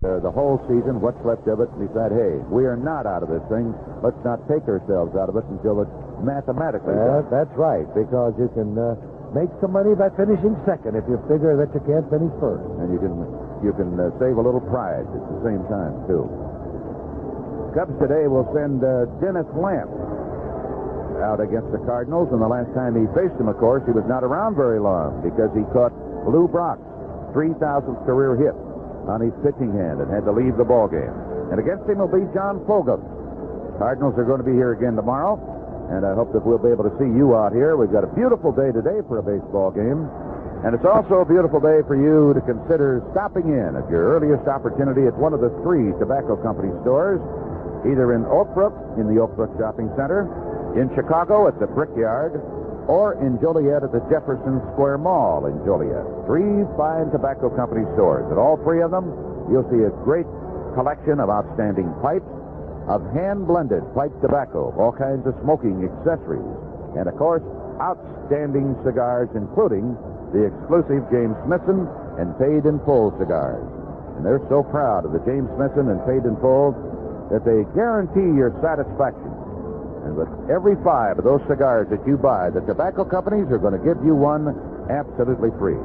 The whole season, what's left of it, and he said, hey, we are not out of this thing. Let's not take ourselves out of it until it's mathematically done. That's right, because you can make some money by finishing second if you figure that you can't finish first. And you can save a little pride at the same time, too. Cubs today will send Dennis Lamp out against the Cardinals, and the last time he faced them, of course, he was not around very long because he caught Lou Brock's 3,000th career hit on his pitching hand and had to leave the ball game. And against him will be John Fogle. Cardinals are going to be here again tomorrow, and I hope that we'll be able to see you out here. We've got a beautiful day today for a baseball game, and it's also a beautiful day for you to consider stopping in at your earliest opportunity at one of the 3 tobacco company stores, either in Oak Brook, in the Oak Brook Shopping Center, in Chicago at the Brickyard, or in Joliet at the Jefferson Square Mall in Joliet. 3 fine tobacco company stores. At all 3 of them, you'll see a great collection of outstanding pipes, of hand-blended pipe tobacco, all kinds of smoking accessories, and, of course, outstanding cigars, including the exclusive James Smithson and Paid in Full cigars. And they're so proud of the James Smithson and Paid in Full that they guarantee your satisfaction. And with every 5 of those cigars that you buy, the tobacco companies are going to give you one absolutely free.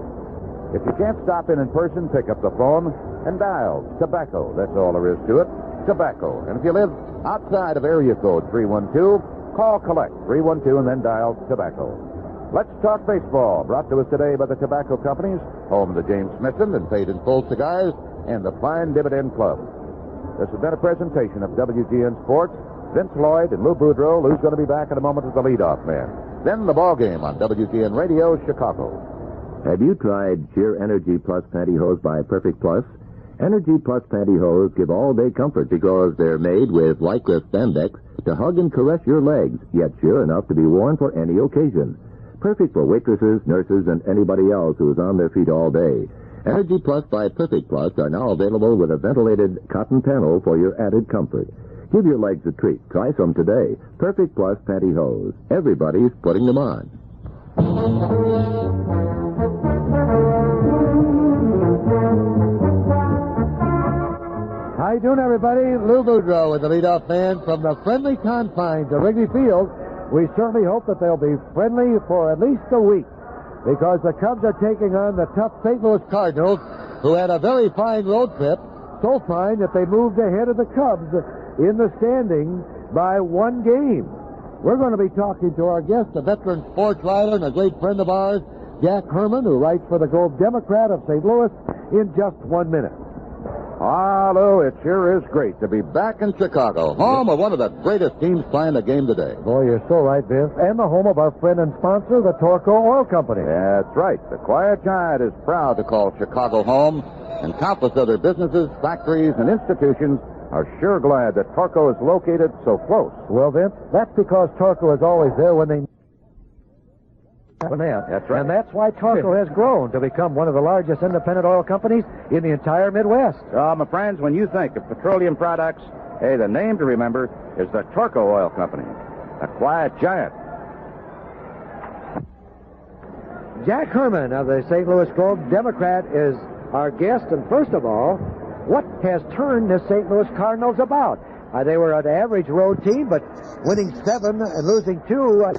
If you can't stop in person, pick up the phone and dial tobacco. That's all there is to it, tobacco. And if you live outside of area code 312, call collect 312 and then dial tobacco. Let's talk baseball, brought to us today by the tobacco companies, home of the James Smithson and Paid in Full cigars, and the Fine Dividend Club. This has been a presentation of WGN Sports. Vince Lloyd and Lou Boudreau. Lou's going to be back in a moment as the leadoff man. Then the ball game on WGN Radio, Chicago. Have you tried Sheer Energy Plus Pantyhose by Perfect Plus? Energy Plus Pantyhose give all-day comfort because they're made with lycra spandex to hug and caress your legs, yet sure enough to be worn for any occasion. Perfect for waitresses, nurses, and anybody else who is on their feet all day. Energy Plus by Perfect Plus are now available with a ventilated cotton panel for your added comfort. Give your legs a treat. Try some today. Perfect Plus Pantyhose. Everybody's putting them on. How you doing, everybody? Lou Boudreau with the leadoff man from the friendly confines of Wrigley Field. We certainly hope that they'll be friendly for at least a week, because the Cubs are taking on the tough St. Louis Cardinals, who had a very fine road trip, so fine that they moved ahead of the Cubs in the standing by 1 game. We're going to be talking to our guest, a veteran sports writer and a great friend of ours, Jack Herman, who writes for the Globe Democrat of St. Louis, in just 1 minute. Lou, it sure is great to be back in Chicago, home of one of the greatest teams playing the game today. Boy, you're so right, Vince. And the home of our friend and sponsor, the Torco Oil Company. That's right. The Quiet Giant is proud to call Chicago home, and countless other businesses, factories, and institutions are sure glad that Torco is located so close. Well, Vince, that's because Torco is always there when they... That's right. And that's why Torco has grown to become one of the largest independent oil companies in the entire Midwest. My friends, when you think of petroleum products, hey, the name to remember is the Torco Oil Company, a Quiet Giant. Jack Herman of the St. Louis Globe Democrat is our guest. And first of all, what has turned the St. Louis Cardinals about? They were an average road team, but winning 7 and losing 2...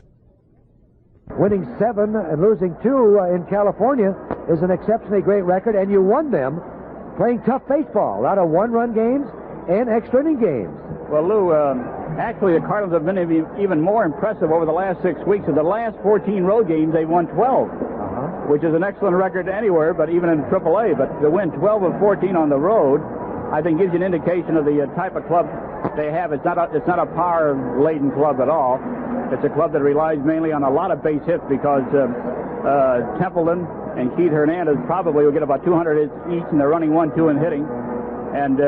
Winning 7 and losing 2 in California is an exceptionally great record, and you won them playing tough baseball, a lot of one-run games and extra inning games. Well, Lou, actually the Cardinals have been even more impressive over the last 6 weeks. In the last 14 road games, they won 12, which is an excellent record anywhere, but even in AAA. But to win 12 of 14 on the road, I think gives you an indication of the type of club they have. It's not a power-laden club at all. It's a club that relies mainly on a lot of base hits because Templeton and Keith Hernandez probably will get about 200 hits each, and they're running 1-2 in hitting. And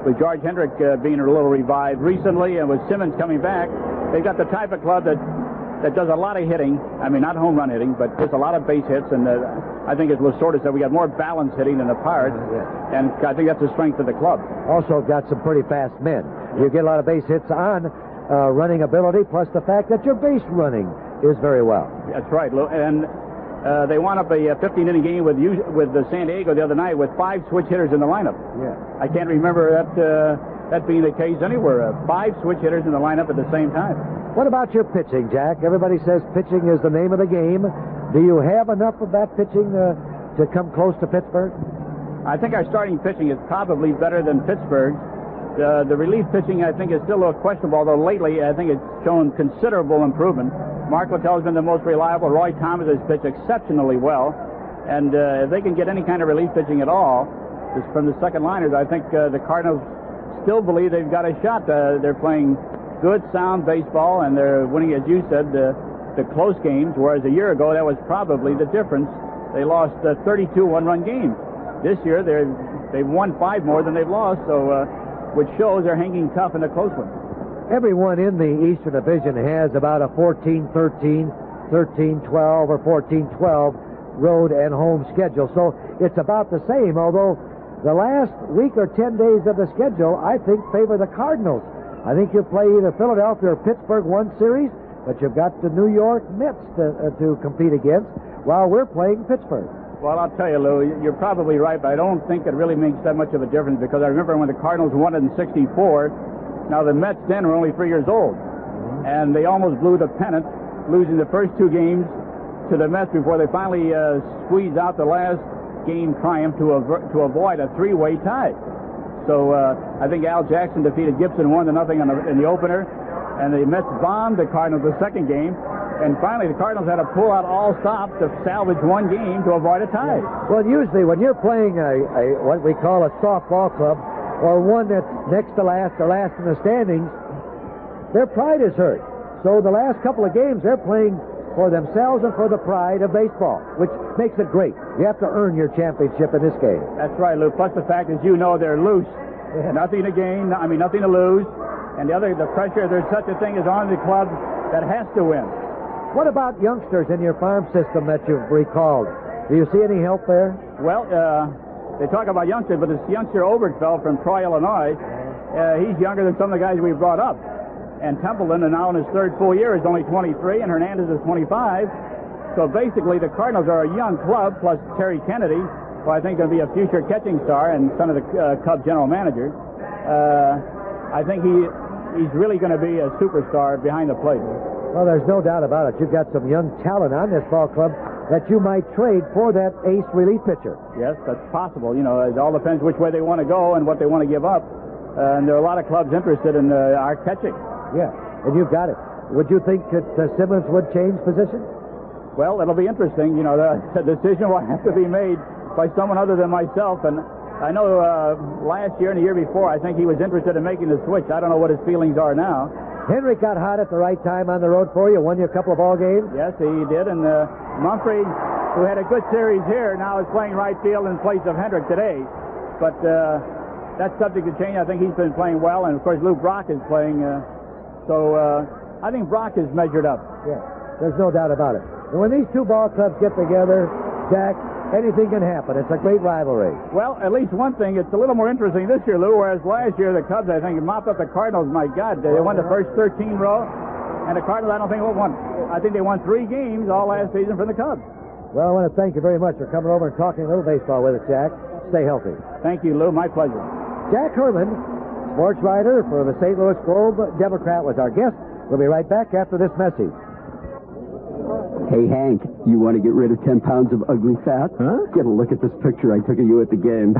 with George Hendrick being a little revived recently, and with Simmons coming back, they've got the type of club that does a lot of hitting. I mean, not home run hitting, but just a lot of base hits. And I think, as Lasorda said, we got more balanced hitting than the Pirates, and I think that's the strength of the club. Also got some pretty fast men. You get a lot of base hits on running ability, plus the fact that your base running is very well. That's right, Lou. And They wound up a 15-inning game with San Diego the other night with 5 switch hitters in the lineup. Yeah. I can't remember that being the case anywhere. 5 switch hitters in the lineup at the same time. What about your pitching, Jack? Everybody says pitching is the name of the game. Do you have enough of that pitching to come close to Pittsburgh? I think our starting pitching is probably better than Pittsburgh's. The relief pitching, I think, is still a little questionable, although lately I think it's shown considerable improvement. Mark Littell's been the most reliable. Roy Thomas has pitched exceptionally well. And if they can get any kind of relief pitching at all from the second liners, I think the Cardinals still believe they've got a shot. They're playing good, sound baseball, and they're winning, as you said, the close games, whereas a year ago that was probably the difference. They lost 32 one-run games. This year they've won 5 more than they've lost, so which shows they're hanging tough in the close ones. Everyone in the Eastern Division has about a 14-13, 13-12, or 14-12 road and home schedule, so it's about the same, although the last week or 10 days of the schedule, I think, favor the Cardinals. I think you play either Philadelphia or Pittsburgh one series, but you've got the New York Mets to compete against while we're playing Pittsburgh. Well, I'll tell you, Lou, you're probably right, but I don't think it really makes that much of a difference because I remember when the Cardinals won it in '64. Now, the Mets then were only 3 years old, and they almost blew the pennant, losing the first 2 games to the Mets before they finally squeezed out the last game triumph to avoid a 3-way tie. So I think Al Jackson defeated Gibson 1-0 in the opener, and the Mets bombed the Cardinals the second game. And finally, the Cardinals had to pull out all stops to salvage 1 game to avoid a tie. Well, usually when you're playing a what we call a softball club, or one that's next to last or last in the standings, their pride is hurt. So the last couple of games, they're playing for themselves and for the pride of baseball, which makes it great. You have to earn your championship in this game. That's right, Lou. Plus the fact is, you know, they're loose. Yeah. Nothing to gain, nothing to lose. And the pressure, there's such a thing as on the club that has to win. What about youngsters in your farm system that you've recalled? Do you see any help there? Well, they talk about youngsters, but this youngster Obergefell from Troy, Illinois, he's younger than some of the guys we brought up. And Templeton, and now in his 3rd full year, is only 23, and Hernandez is 25. So basically, the Cardinals are a young club, plus Terry Kennedy, who I think going to be a future catching star and son of the Cubs general manager. I think he's really going to be a superstar behind the plate. Well, there's no doubt about it. You've got some young talent on this ball club that you might trade for that ace relief pitcher. Yes, that's possible. You know, it all depends which way they want to go and what they want to give up. And there are a lot of clubs interested in our catching. Yeah, and you've got it. Would you think that Simmons would change position? Well, it'll be interesting. You know, the decision will have to be made by someone other than myself. And I know last year and the year before, I think he was interested in making the switch. I don't know what his feelings are now. Henrik got hot at the right time on the road for you, won you a couple of ball games. Yes, he did. And Mumphrey, who had a good series here, now is playing right field in place of Hendrick today. But that's subject to change. I think he's been playing well. And, of course, Lou Brock is playing. So I think Brock is measured up. Yeah, there's no doubt about it. And when these 2 ball clubs get together, Jack, anything can happen. It's a great rivalry. Well, at least one thing, it's a little more interesting this year, Lou, whereas last year the Cubs, I think, mopped up the Cardinals. My God, they won the first 13 row, and the Cardinals, I don't think, won. I think they won 3 games all last season for the Cubs. Well, I want to thank you very much for coming over and talking a little baseball with us, Jack. Stay healthy. Thank you, Lou. My pleasure. Jack Herman, sports writer for the St. Louis Globe Democrat, was our guest. We'll be right back after this message. Hey, Hank, you want to get rid of 10 pounds of ugly fat? Huh? Get a look at this picture I took of you at the game.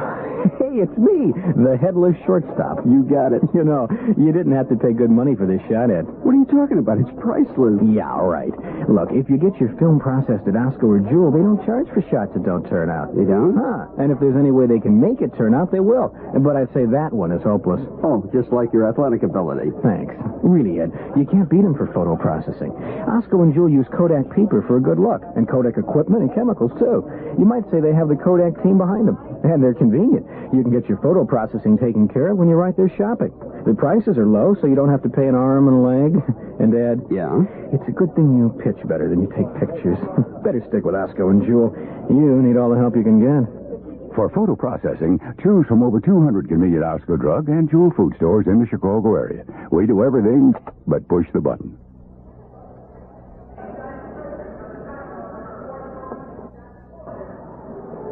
Hey, it's me, the headless shortstop. You got it. You know, you didn't have to pay good money for this shot, Ed. What are you talking about? It's priceless. Yeah, right. Look, if you get your film processed at Osco or Jewel, they don't charge for shots that don't turn out. They don't? Huh. And if there's any way they can make it turn out, they will. But I'd say that one is hopeless. Oh, just like your athletic ability. Thanks. Really, Ed, you can't beat them for photo processing. Osco and Jewel use Kodak paper for a good look, and Kodak equipment and chemicals, too. You might say they have the Kodak team behind them, and they're convenient. You can get your photo processing taken care of when you're right there shopping. The prices are low, so you don't have to pay an arm and a leg. And, Ed, Yeah? it's a good thing you pitch better than you take pictures. Better stick with Osco and Jewel. You need all the help you can get. For photo processing, choose from over 200 convenient Osco drug and Jewel food stores in the Chicago area. We do everything but push the button.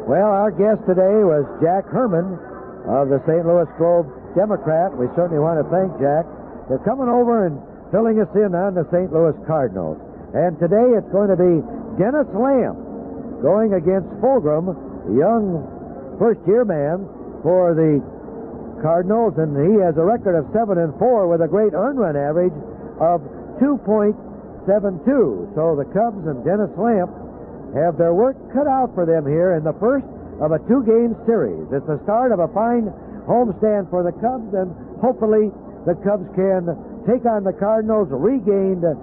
Well, our guest today was Jack Herman of the St. Louis Globe Democrat. We certainly want to thank Jack for coming over and filling us in on the St. Louis Cardinals. And today it's going to be Dennis Lamb going against Fulgham, a young first-year man for the Cardinals, and he has a record of 7-4 with a great earned run average of 2.72. So the Cubs and Dennis Lamb have their work cut out for them here in the first of a 2-game series. It's the start of a fine homestand for the Cubs, and hopefully the Cubs can take on the Cardinals, regain the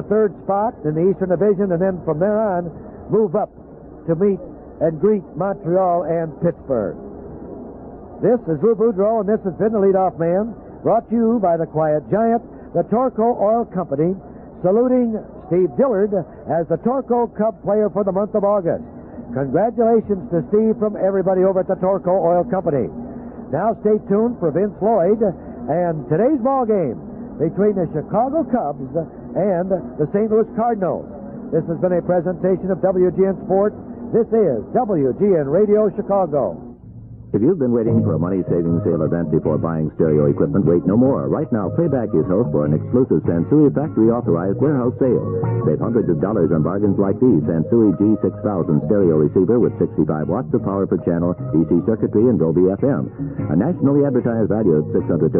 third spot in the Eastern Division, and then from there on move up to meet and greet Montreal and Pittsburgh. This is Lou Boudreau, and this has been the leadoff man, brought to you by the Quiet Giant, the Torco Oil Company, saluting Steve Dillard as the Torco Cub player for the month of August. Congratulations to Steve from everybody over at the Torco Oil Company. Now stay tuned for Vince Lloyd and today's ball game between the Chicago Cubs and the St. Louis Cardinals. This has been a presentation of WGN Sports. This is WGN Radio Chicago. If you've been waiting for a money-saving sale event before buying stereo equipment, wait no more. Right now, Playback is host for an exclusive Sansui factory-authorized warehouse sale. Save hundreds of dollars on bargains like these. Sansui G6000 stereo receiver with 65 watts of power per channel, EC circuitry, and Dolby FM. A nationally advertised value of $630,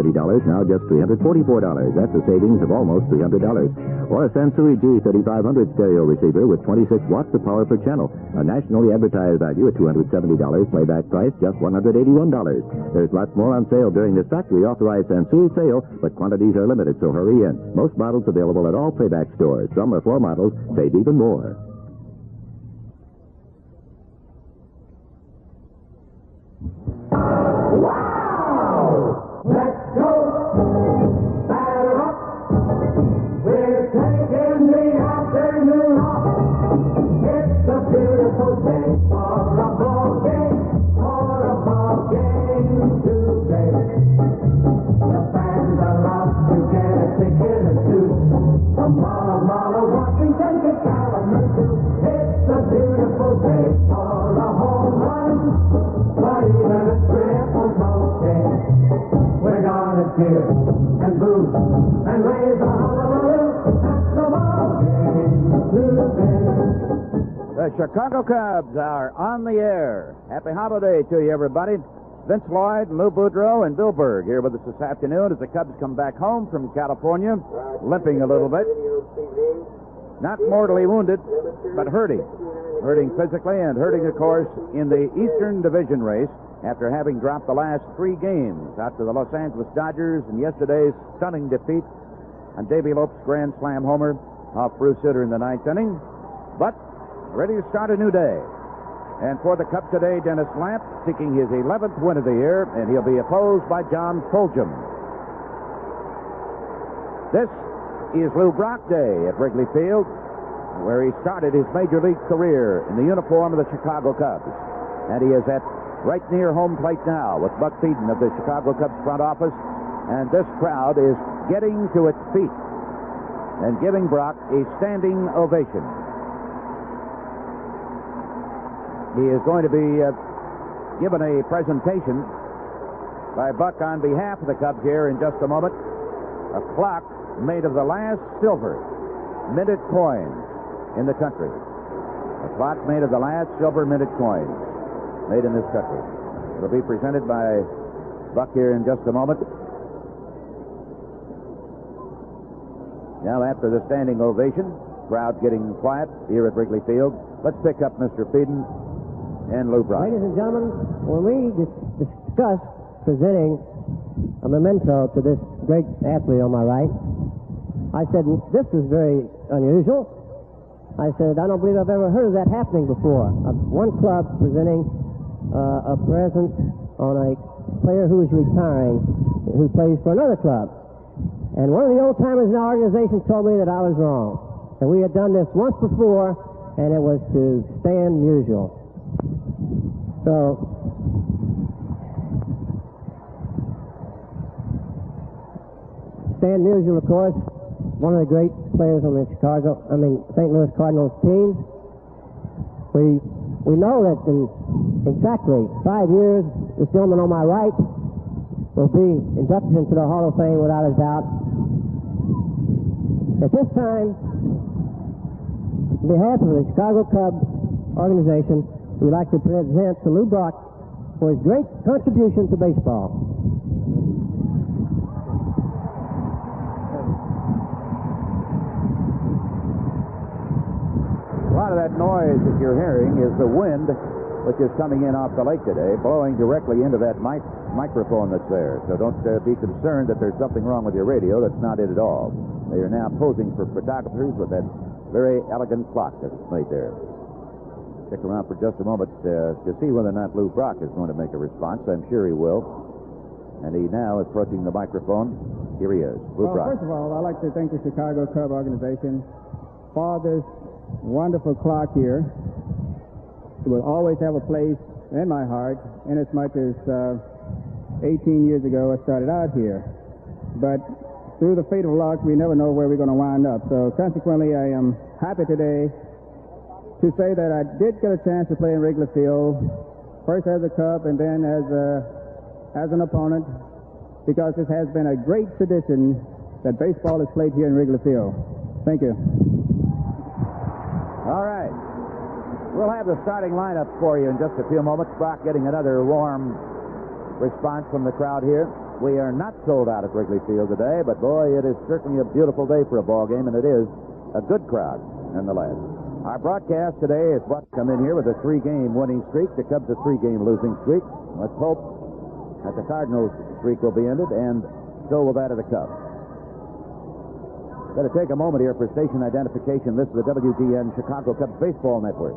now just $344. That's a savings of almost $300. Or a Sansui G3500 stereo receiver with 26 watts of power per channel. A nationally advertised value of $270. Playback price just $181. There's lots more on sale during this factory-authorized Sansui sale, but quantities are limited, so hurry in. Most models available at all Playback stores. Some or floor models save even more. Wow! Let's go! Batter up! We're taking the afternoon off. It's a beautiful day for a ball game. The fans are out to get a ticket or two. From Mala, Washington to Kalamazoo. It's a beautiful day for a home run. But even a triple's okay. We're gonna cheer and boo and raise a hullabaloo. That's the ball game today. The Chicago Cubs are on the air. Happy holiday to you, everybody. Vince Lloyd, Lou Boudreau, and Bill Berg here with us this afternoon as the Cubs come back home from California, limping a little bit. Not mortally wounded, but hurting. Hurting physically and hurting, of course, in the Eastern Division race after having dropped the last 3 games out to the Los Angeles Dodgers in yesterday's stunning defeat on Davey Lopes' grand slam homer off Bruce Sutter in the 9th inning. But ready to start a new day. And for the Cubs today, Dennis Lamp seeking his 11th win of the year, and he'll be opposed by John Fulgham. This is Lou Brock Day at Wrigley Field, where he started his major league career in the uniform of the Chicago Cubs. And he is at right near home plate now with Buck Beaton of the Chicago Cubs front office. And this crowd is getting to its feet and giving Brock a standing ovation. He is going to be given a presentation by Buck on behalf of the Cubs here in just a moment. A clock made of the last silver minted coins in the country. A clock made of the last silver minted coins made in this country. It'll be presented by Buck here in just a moment. Now, after the standing ovation, crowd getting quiet here at Wrigley Field, let's pick up Mr. Beaton and Lou Brock. Ladies and gentlemen, when we discussed presenting a memento to this great athlete on my right, I said, this is very unusual. I said, I don't believe I've ever heard of that happening before. One club presenting a present on a player who is retiring, who plays for another club. And one of the old-timers in our organization told me that I was wrong. And we had done this once before, and it was to Stan Musial. So, Stan Musial, of course, one of the great players on the St. Louis Cardinals team. We know that in exactly 5 years, this gentleman on my right will be inducted into the Hall of Fame without a doubt. At this time, on behalf of the Chicago Cubs organization, we'd like to present to Lou Brock for his great contribution to baseball. A lot of that noise that you're hearing is the wind which is coming in off the lake today, blowing directly into that microphone that's there. So don't be concerned that there's something wrong with your radio. That's not it at all. They are now posing for photographers with that very elegant clock that's made there. Stick around for just a moment to see whether or not Lou Brock is going to make a response. I'm sure he will. And he now is approaching the microphone. Here he is, Lou Brock. First of all, I'd like to thank the Chicago Cub organization for this wonderful clock here. It will always have a place in my heart, inasmuch as 18 years ago I started out here. But through the fate of luck, we never know where we're going to wind up. So consequently, I am happy today to say that I did get a chance to play in Wrigley Field, first as a Cub and then as an opponent, because this has been a great tradition that baseball is played here in Wrigley Field. Thank you. All right. We'll have the starting lineup for you in just a few moments. Brock getting another warm response from the crowd here. We are not sold out at Wrigley Field today, but boy, it is certainly a beautiful day for a ball game, and it is a good crowd nonetheless. Our broadcast today is about to come in here with a 3-game winning streak. The Cubs a 3-game losing streak. Let's hope that the Cardinals streak will be ended, and so will that of the Cubs. Got to take a moment here for station identification. This is the WGN Chicago Cubs Baseball Network.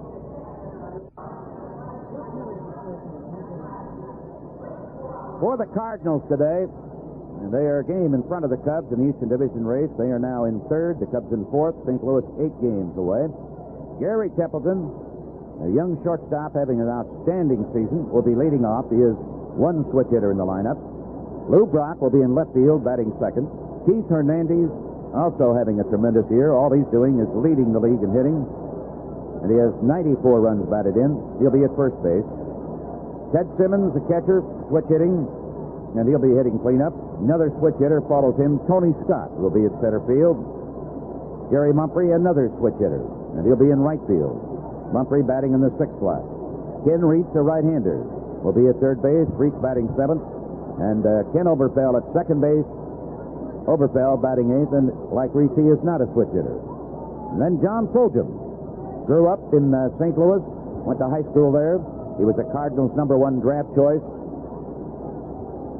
For the Cardinals today, and they are a game in front of the Cubs in the Eastern Division race. They are now in third, the Cubs in fourth, St. Louis 8 games away. Gary Templeton, a young shortstop having an outstanding season, will be leading off. He is one switch hitter in the lineup. Lou Brock will be in left field, batting second. Keith Hernandez also having a tremendous year. All he's doing is leading the league in hitting. And he has 94 runs batted in. He'll be at first base. Ted Simmons, the catcher, switch hitting, and he'll be hitting cleanup. Another switch hitter follows him. Tony Scott will be at center field. Jerry Mumphrey, another switch hitter, and he'll be in right field. Mumphrey batting in the sixth slot. Ken Reitz, a right-hander, will be at third base. Reitz batting seventh. And Ken Oberfell at second base. Oberfell batting eighth, and like Reitz, he is not a switch hitter. And then John Fulgham grew up in St. Louis, went to high school there. He was the Cardinals' #1 draft choice.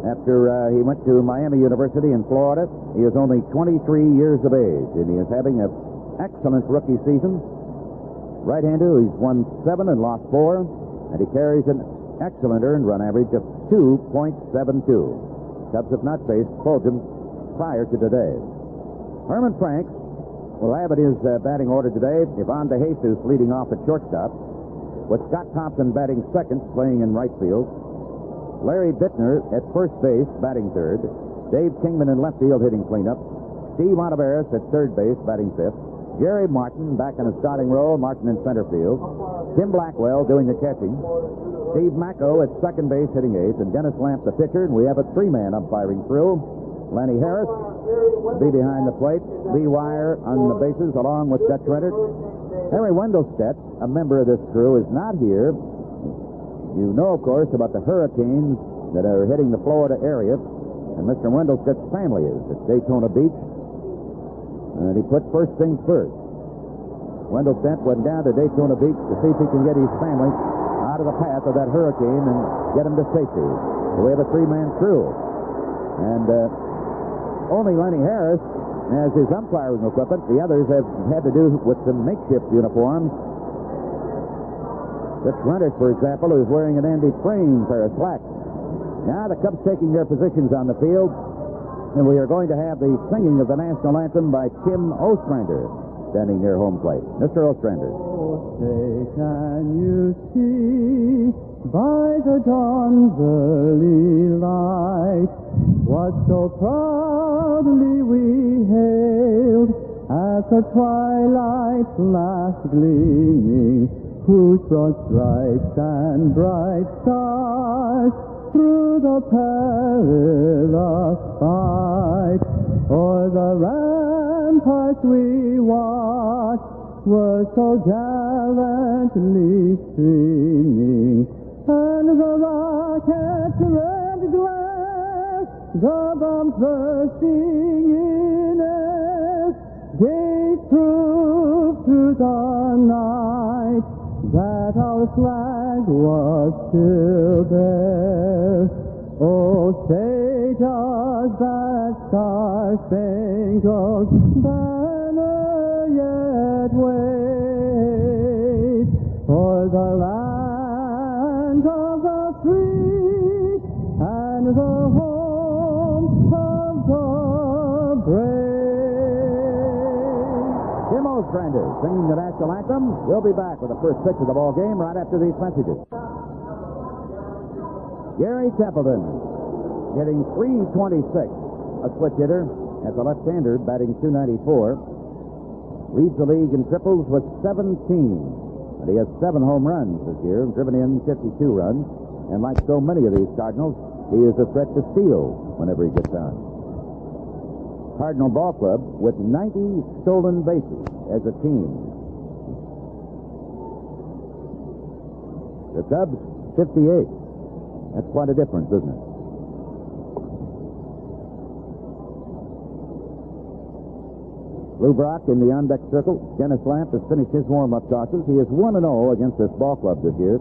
After he went to Miami University in Florida, he is only 23 years of age, and he is having an excellent rookie season. Right-hander, he's won 7 and lost 4, and he carries an excellent earned run average of 2.72. Cubs have not faced Fulgham prior to today. Herman Franks will have in his batting order today Ivan De Jesus leading off at shortstop, with Scott Thompson batting second, playing in right field. Larry Bittner at first base, batting third. Dave Kingman in left field, hitting cleanup. Steve Ontiveros at third base, batting fifth. Jerry Martin back in a starting role, Martin in center field. Tim Blackwell doing the catching. Steve Macko at second base, hitting eighth. And Dennis Lamp, the pitcher. And we have a 3-man umpiring crew. Lanny Harris will be behind the plate. Lee Wire on the bases, along with Dutch Rennert. Harry Wendelstedt, a member of this crew, is not here. You know, of course, about the hurricanes that are hitting the Florida area. And Mr. Wendelstedt's family is at Daytona Beach. And he put first things first. Wendelstedt went down to Daytona Beach to see if he can get his family out of the path of that hurricane and get them to safety. So we have a 3-man crew. And only Lenny Harris has his umpiring equipment. The others have had to do with some makeshift uniforms. This Rennert, for example, is wearing an Andy Frame pair of slacks. Now the Cubs taking their positions on the field, and we are going to have the singing of the national anthem by Tim Ostrander, standing near home plate. Mr. Ostrander. Oh, say, can you see by the dawn's early light what so proudly we hailed as the twilight's last gleaming whose broad stripes and bright stars through the perilous fight o'er the ramparts we watched were so gallantly streaming, and the rocket's red glare, the bombs bursting in it, gave proof to the night that our flag was still there. Oh, say does that star-spangled banner yet wave for the land of the free and the home of the brave? Jim Ostrander singing the national anthem. We'll be back with the first pitch of the ball game right after these messages. Gary Templeton hitting .326, a switch hitter as a left-hander, batting .294. Leads the league in triples with 17. And he has 7 home runs this year, driven in 52 runs. And like so many of these Cardinals, he is a threat to steal whenever he gets on. Cardinal Ball Club with 90 stolen bases as a team. The Cubs, 58. That's quite a difference, isn't it? Lou Brock in the on-deck circle. Dennis Lamp has finished his warm-up tosses. He is 1-0 against this ball club this year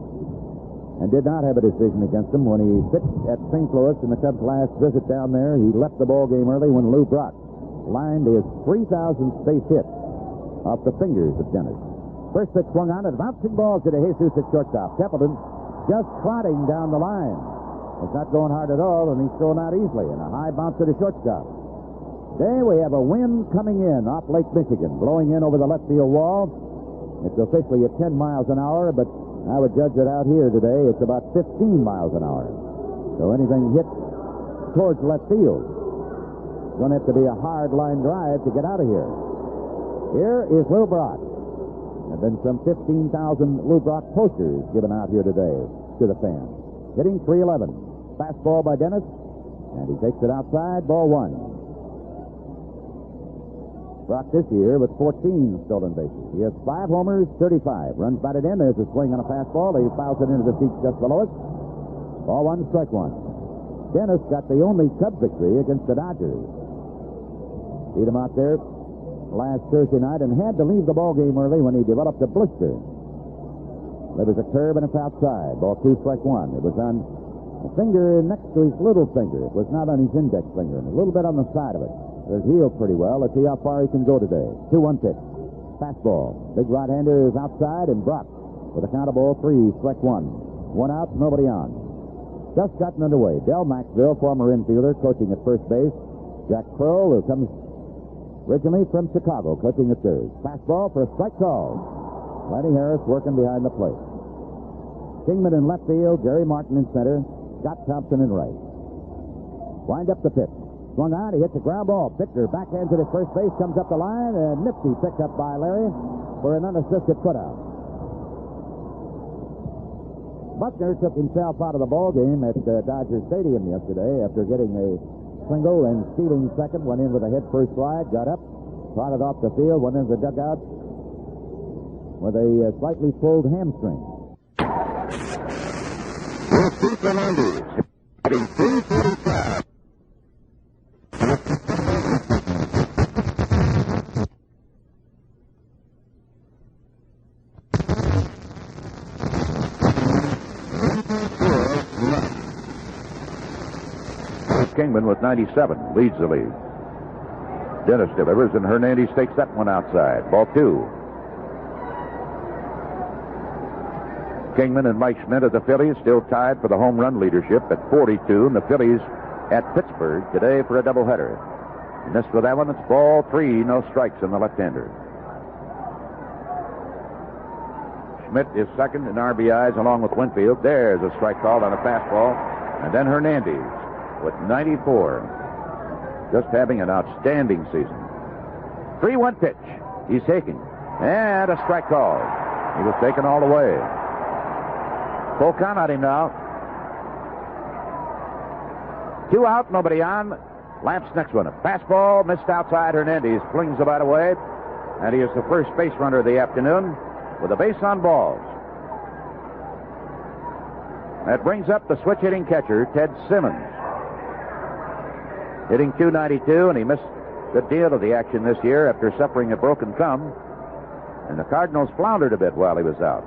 and did not have a decision against them when he pitched at St. Louis in the Cubs' last visit down there. He left the ball game early when Lou Brock lined his 3,000th base hit off the fingers of Dennis. First pitch swung on, and bouncing ball to De Jesus at shortstop. Templeton just trotting down the line. It's not going hard at all, and he's thrown out easily, and a high bounce to the shortstop. Today we have a wind coming in off Lake Michigan, blowing in over the left field wall. It's officially at 10 miles an hour, but I would judge it out here today. It's about 15 miles an hour. So anything hit towards left field is going to have to be a hard line drive to get out of here. Here is Lou Brock. There have been some 15,000 Lou Brock posters given out here today to the fans. Hitting .311. Fastball by Dennis, and he takes it outside, ball 1. Brock this year with 14 stolen bases. He has 5 homers, 35. Runs batted in. There's a swing on a fastball. He fouls it into the seats just below it. Ball 1, strike 1. Dennis got the only Cub victory against the Dodgers. Beat him out there last Thursday night and had to leave the ball game early when he developed a blister. There was a curve and it's outside. Ball 2, strike 1. It was on the finger next to his little finger. It was not on his index finger. And a little bit on the side of it. It's healed pretty well. Let's see how far he can go today. 2-1 pitch. Fastball. Big right-hander is outside, and Brock with a count of ball 3, strike 1. 1 out, nobody on. Just gotten underway. Del Maxville, former infielder, coaching at first base. Jack Kroll, who comes originally from Chicago, coaching at third. Fastball for a strike call. Lenny Harris working behind the plate. Kingman in left field, Jerry Martin in center, Scott Thompson in right. Wind up the pitch. Swung on, he hits a ground ball. Pitcher backhands it at first base, comes up the line, and nifty picked up by Larry for an unassisted putout. Buckner took himself out of the ball game at Dodger Stadium yesterday after getting a single and stealing second. Went in with a head first slide, got up, trotted off the field, went into the dugout with a slightly pulled hamstring. Kingman with 97 leads the lead. Dennis delivers, and Hernandez takes that one outside. Ball 2. Kingman and Mike Schmidt of the Phillies still tied for the home run leadership at 42, and the Phillies at Pittsburgh today for a doubleheader. Missed with that one. It's ball 3, no strikes on the left-hander. Schmidt is second in RBIs along with Winfield. There's a strike called on a fastball, and then Hernandez with 94. Just having an outstanding season. 3-1 pitch. He's taking. And a strike call. He was taken all the way. Full count on him now. 2 out, nobody on. Lamps next one. A fastball missed outside. Hernandez flings the bat away. And he is the first base runner of the afternoon with a base on balls. That brings up the switch hitting catcher, Ted Simmons. Hitting .292, and he missed a good deal of the action this year after suffering a broken thumb. And the Cardinals floundered a bit while he was out.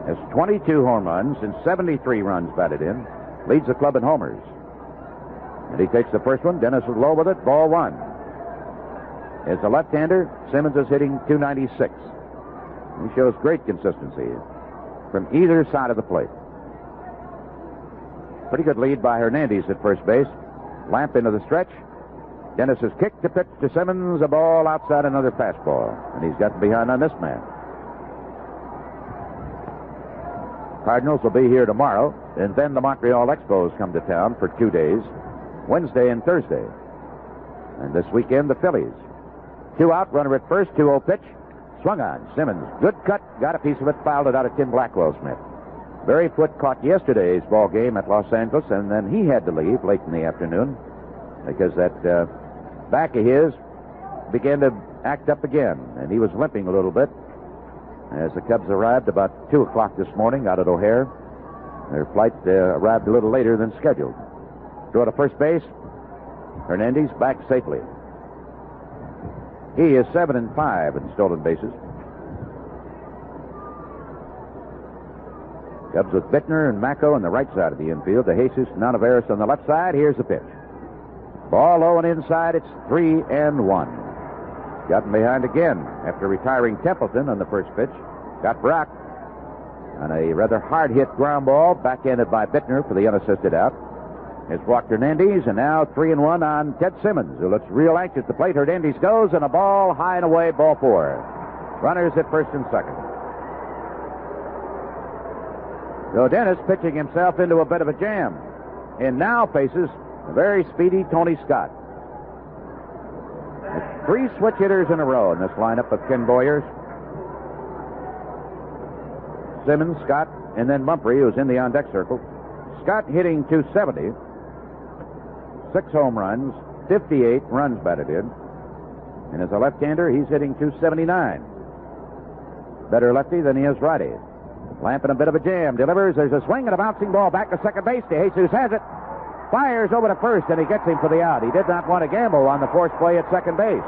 Has 22 home runs and 73 runs batted in. Leads the club in homers. And he takes the first one. Dennis is low with it. Ball 1. As a left-hander, Simmons is hitting .296. He shows great consistency from either side of the plate. Pretty good lead by Hernandez at first base. Lamp into the stretch. Dennis has kicked the pitch to Simmons. A ball outside, another fastball. And he's gotten behind on this man. Cardinals will be here tomorrow. And then the Montreal Expos come to town for 2 days. Wednesday and Thursday. And this weekend, the Phillies. 2 out, runner at first, 2-0 pitch. Swung on. Simmons, good cut, got a piece of it, fouled it out of Tim Blackwell's mitt. Barry Foote caught yesterday's ball game at Los Angeles, and then he had to leave late in the afternoon because that back of his began to act up again, and he was limping a little bit as the Cubs arrived about 2 o'clock this morning out at O'Hare. Their flight arrived a little later than scheduled. Throw to first base. Hernandez back safely. He is 7-5 in stolen bases. Cubs with Bittner and Macco on the right side of the infield. De Jesus and Nanaveras on the left side. Here's the pitch. Ball low and inside. It's 3-1. Gotten behind again after retiring Templeton on the first pitch. Got Brock on a rather hard-hit ground ball, backhanded by Bittner for the unassisted out. It's walked Hernandez, and now 3-1 on Ted Simmons, who looks real anxious to plate. Hernandez goes, and a ball high and away, ball 4. Runners at first and second. So Dennis pitching himself into a bit of a jam, and now faces a very speedy Tony Scott. 3 switch hitters in a row in this lineup of Ken Boyers. Simmons, Scott, and then Mumphrey, who's in the on-deck circle. Scott hitting .270. 6 home runs, 58 runs batted in. And as a left-hander, he's hitting .279. Better lefty than he is righty. Lamp in a bit of a jam. Delivers. There's a swing and a bouncing ball back to second base. De Jesus has it. Fires over to first, and he gets him for the out. He did not want to gamble on the forced play at second base.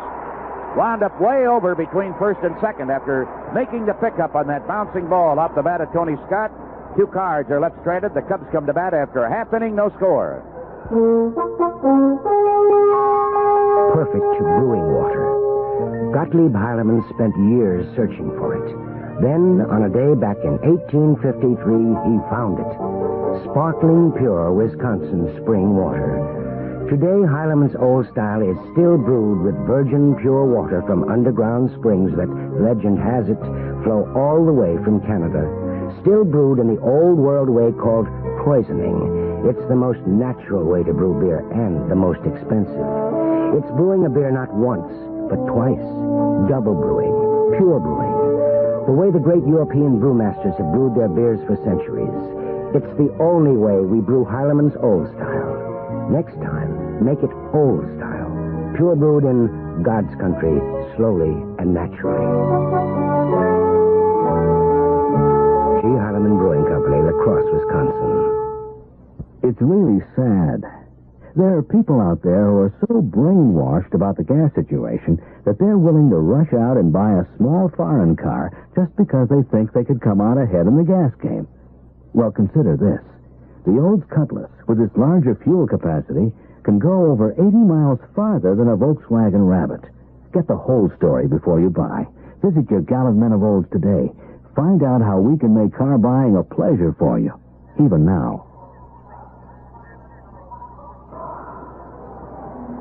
Wound up way over between first and second after making the pickup on that bouncing ball off the bat of Tony Scott. 2 cards are left stranded. The Cubs come to bat after a half inning, no score. Perfect brewing water. Gottlieb Heilemann spent years searching for it. Then, on a day back in 1853, he found it. Sparkling, pure Wisconsin spring water. Today, Heilemann's old style is still brewed with virgin, pure water from underground springs that, legend has it, flow all the way from Canada. Still brewed in the old world way called poisoning. It's the most natural way to brew beer and the most expensive. It's brewing a beer not once, but twice. Double brewing, pure brewing. The way the great European brewmasters have brewed their beers for centuries. It's the only way we brew Heilemann's old style. Next time, make it old style. Pure brewed in God's country, slowly and naturally. G. Heilemann Brewing Company, La Crosse, Wisconsin. It's really sad. There are people out there who are so brainwashed about the gas situation that they're willing to rush out and buy a small foreign car just because they think they could come out ahead in the gas game. Well, consider this. The Olds Cutlass, with its larger fuel capacity, can go over 80 miles farther than a Volkswagen Rabbit. Get the whole story before you buy. Visit your gallant men of Olds today. Find out how we can make car buying a pleasure for you, even now.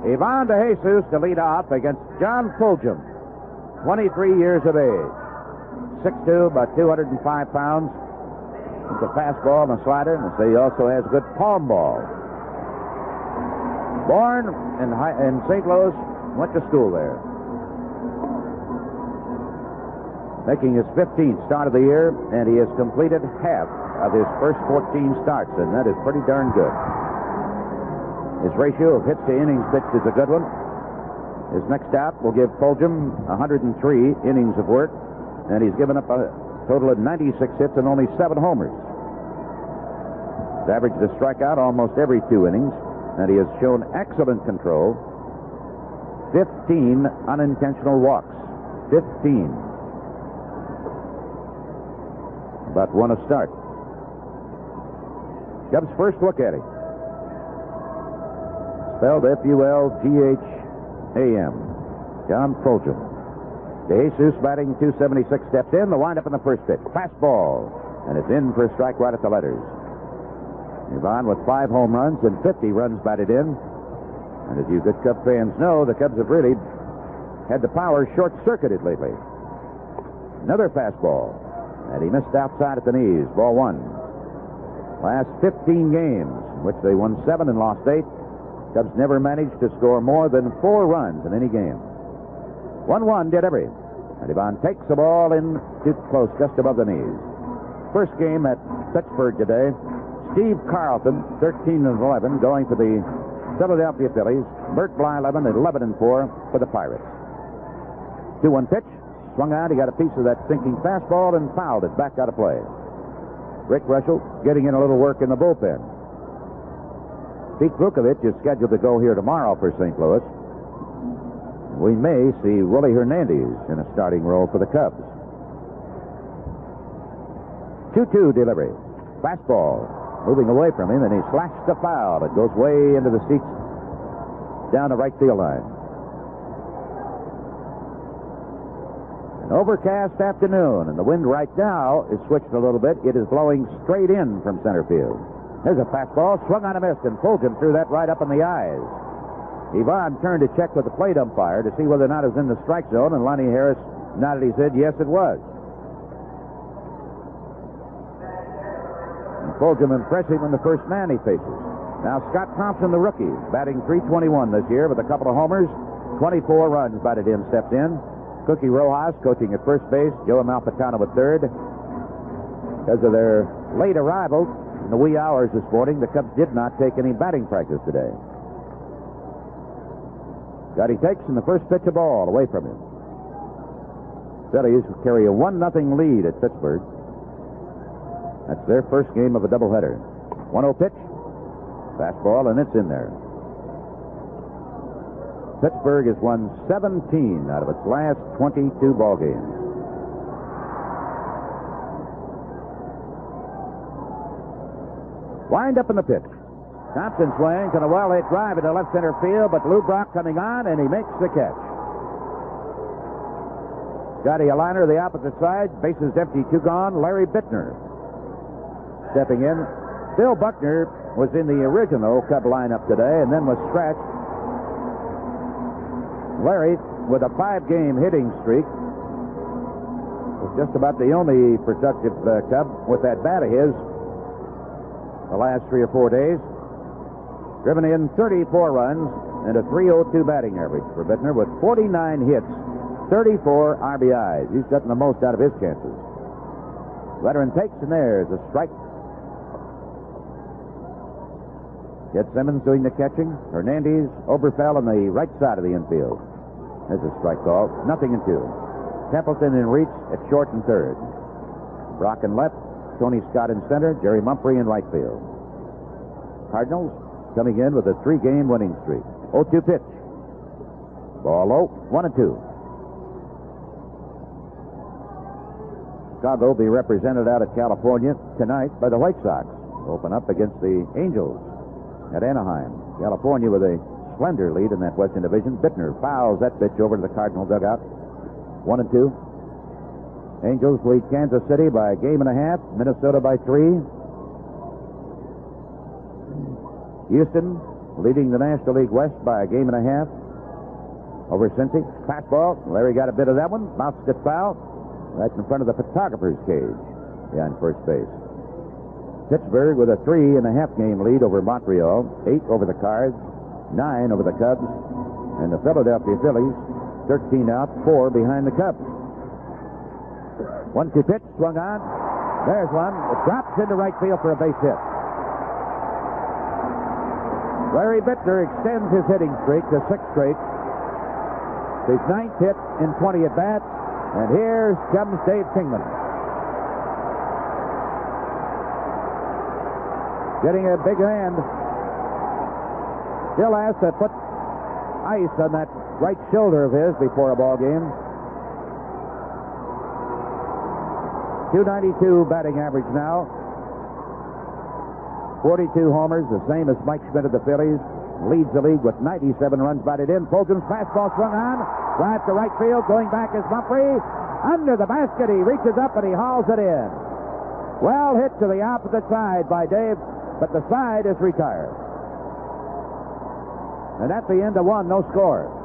Ivan De Jesus to lead off against John Fulgham, 23 years of age. 6'2", about 205 pounds. With a fastball and a slider, and he also has a good palm ball. Born in St. Louis, went to school there. making his 15th start of the year, and he has completed half of his first 14 starts, and that is pretty darn good. His ratio of hits to innings pitched is a good one. His next out will give Fulgham 103 innings of work, and he's given up a total of 96 hits and only 7 homers. He's averaged a strikeout almost every 2 innings, and he has shown excellent control. 15 unintentional walks. 15. About 1 a start. Cubs' first look at him. Spelled Fulgham. John Fulgham. DeJesus batting 276, steps in. The windup in the first pitch. Fastball. And it's in for a strike right at the letters. Ivan with 5 home runs and 50 runs batted in. And as you good Cub fans know, the Cubs have really had the power short-circuited lately. Another fastball. And he missed outside at the knees. Ball 1. Last 15 games, in which they won 7 and lost 8, Cubs never managed to score more than 4 runs in any game. 1-1 did every. And Ivan takes the ball in too close, just above the knees. First game at Pittsburgh today. Steve Carlton, 13-11, going for the Philadelphia Phillies. Bert Blyleven at 11-4 for the Pirates. 2-1 pitch. Swung out. He got a piece of that sinking fastball and fouled it back out of play. Rick Russell getting in a little work in the bullpen. Pete Vukovich is scheduled to go here tomorrow for St. Louis. We may see Willie Hernandez in a starting role for the Cubs. 2-2 delivery. Fastball. Moving away from him, and he slashed the foul. It goes way into the seats down the right field line. An overcast afternoon, and the wind right now is switched a little bit. It is blowing straight in from center field. There's a fastball, swung on a miss, and Fulgham threw that right up in the eyes. Ivan turned to check with the plate umpire to see whether or not it was in the strike zone, and Lonnie Harris nodded his head, yes, it was. And Fulgham impressive when the first man he faces. Now Scott Thompson, the rookie, batting .321 this year with a couple of homers, 24 runs batted in, steps in. Cookie Rojas coaching at first base, Joe Malpatano at third. Because of their late arrival in the wee hours this morning, the Cubs did not take any batting practice today. Gotti takes in the first pitch of ball away from him. Phillies carry a 1-0 lead at Pittsburgh. That's their first game of a doubleheader. 1-0 pitch. Fastball, and it's in there. Pittsburgh has won 17 out of its last 22 ball games. Wind up in the pitch. Thompson swings and a well-hit drive into left center field, but Lou Brock coming on, and he makes the catch. Gotti a liner to the opposite side. Bases empty, 2 gone. Larry Bittner stepping in. Bill Buckner was in the original Cub lineup today and then was scratched. Larry, with a 5-game hitting streak, was just about the only productive Cub with that bat of his the last 3 or 4 days. Driven in 34 runs and a .302 batting average for Bittner with 49 hits, 34 RBIs. He's gotten the most out of his chances. Veteran takes, and there's a strike. Jet Simmons doing the catching. Hernandez, Oberfell on the right side of the infield. There's a strike call. 0-2. Templeton in reach at short and third. Brock in left. Tony Scott in center. Jerry Mumphrey in right field. Cardinals coming in with a 3-game winning streak. 0-2 pitch. Ball low. 1-2. Chicago will be represented out of California tonight by the White Sox. Open up against the Angels at Anaheim. California with a slender lead in that Western Division. Bittner fouls that pitch over to the Cardinal dugout. 1-2. Angels lead Kansas City by a 1.5 games. Minnesota by 3. Houston leading the National League West by a 1.5 games over Cincy. Fastball. Larry got a bit of that one. Bounced it foul right in front of the photographer's cage behind first base. Pittsburgh with a 3.5 game lead over Montreal, 8 over the Cards, 9 over the Cubs, and the Philadelphia Phillies 13 out, 4 behind the Cubs. 1-2 pitch, swung on. There's one. It drops into right field for a base hit. Larry Bittner extends his hitting streak to 6 straight. His 9th hit in 20 at-bats. And here comes Dave Kingman. Getting a big hand. Still has to put ice on that right shoulder of his before a ball game. .292 batting average now. 42 homers, the same as Mike Schmidt of the Phillies. Leads the league with 97 runs batted in. Fulton's fastball swung on. Drive to right field. Going back is Mumphrey. Under the basket. He reaches up and he hauls it in. Well hit to the opposite side by Dave, but the side is retired. And at the end of 1, no score.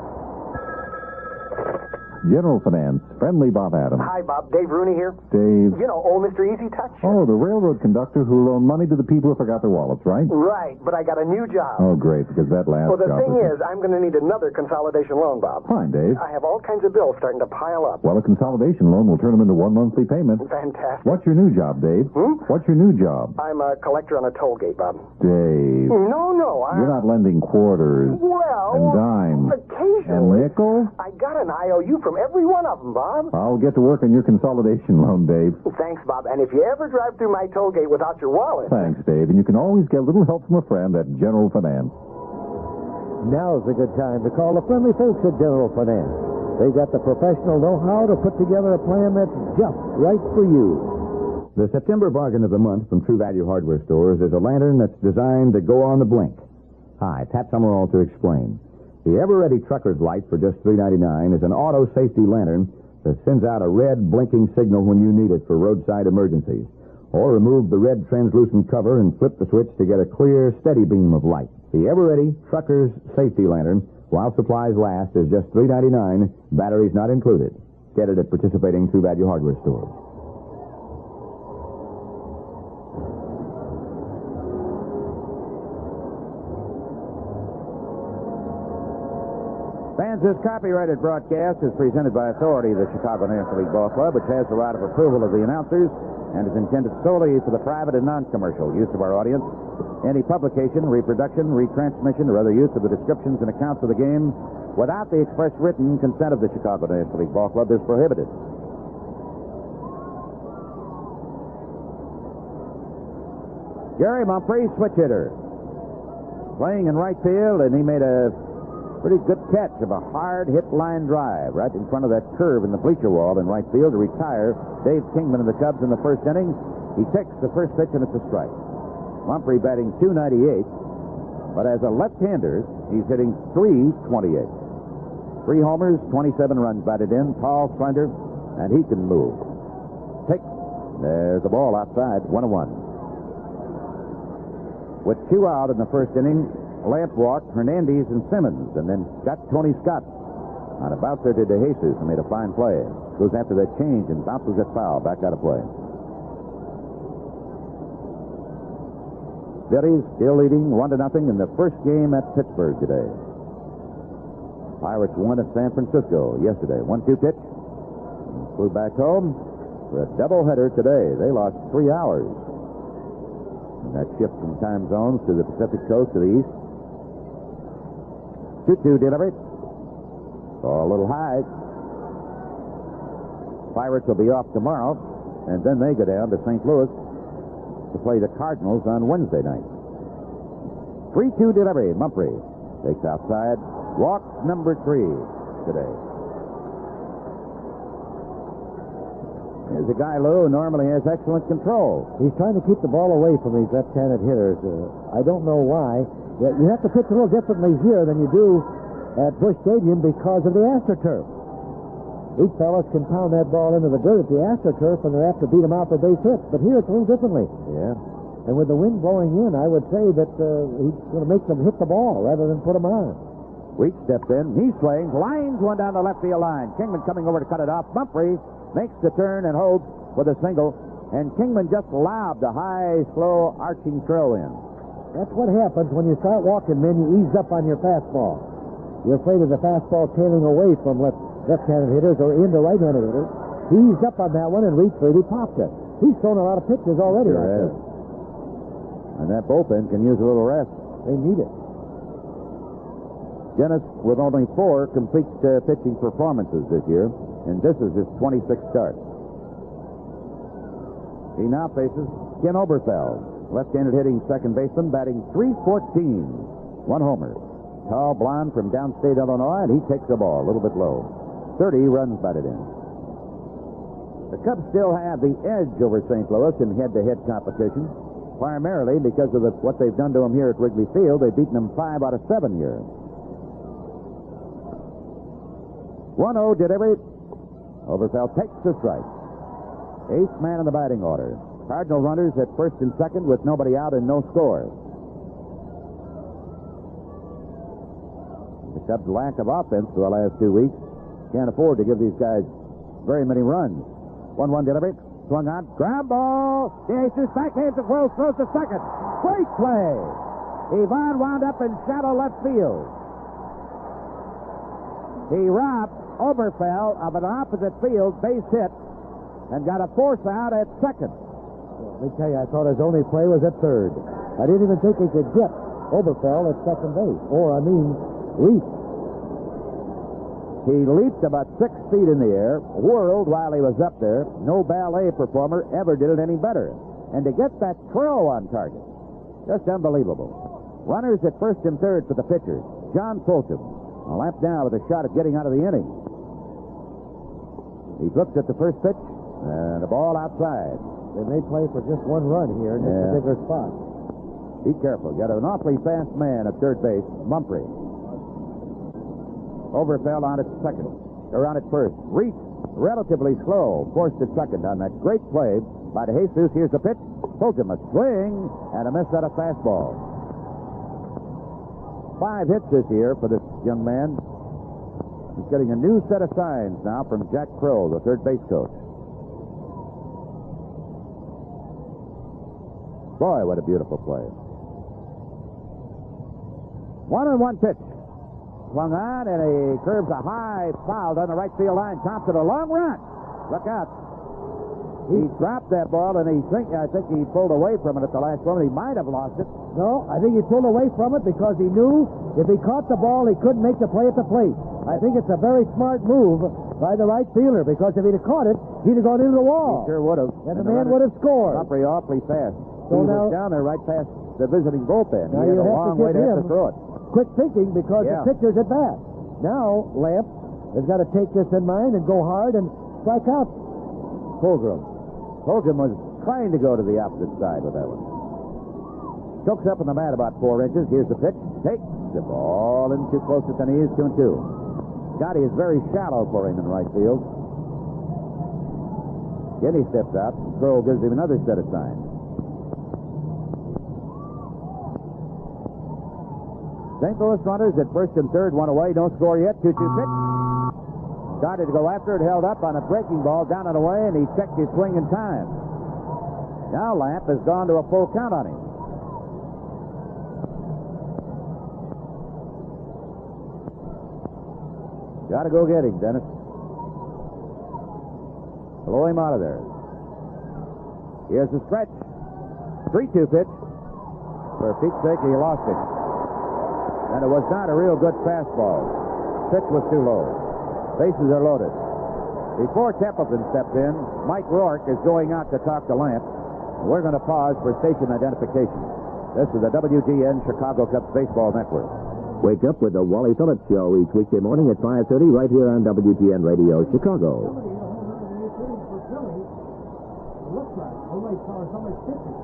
General Finance, friendly Bob Adams. Hi, Bob. Dave Rooney here. Dave. You know, old Mr. Easy Touch. Oh, the railroad conductor who loaned money to the people who forgot their wallets, right? Right, but I got a new job. Oh, great, because that last Well, the job thing is, I'm going to need another consolidation loan, Bob. Fine, Dave. I have all kinds of bills starting to pile up. Well, a consolidation loan will turn them into 1 monthly payment. Fantastic. What's your new job, Dave? What's your new job? I'm a collector on a toll gate, Bob. Dave. No, You're not lending quarters. Well, and dimes. occasionally. And nickels? I got an IOU from every one of them, Bob. I'll get to work on your consolidation loan, Dave. Thanks, Bob. And if you ever drive through my toll gate without your wallet... Thanks, Dave. And you can always get a little help from a friend at General Finance. Now's a good time to call the friendly folks at General Finance. They've got the professional know-how to put together a plan that's just right for you. The September bargain of the month from True Value Hardware Stores is a lantern that's designed to go on the blink. Hi, Pat Summerall to explain. The Ever-Ready Trucker's Light for just $3.99 is an auto safety lantern that sends out a red blinking signal when you need it for roadside emergencies. Or remove the red translucent cover and flip the switch to get a clear, steady beam of light. The Ever-Ready Trucker's Safety Lantern, while supplies last, is just $3.99, batteries not included. Get it at participating True Value Hardware stores. Fans' copyrighted broadcast is presented by authority of the Chicago National League Ball Club, which has the right of approval of the announcers and is intended solely for the private and non-commercial use of our audience. Any publication, reproduction, retransmission, or other use of the descriptions and accounts of the game without the express written consent of the Chicago National League Ball Club is prohibited. Gary Mumphrey, switch hitter. Playing in right field, and he made a pretty good catch of a hard-hit line drive right in front of that curve in the bleacher wall in right field to retire Dave Kingman of the Cubs in the first inning. He takes the first pitch, and it's a strike. Mumphrey batting .298, but as a left-hander, he's hitting .328. 3 homers, 27 runs batted in, tall, slender, and he can move. There's the ball outside, 1-1. With 2 out in the first inning, Lamp walked Hernandez and Simmons, and then got Tony Scott on a bouncer to DeJesus and made a fine play. Goes after that change and bounces it foul, back out of play. Phillies still leading 1-0 in the first game at Pittsburgh today. Pirates won at San Francisco yesterday. 1-2 pitch. Flew back home for a doubleheader today. They lost 3 hours. And that shift from time zones to the Pacific Coast to the east. 2-2 delivery. Oh, a little high. Pirates will be off tomorrow, and then they go down to St. Louis to play the Cardinals on Wednesday night. 3-2 delivery. Mumphrey takes outside. Walks number 3 today. Here's a guy, Lou, who normally has excellent control. He's trying to keep the ball away from these left-handed hitters. I don't know why. You have to pitch a little differently here than you do at Busch Stadium because of the AstroTurf. These fellas can pound that ball into the dirt at the AstroTurf and they're apt to beat them out for base hits. But here it's a little differently. Yeah. And with the wind blowing in, I would say that he's going to make them hit the ball rather than put them on. Weeks steps in. He's swings. Lines one down the left field line. Kingman coming over to cut it off. Mumphrey makes the turn and holds with a single. And Kingman just lobbed a high, slow, arching throw in. That's what happens when you start walking, men. You ease up on your fastball. You're afraid of the fastball tailing away from left-handed hitters or into right-handed hitters. eased up on that one and reached for it. He popped it. He's thrown a lot of pitches already. Sure has. And that bullpen can use a little rest. They need it. Dennis with only 4 complete pitching performances this year, and this is his 26th start. He now faces Ken Oberfeld, left-handed hitting second baseman, batting .314, 1 homer. Tall blonde from downstate Illinois, and he takes the ball a little bit low. 30 runs batted in. The Cubs still have the edge over St. Louis in head-to-head competition, primarily because of what they've done to them here at Wrigley Field. They've beaten them 5 out of 7 here. 1-0 delivery. Oberfeld takes the strike. 8th man in the batting order. Cardinal runners at first and second with nobody out and no score. The Cubs' lack of offense for the last 2 weeks can't afford to give these guys very many runs. 1-1 delivery. Swung on. Ground ball. The aces backhands it well. Throws to second. Great play. Ivan wound up in shallow left field. He robbed Oberfeld of an opposite field base hit and got a force out at second. Let me tell you, I thought his only play was at third. I didn't even think he could get Oberfeld at second base. Reach. He leaped about 6 feet in the air, whirled while he was up there. No ballet performer ever did it any better. And to get that throw on target, just unbelievable. Runners at first and third for the pitcher, John Fulton. A lap down with a shot at getting out of the inning. He looked at the first pitch, and the ball outside. They may play for just 1 run here in this particular spot. Be careful. Got an awfully fast man at third base, Mumphrey. Oberfeld on at second, or on at first. Reach, relatively slow, forced at second on that great play by DeJesus. Here's the pitch. Fulton, a swing, and a miss at a fastball. 5 hits this year for this young man. He's getting a new set of signs now from Jack Crow, the third base coach. Boy, what a beautiful play. 1-1 pitch. Swung on, and he curves a high foul down the right field line. Thompson, a long run. Look out. He dropped that ball, and I think he pulled away from it at the last moment. He might have lost it. No, I think he pulled away from it because he knew if he caught the ball, he couldn't make the play at the plate. I think it's a very smart move by the right fielder, because if he'd have caught it, he'd have gone into the wall. He sure would have. And the man would have scored. Awfully fast. So he now, was down there right past the visiting bullpen. Now he had you a have long to way give to have him to throw it. Quick thinking, because the pitcher's at bat. Now, Lamp has got to take this in mind and go hard and strike out Fulgham. Fulgham was trying to go to the opposite side with that one. Chokes up on the mat about 4 inches. Here's the pitch. Takes the ball in too close at the knees, 2-2. Scotty is very shallow for him in right field. Again, he steps out. Kroll gives him another set of signs. St. Louis runners at first and third, 1 away. No score yet. 2-2 pitch. Started to go after it, held up on a breaking ball down and away, and he checked his swing in time. Now Lamp has gone to a full count on him. Got to go get him, Dennis. Blow him out of there. Here's the stretch. 3-2 pitch. For Pete's sake, he lost it. And it was not a real good fastball. Pitch was too low. Bases are loaded. Before Templeton steps in, Mike Rourke is going out to talk to Lamp. We're going to pause for station identification. This is the WGN Chicago Cubs Baseball Network. Wake up with the Wally Phillips Show each weekday morning at 5:30 right here on WGN Radio Chicago. Looks like somebody's pitching.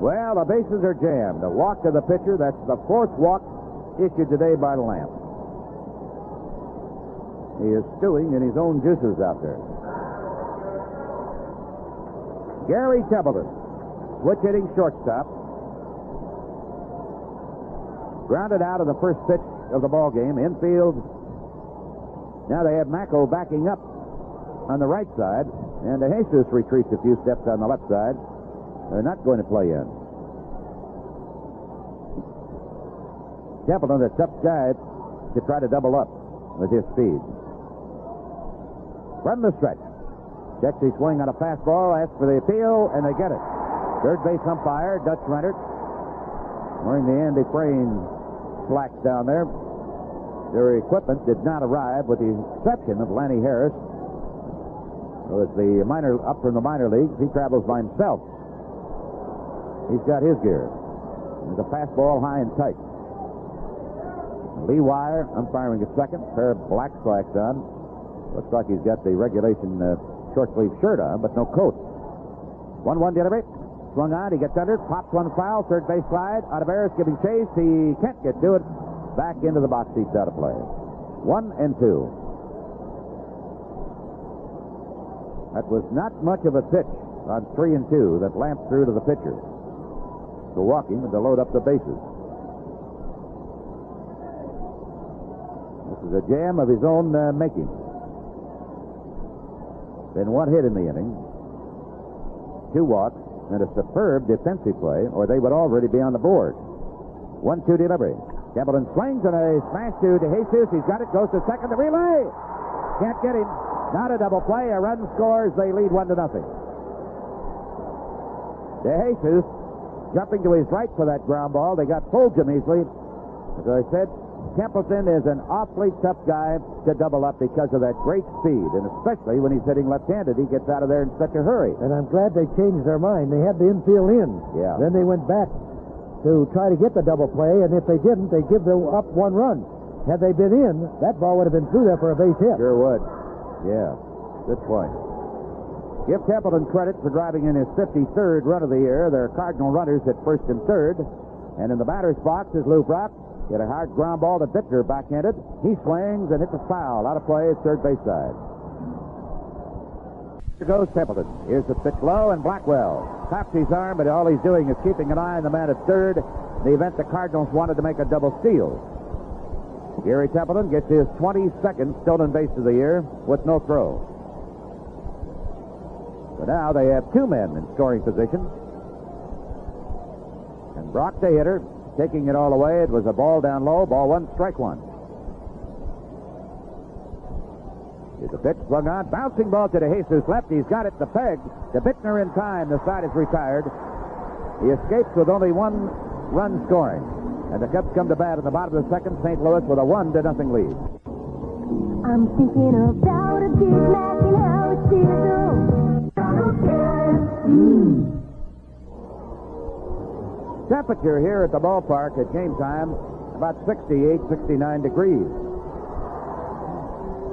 Well, the bases are jammed. A walk to the pitcher. That's the 4th walk issued today by Lamp. He is stewing in his own juices out there. Gary Templeton, switch hitting shortstop. Grounded out of the first pitch of the ball game. Infield. Now they have Macco backing up on the right side, and De Jesus retreats a few steps on the left side. They're not going to play in. Templeton, a tough guy to try to double up with his speed. From the stretch. Checks his swing on a fastball, asks for the appeal, and they get it. Third base umpire, Dutch Rennert, wearing the Andy Frayne slacks down there. Their equipment did not arrive, with the exception of Lanny Harris, who is the up from the minor leagues. He travels by himself. He's got his gear. There's a fastball high and tight. Lee Wire umpiring at second, pair of black slacks on. Looks like he's got the regulation short sleeve shirt on, but no coat. 1-1 delivery. Swung on, he gets under it, pops one foul, third base slide. Olivares giving chase. He can't get to it. Back into the box seats, out of play. 1-2. That was not much of a pitch on 3-2 that lamped through to the pitcher. To walk him and to load up the bases. This is a jam of his own making. Been one hit in the inning. 2 walks. And a superb defensive play, or they would already be on the board. 1-2 delivery. Templeton swings and a smash to De Jesus. He's got it, goes to second. The relay. Can't get him. Not a double play. A run scores. They lead 1-0. De Jesus jumping to his right for that ground ball. They got Fulgham easily. As I said, Templeton is an awfully tough guy to double up because of that great speed, and especially when he's hitting left-handed, he gets out of there in such a hurry. And I'm glad they changed their mind. They had the infield in. Yeah. Then they went back to try to get the double play, and if they didn't, they give the up 1 run. Had they been in, that ball would have been through there for a base hit. Sure would. Yeah. Good point. Give Templeton credit for driving in his 53rd run of the year. Their Cardinal runners at first and third. And in the batter's box is Lou Brock. Hit a hard ground ball to Bittner, backhanded. He swings and hits a foul. Out of play at third base side. Here goes Templeton. Here's the pitch low, and Blackwell taps his arm, but all he's doing is keeping an eye on the man at third. In the event the Cardinals wanted to make a double steal. Gary Templeton gets his 22nd stolen base of the year with no throw. So now they have 2 men in scoring position. And Brock, the hitter, taking it all away. It was a ball down low. Ball 1, strike 1. Here's the pitch swung on. Bouncing ball to De Jesus left. He's got it. The peg. To Bittner in time. The side is retired. He escapes with only 1 run scoring. And the Cubs come to bat in the bottom of the second. St. Louis with a 1-0 lead. I'm thinking about a Big Mac and how it's still I don't care. Temperature here at the ballpark at game time, about 68, 69 degrees.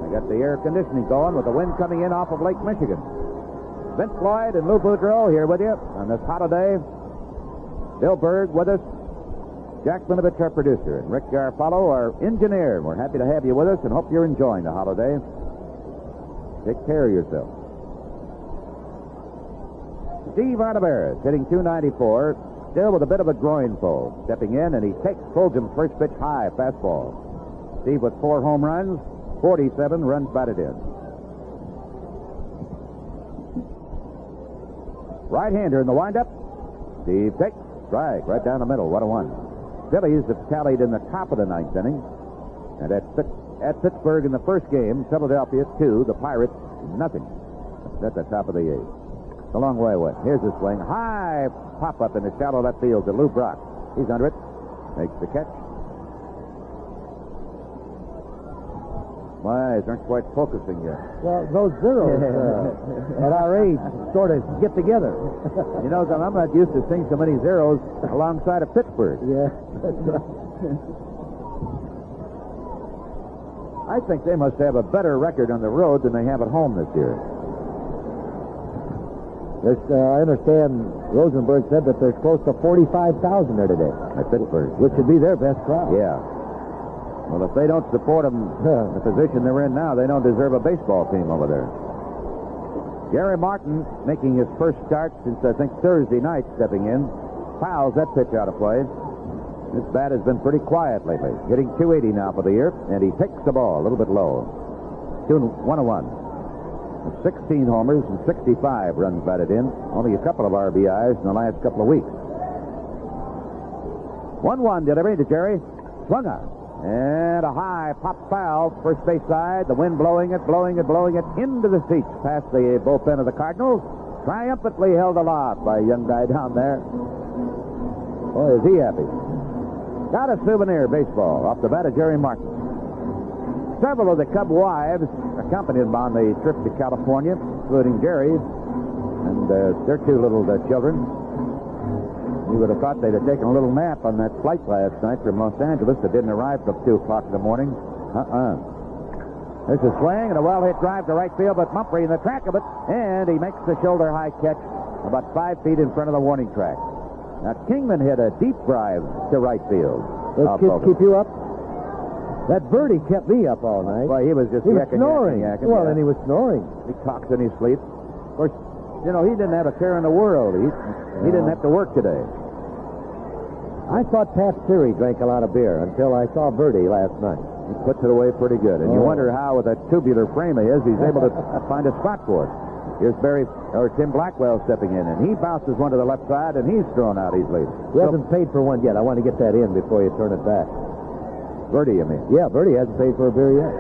They got the air conditioning going with the wind coming in off of Lake Michigan. Vince Floyd and Lou Boudreau here with you on this holiday. Bill Berg with us. Jack Minovich, our producer, and Rick Garfalo, our engineer. We're happy to have you with us and hope you're enjoying the holiday. Take care of yourself. Steve Olivares hitting .294. Still with a bit of a groin pull. Stepping in, and he takes Fulgham's first pitch high, fastball. Steve with 4 home runs, 47 runs batted in. Right-hander in the windup. Steve takes strike right down the middle, 1-1. Phillies have tallied in the top of the 9th inning. And at Pittsburgh in the first game, Philadelphia 2, the Pirates nothing. That's at the top of the 8th. It's a long way away. Here's the swing. High pop-up in the shallow left field to Lou Brock. He's under it. Makes the catch. My eyes aren't quite focusing yet. Well, those zeros at our age sort of get together. You know, I'm not used to seeing so many zeros alongside of Pittsburgh. Yeah, that's right. I think they must have a better record on the road than they have at home this year. I understand Rosenberg said that there's close to 45,000 there today. At Pittsburgh. Which would be their best crowd. Yeah. Well, if they don't support them in the position they're in now, they don't deserve a baseball team over there. Gary Martin making his first start since, I think, Thursday night, stepping in. Fouls that pitch out of play. This bat has been pretty quiet lately. Hitting 280 now for the year, and he takes the ball a little bit low. 1-1. 16 homers and 65 runs batted in. Only a couple of RBIs in the last couple of weeks. 1-1 delivery to Jerry. Swung on. And a high pop foul, first base side. The wind blowing it into the seats past the bullpen of the Cardinals. Triumphantly held aloft by a young guy down there. Boy, is he happy. Got a souvenir baseball off the bat of Jerry Martin. Several of the Cub wives accompanied him on the trip to California, including Jerry and their two little children. You would have thought they'd have taken a little nap on that flight last night from Los Angeles that didn't arrive till 2 o'clock in the morning. There's a swing and a well-hit drive to right field, but Mumphrey in the track of it, and he makes the shoulder-high catch about 5 feet in front of the warning track. Now, Kingman hit a deep drive to right field. Those kids keep you up? That birdie kept me up all night. Well, he was just snoring. Well, and he was snoring. He talks in his sleep. Of course, you know, he didn't have a care in the world. He didn't have to work today. I thought Pat Siri drank a lot of beer until I saw Birdie last night. He puts it away pretty good. And you wonder how, with that tubular frame of his, he's able to find a spot for it. Here's Tim Blackwell stepping in, and he bounces one to the left side, and he's thrown out easily. He hasn't paid for one yet. I want to get that in before you turn it back. Birdie, you mean? Yeah, Birdie hasn't paid for a beer yet.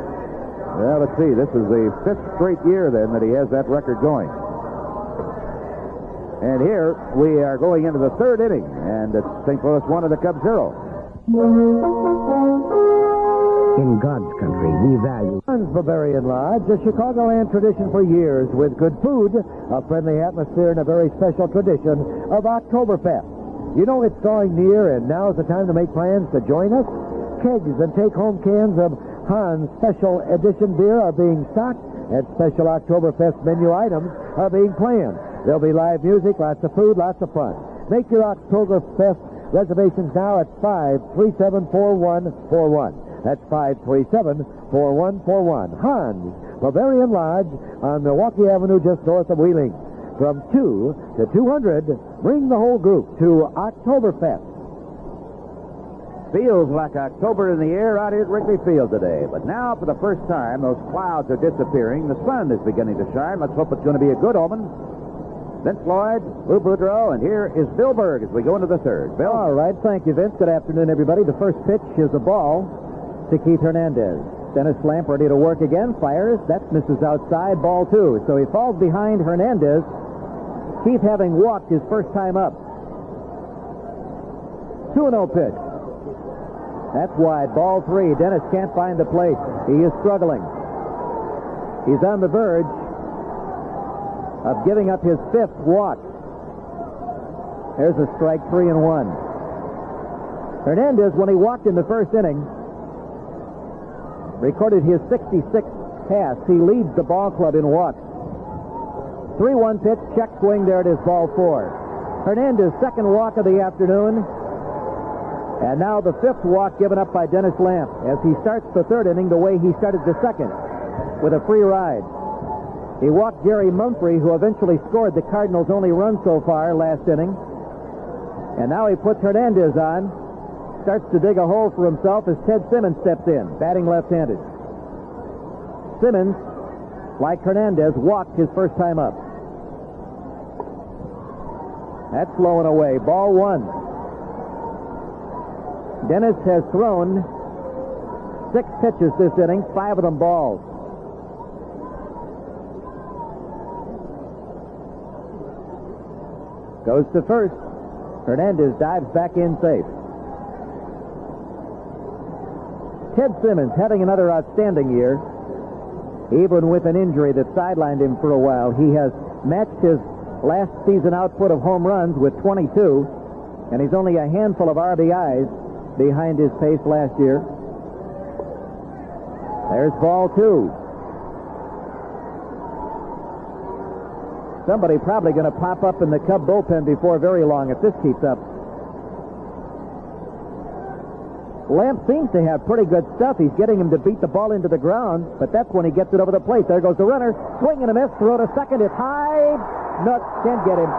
Well, let's see. This is the 5th straight year, then, that he has that record going. And here we are going into the 3rd inning, and it's St. Louis 1 of the Cubs 0. In God's country, we value Bavarian Lodge, a Chicagoland tradition for years, with good food, a friendly atmosphere, and a very special tradition of Oktoberfest. You know it's drawing near, and now's the time to make plans to join us. Kegs and take-home cans of Hans Special Edition beer are being stocked, and special Oktoberfest menu items are being planned. There'll be live music, lots of food, lots of fun. Make your Oktoberfest reservations now at 537-4141. That's 537-4141. Hans Bavarian Lodge on Milwaukee Avenue, just north of Wheeling. From 2 to 200, bring the whole group to Oktoberfest. Feels like October in the air out here at Wrigley Field today. But now, for the first time, those clouds are disappearing. The sun is beginning to shine. Let's hope it's going to be a good omen. Vince Lloyd, Lou Boudreau, and here is Bill Berg as we go into the 3rd. Bill? All right, thank you, Vince. Good afternoon, everybody. The first pitch is a ball to Keith Hernandez. Dennis Lamp ready to work again, fires. That misses outside, ball 2. So he falls behind Hernandez. Keith having walked his first time up. 2-0 pitch. That's wide, ball 3. Dennis can't find the plate. He is struggling. He's on the verge of giving up his 5th walk. There's a strike, 3-1. Hernandez, when he walked in the first inning, recorded his 66th pass. He leads the ball club in walks. 3-1 pitch, check swing, there it is, ball 4. Hernandez, 2nd walk of the afternoon. And now the 5th walk given up by Dennis Lamp as he starts the 3rd inning the way he started the 2nd, with a free ride. He walked Jerry Mumphrey, who eventually scored the Cardinals' only run so far last inning. And now he puts Hernandez on, starts to dig a hole for himself as Ted Simmons steps in, batting left-handed. Simmons, like Hernandez, walked his first time up. That's low and away, ball 1. Dennis has thrown 6 pitches this inning, 5 of them balls. Goes to first. Hernandez dives back in safe. Ted Simmons having another outstanding year. Even with an injury that sidelined him for a while, he has matched his last season output of home runs with 22, and he's only a handful of RBIs behind his pace last year. There's ball 2. Somebody probably going to pop up in the Cub bullpen before very long if this keeps up. Lamp seems to have pretty good stuff. He's getting him to beat the ball into the ground, but that's when he gets it over the plate. There goes the runner. Swing and a miss. Throw to second. It's high. Nook can't get him.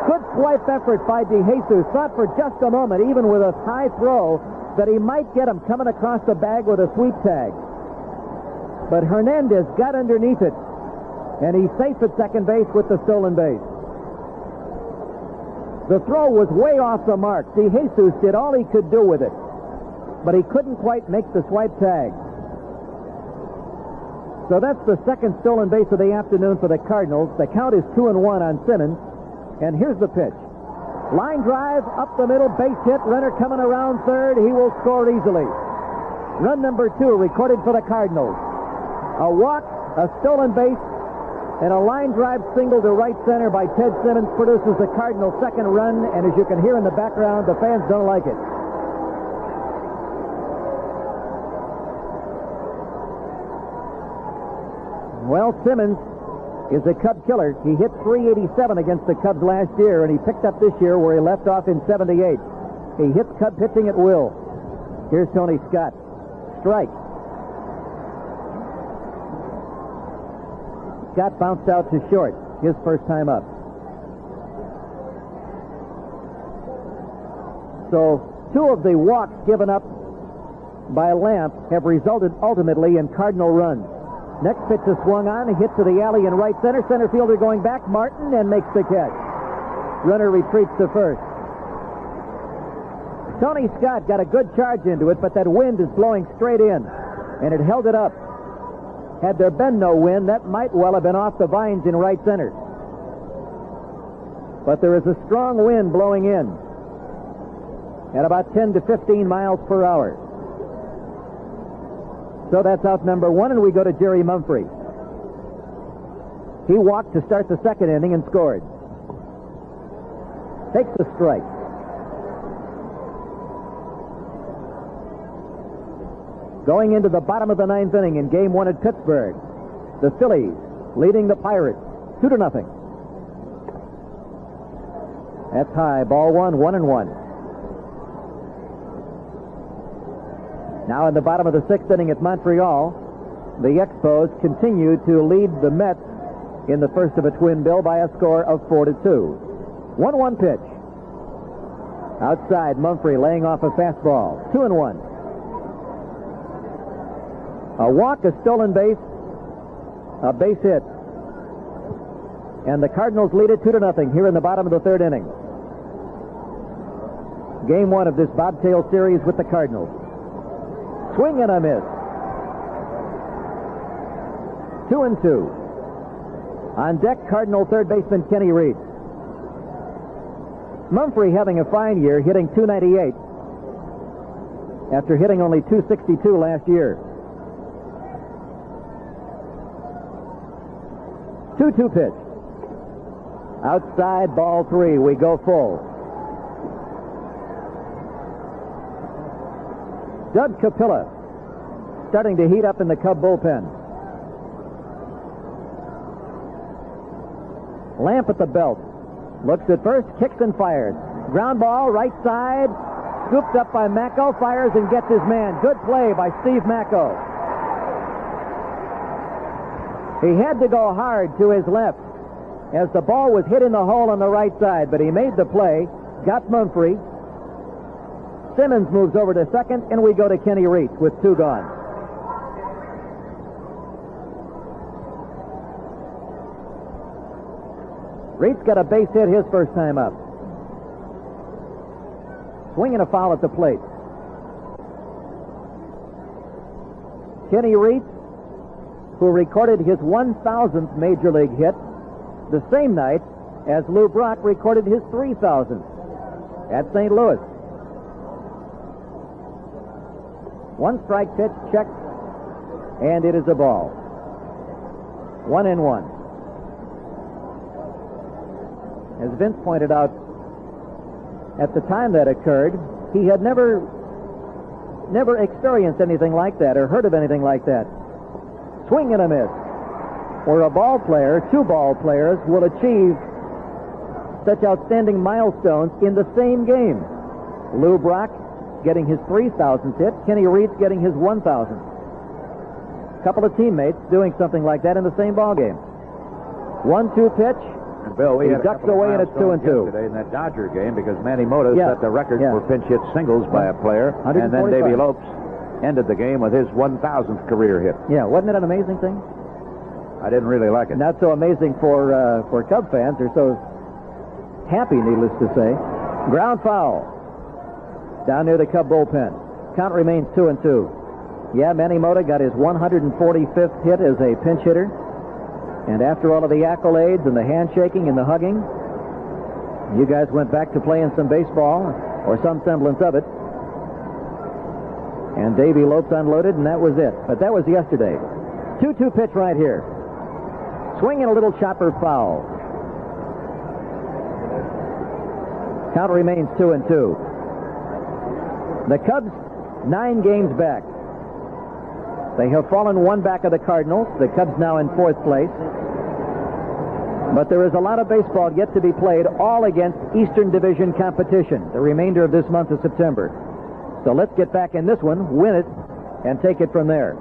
Good swipe effort by DeJesus. Thought for just a moment, even with a high throw, that he might get him coming across the bag with a sweep tag. But Hernandez got underneath it, and he's safe at second base with the stolen base. The throw was way off the mark. DeJesus did all he could do with it, but he couldn't quite make the swipe tag. So that's the second stolen base of the afternoon for the Cardinals. The count is 2-1 on Simmons. And here's the pitch. Line drive, up the middle, base hit. Runner coming around third. He will score easily. Run number 2 recorded for the Cardinals. A walk, a stolen base, and a line drive single to right center by Ted Simmons produces the Cardinals' second run. And as you can hear in the background, the fans don't like it. Well, Simmons is a Cub killer. He hit .387 against the Cubs last year, and he picked up this year where he left off in '78. He hits Cub pitching at will. Here's Tony Scott. Strike. Scott bounced out to short, his first time up. So 2 of the walks given up by Lamp have resulted ultimately in Cardinal runs. Next pitch is swung on, a hit to the alley in right center. Center fielder going back, Martin, and makes the catch. Runner retreats to first. Tony Scott got a good charge into it, but that wind is blowing straight in, and it held it up. Had there been no wind, that might well have been off the vines in right center. But there is a strong wind blowing in at about 10 to 15 miles per hour. So that's out number 1, and we go to Jerry Mumphrey. He walked to start the second inning and scored. Takes the strike. Going into the bottom of the 9th inning in Game 1 at Pittsburgh, the Phillies leading the Pirates 2-0. That's high. Ball 1, 1-1. Now in the bottom of the 6th inning at Montreal, the Expos continue to lead the Mets in the first of a twin bill by a score of 4-2. 1-1 pitch. Outside, Mumphrey laying off a fastball. 2-1. A walk, a stolen base, a base hit. And the Cardinals lead it 2-0 here in the bottom of the 3rd inning. Game 1 of this bobtail series with the Cardinals. Swing and a miss. 2-2. On deck, Cardinal third baseman Kenny Reed. Mumphrey having a fine year, hitting .298 after hitting only .262 last year. 2-2 pitch. Outside, ball 3. We go full. Doug Capilla starting to heat up in the Cub bullpen. Lamp at the belt. Looks at first, kicks and fires. Ground ball, right side. Scooped up by Macko, fires and gets his man. Good play by Steve Macko. He had to go hard to his left as the ball was hit in the hole on the right side, but he made the play, got Mumphrey. Simmons moves over to second, and we go to Kenny Reed with 2 gone. Reed's got a base hit his first time up. Swinging a foul at the plate. Kenny Reed, who recorded his 1,000th Major League hit the same night as Lou Brock recorded his 3,000th at St. Louis. 1 strike pitch, checked, and it is a ball. 1-1. As Vince pointed out, at the time that occurred, he had never experienced anything like that or heard of anything like that. Swing and a miss. Where a ball player, 2 ball players, will achieve such outstanding milestones in the same game. Lou Brock getting his 3,000th hit, Kenny Reed getting his 1,000th. A couple of teammates doing something like that in the same ball game. 1-2 pitch, And Bill, we He had a ducks couple of away, and it's 2-2. yesterday in that Dodger game because Manny Mota Yeah, set the record yeah. for pinch hit singles by a player, and then 145. Davy Lopes ended the game with his 1,000th career hit. Yeah, wasn't it an amazing thing? I didn't really like it. Not so amazing for Cub fans. They're so happy, needless to say. Ground foul down near the Cub bullpen. Count remains 2-2. Yeah, Manny Mota got his 145th hit as a pinch hitter. And after all of the accolades and the handshaking and the hugging, you guys went back to playing some baseball, or some semblance of it. And Davy Lopes unloaded, and that was it. But that was yesterday. 2-2 pitch right here. Swinging a little chopper foul. Count remains 2-2. The Cubs, 9 games back. They have fallen one back of the Cardinals. The Cubs now in 4th place. But there is a lot of baseball yet to be played, all against Eastern Division competition, the remainder of this month of September. So let's get back in this one, win it, and take it from there.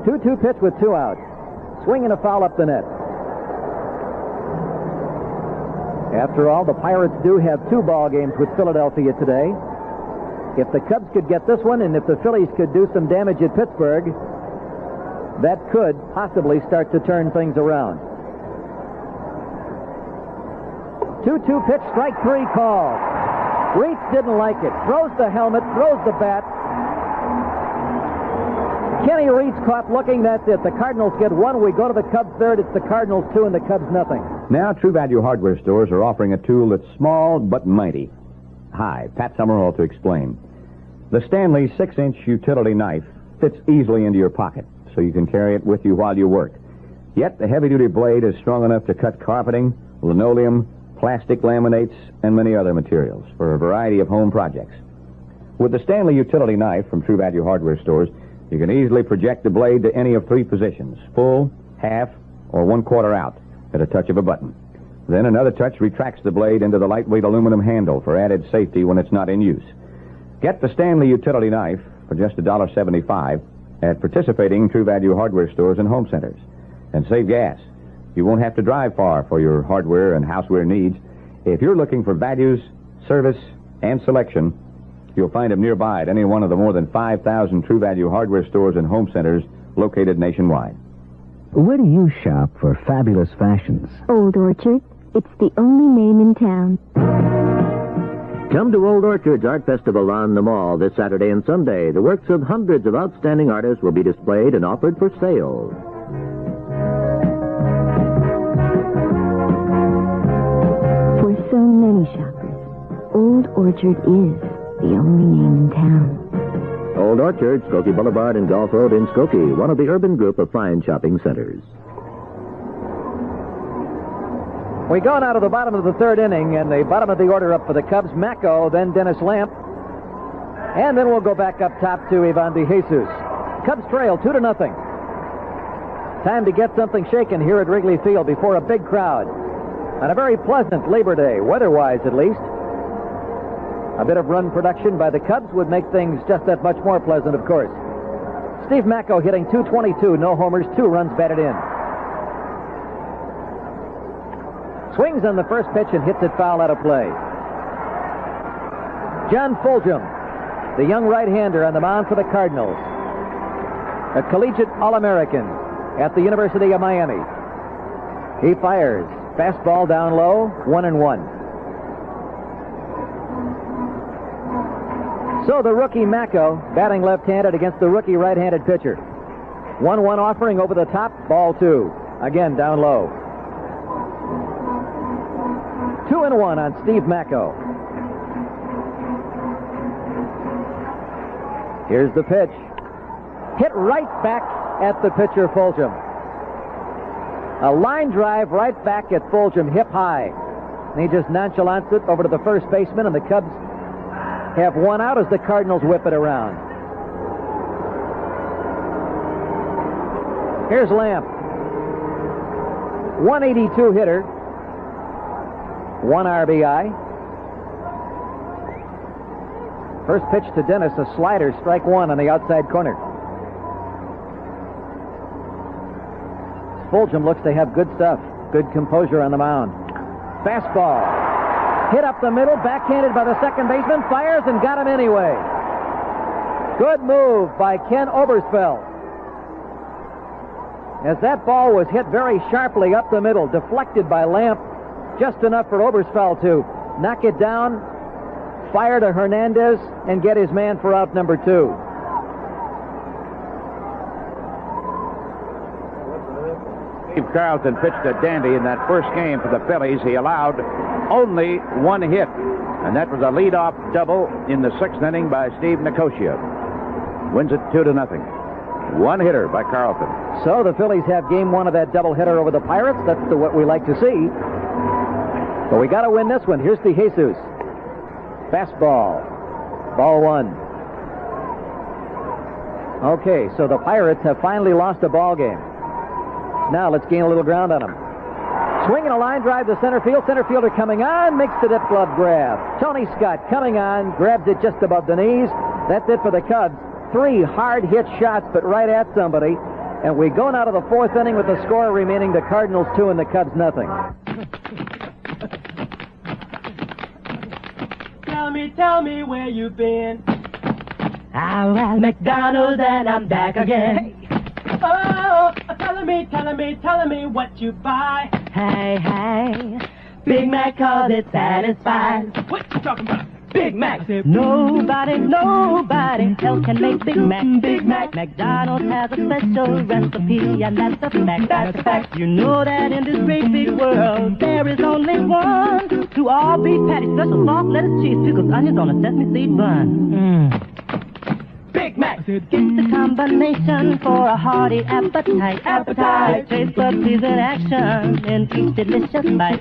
2-2 pitch with 2 outs. Swinging a foul up the net. After all, the Pirates do have 2 ball games with Philadelphia today. If the Cubs could get this one, and if the Phillies could do some damage at Pittsburgh, that could possibly start to turn things around. 2-2 pitch, strike 3 call. Reitz didn't like it. Throws the helmet, throws the bat. Kenny Reitz caught looking. That's it. The Cardinals get 1. We go to the Cubs 3rd. It's the Cardinals 2 and the Cubs nothing. Now, True Value hardware stores are offering a tool that's small but mighty. Hi, Pat Summerall to explain. The Stanley 6-inch utility knife fits easily into your pocket, so you can carry it with you while you work. Yet the heavy-duty blade is strong enough to cut carpeting, linoleum, plastic laminates, and many other materials for a variety of home projects. With the Stanley utility knife from True Value hardware stores, you can easily project the blade to any of 3 positions, full, half, or 1/4 out, at a touch of a button. Then another touch retracts the blade into the lightweight aluminum handle for added safety when it's not in use. Get the Stanley utility knife for just $1.75 at participating True Value hardware stores and home centers. And save gas. You won't have to drive far for your hardware and houseware needs. If you're looking for values, service, and selection, you'll find them nearby at any one of the more than 5,000 True Value hardware stores and home centers located nationwide. Where do you shop for fabulous fashions? Old Orchard. It's the only name in town. Come to Old Orchard's Art Festival on the Mall this Saturday and Sunday. The works of hundreds of outstanding artists will be displayed and offered for sale. For so many shoppers, Old Orchard is the only name in town. Old Orchard, Skokie Boulevard and Gulf Road in Skokie, one of the urban group of fine shopping centers. We go now to the bottom of the 3rd inning, and the bottom of the order up for the Cubs, Macco, then Dennis Lamp. And then we'll go back up top to Ivan De Jesus. Cubs trail 2-0. Time to get something shaken here at Wrigley Field before a big crowd. On a very pleasant Labor Day, weather-wise at least. A bit of run production by the Cubs would make things just that much more pleasant, of course. Steve Macco hitting .222, no homers, 2 runs batted in. Swings on the first pitch and hits it foul out of play. John Fulgham, the young right-hander on the mound for the Cardinals. A collegiate All-American at the University of Miami. He fires. Fastball down low, 1-1. So the rookie Macco batting left-handed against the rookie right-handed pitcher. 1-1 offering over the top, ball 2. Again down low. 2-1 on Steve Macco. Here's the pitch. Hit right back at the pitcher, Fulgham. A line drive right back at Fulgham, hip high. And he just nonchalants it over to the first baseman, and the Cubs have 1 out as the Cardinals whip it around. Here's Lamp. 182 hitter. 1 RBI. First pitch to Dennis, a slider, strike 1 on the outside corner. Fulgham looks to have good stuff. Good composure on the mound. Fastball. Hit up the middle, backhanded by the second baseman, fires and got him anyway. Good move by Ken Oberstfeld. As that ball was hit very sharply up the middle, deflected by Lamp, just enough for Oberstfeld to knock it down, fire to Hernandez, and get his man for out number 2. Steve Carlton pitched a dandy in that first game for the Phillies. He allowed only 1 hit, and that was a leadoff double in the 6th inning by Steve Nicosia. Wins it 2-0. 1 hitter by Carlton. So the Phillies have game 1 of that doubleheader over the Pirates. That's what we like to see. But we got to win this one. Here's DeJesus. Fastball. Ball 1. Okay, so the Pirates have finally lost a ball game. Now let's gain a little ground on them. Swinging a line drive to center field. Center fielder coming on, makes the dip glove grab. Tony Scott coming on, grabs it just above the knees. That's it for the Cubs. 3 hard hit shots, but right at somebody. And we go now to the 4th inning with the score remaining the Cardinals 2 and the Cubs nothing. Tell me where you've been. I'm at McDonald's and I'm back again. Oh, telling me what you buy. Hey, Big Mac 'cause it satisfies. What you talking about? Big Mac. Nobody else can make Big Mac. Big Mac. McDonald's has a special recipe, and that's a fact. That's a fact. You know that in this great big world, there is only one. 2 all-beef patties, special sauce, lettuce, cheese, pickles, onions on a sesame seed bun. Big Mac. Get the combination for a hearty appetite. Taste buds in action in each delicious bite.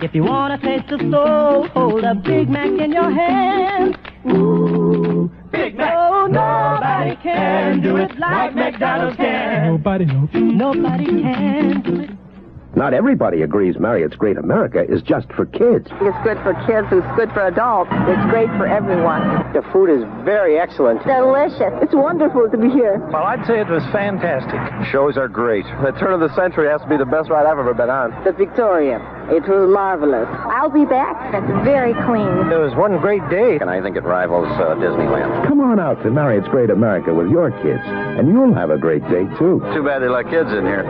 If you want a taste of soul, hold a Big Mac in your hand. Ooh, Big Mac. Oh, nobody can do it like McDonald's can. Nobody can do it. Not everybody agrees Marriott's Great America is just for kids. It's good for kids, it's good for adults. It's great for everyone. The food is very excellent. Delicious. It's wonderful to be here. Well, I'd say it was fantastic. Shows are great. The turn of the century has to be the best ride I've ever been on. The Victoria. It was marvelous. I'll be back. It's very clean. It was one great day. And I think it rivals Disneyland. Come on out to Marriott's Great America with your kids, and you'll have a great day, too. Too bad they let kids in here.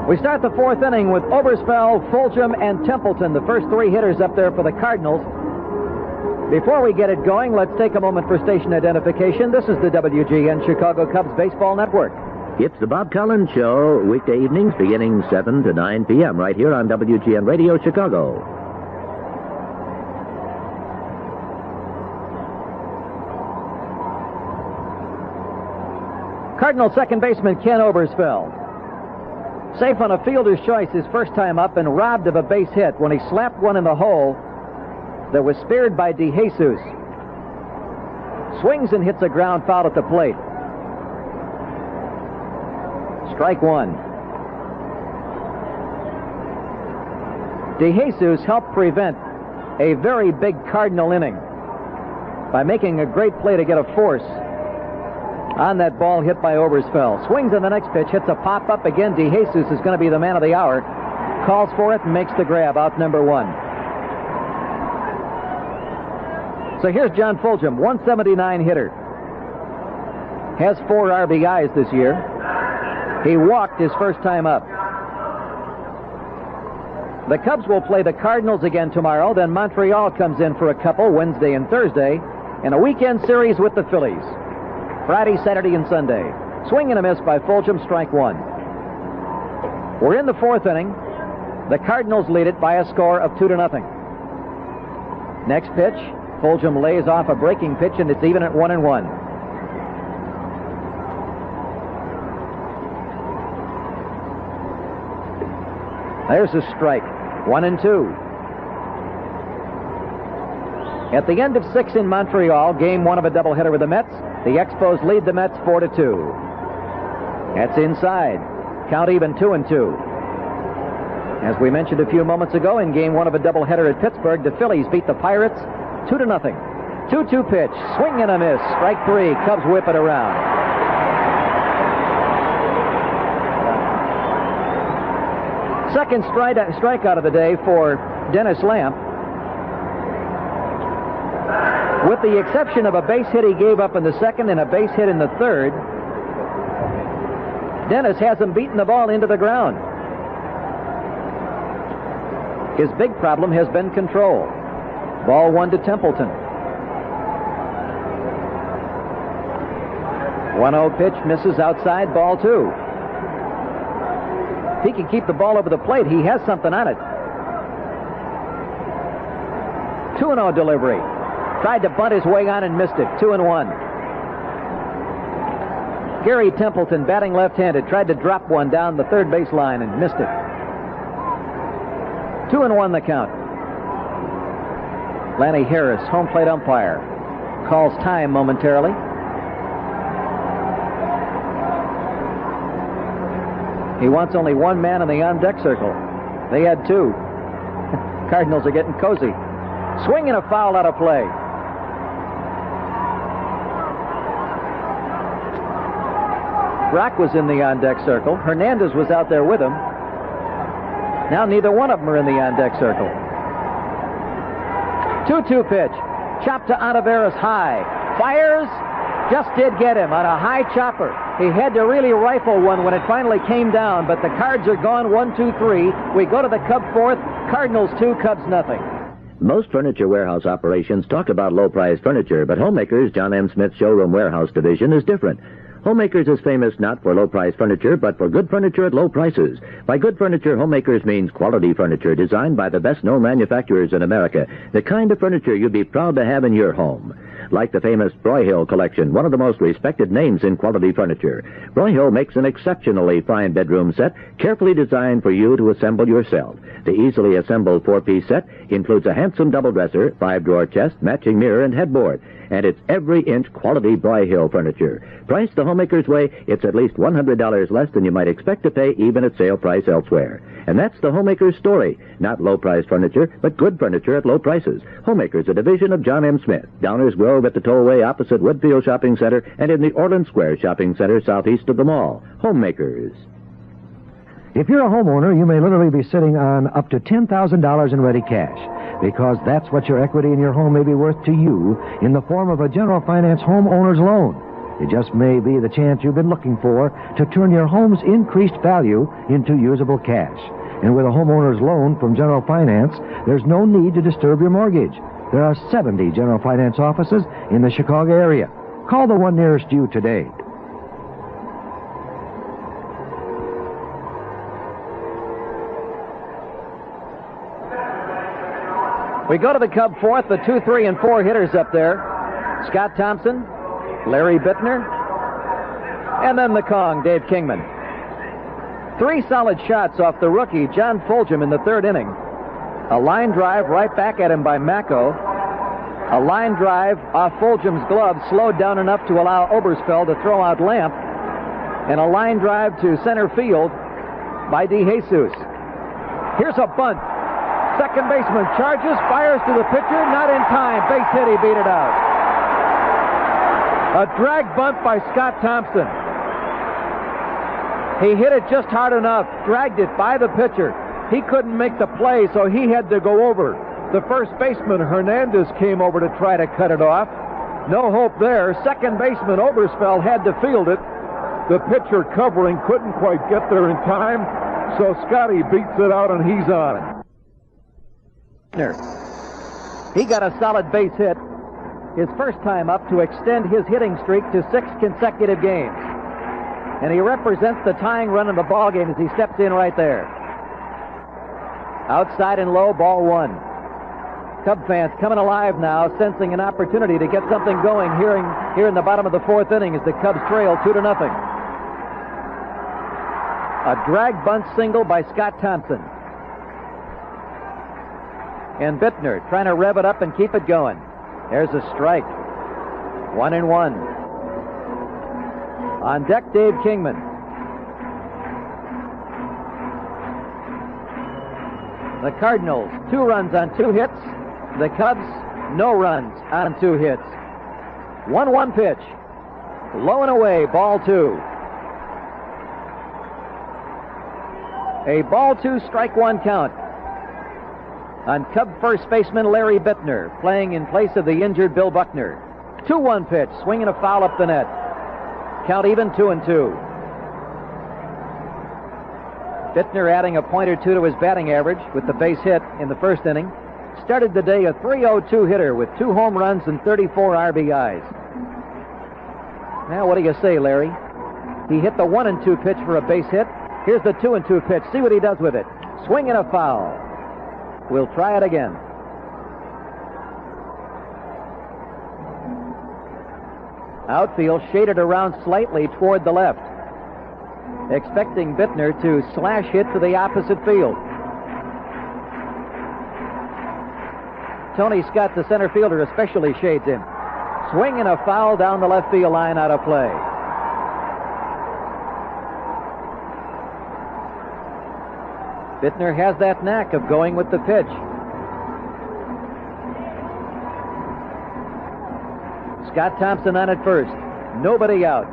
We start the 4th inning with Oberstfeld, Fulgham, and Templeton, the first 3 hitters up there for the Cardinals. Before we get it going, let's take a moment for station identification. This is the WGN Chicago Cubs Baseball Network. It's the Bob Collins Show, weekday evenings beginning 7 to 9 p.m. right here on WGN Radio Chicago. Cardinal second baseman Ken Oberstfeld. Safe on a fielder's choice his first time up and robbed of a base hit when he slapped one in the hole that was speared by DeJesus. Swings and hits a ground foul at the plate. Strike 1. DeJesus helped prevent a very big Cardinal inning by making a great play to get a force on that ball hit by Oberstfeld. Swings on the next pitch, hits a pop-up again. DeJesus is going to be the man of the hour. Calls for it and makes the grab, out number 1. So here's John Fulgham, 179 hitter. Has 4 RBIs this year. He walked his first time up. The Cubs will play the Cardinals again tomorrow. Then Montreal comes in for a couple Wednesday and Thursday, and a weekend series with the Phillies. Friday, Saturday, and Sunday. Swing and a miss by Fulgham, strike 1. We're in the 4th inning. The Cardinals lead it by a score of 2-0. Next pitch, Fulgham lays off a breaking pitch, and it's even at 1-1. There's a strike. 1-2. At the end of 6 in Montreal, game 1 of a doubleheader with the Mets, the Expos lead the Mets 4-2. That's inside. Count even 2-2. As we mentioned a few moments ago, in game 1 of a doubleheader at Pittsburgh, the Phillies beat the Pirates 2-0. 2-2 pitch. Swing and a miss. Strike 3. Cubs whip it around. second strikeout of the day for Dennis Lamp. With the exception of a base hit he gave up in the second and a base hit in the third, Dennis hasn't beaten the ball into the ground. His big problem has been control. Ball 1 to Templeton. 1-0 pitch misses outside, ball 2. If he can keep the ball over the plate, he has something on it. 2-0 delivery. Tried to bunt his way on and missed it. 2-1. Gary Templeton, batting left-handed, tried to drop one down the third base line and missed it. 2-1 the count. Lanny Harris, home plate umpire, calls time momentarily. He wants only one man in the on-deck circle. They had 2. Cardinals are getting cozy. Swing and a foul out of play. Brock was in the on-deck circle. Hernandez was out there with him. Now neither one of them are in the on-deck circle. 2-2 pitch. Chop to Oliveras high. Fires. Just did get him on a high chopper. He had to really rifle one when it finally came down, but the Cards are gone. 1-2-3. We go to the Cub fourth. Cardinals 2, Cubs nothing. Most furniture warehouse operations talk about low-priced furniture, but Homemakers' John M. Smith Showroom Warehouse Division is different. Homemakers is famous not for low-priced furniture, but for good furniture at low prices. By good furniture, Homemakers means quality furniture designed by the best-known manufacturers in America, the kind of furniture you'd be proud to have in your home. Like the famous Broyhill collection, one of the most respected names in quality furniture. Broyhill makes an exceptionally fine bedroom set, carefully designed for you to assemble yourself. The easily assembled 4-piece set includes a handsome double dresser, 5-drawer chest, matching mirror, and headboard. And it's every-inch quality Broyhill furniture. Priced the Homemakers way, it's at least $100 less than you might expect to pay even at sale price elsewhere. And that's the Homemakers story. Not low-priced furniture, but good furniture at low prices. Homemakers, a division of John M. Smith. Downers Grove at the tollway opposite Woodfield Shopping Center and in the Orland Square Shopping Center southeast of the mall. Homemakers. If you're a homeowner, you may literally be sitting on up to $10,000 in ready cash, because that's what your equity in your home may be worth to you in the form of a General Finance homeowner's loan. It just may be the chance you've been looking for to turn your home's increased value into usable cash. And with a homeowner's loan from General Finance, there's no need to disturb your mortgage. There are 70 General Finance offices in the Chicago area. Call the one nearest you today. We go to the Cub fourth, the 2, 3, and 4 hitters up there. Scott Thompson, Larry Bittner, and then the Kong, Dave Kingman. 3 solid shots off the rookie, John Fulgham, in the third inning. A line drive right back at him by Macco. A line drive off Fulgham's glove, slowed down enough to allow Oberstfeld to throw out Lamp. And a line drive to center field by DeJesus. Here's a bunt. Second baseman charges, fires to the pitcher, not in time. Base hit, he beat it out. A drag bunt by Scott Thompson. He hit it just hard enough, dragged it by the pitcher. He couldn't make the play, so he had to go over. The first baseman, Hernandez, came over to try to cut it off. No hope there. Second baseman, Oberstfeld, had to field it. The pitcher covering couldn't quite get there in time, so Scotty beats it out and he's on it. He got a solid base hit, his first time up, to extend his hitting streak to 6 consecutive games. And he represents the tying run in the ball game as he steps in right there. Outside and low, ball 1. Cub fans coming alive now, sensing an opportunity to get something going here in the bottom of the 4th inning as the Cubs trail 2-0. A drag bunt single by Scott Thompson. And Bittner trying to rev it up and keep it going. There's a strike. 1-1. On deck, Dave Kingman. The Cardinals, 2 runs on 2 hits. The Cubs, no runs on 2 hits. 1-1 pitch. Low and away, ball 2. A ball 2, strike 1 count on Cub first baseman Larry Bittner, playing in place of the injured Bill Buckner. 2-1 pitch, swinging a foul up the net. Count even, 2-2. Bittner adding a point or two to his batting average with the base hit in the first inning. Started the day a .302 hitter with 2 home runs and 34 RBIs. Now, what do you say, Larry? He hit the 1-2 pitch for a base hit. Here's the 2-2 pitch. See what he does with it. Swing and a foul. We'll try it again. Outfield shaded around slightly toward the left, expecting Bittner to slash hit to the opposite field. Tony Scott, the center fielder, especially shades him. Swing and a foul down the left field line, out of play. Bittner has that knack of going with the pitch. Scott Thompson on at first. Nobody out.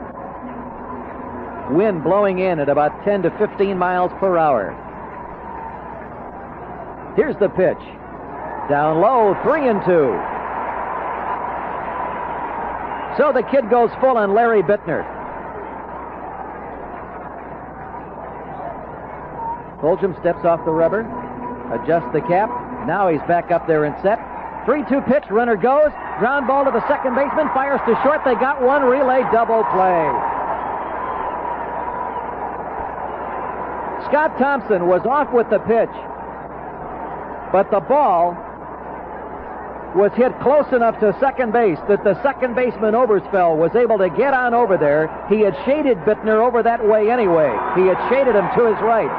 Wind blowing in at about 10 to 15 miles per hour. Here's the pitch. Down low, 3-2. So the kid goes full on Larry Bittner. Fulgham steps off the rubber, adjusts the cap. Now he's back up there and set. 3-2 pitch, runner goes. Ground ball to the second baseman, fires to short. They got one, relay double play. Scott Thompson was off with the pitch, but the ball was hit close enough to second base that the second baseman Oberstfeld was able to get on over there. He had shaded Bittner over that way anyway. He had shaded him to his right.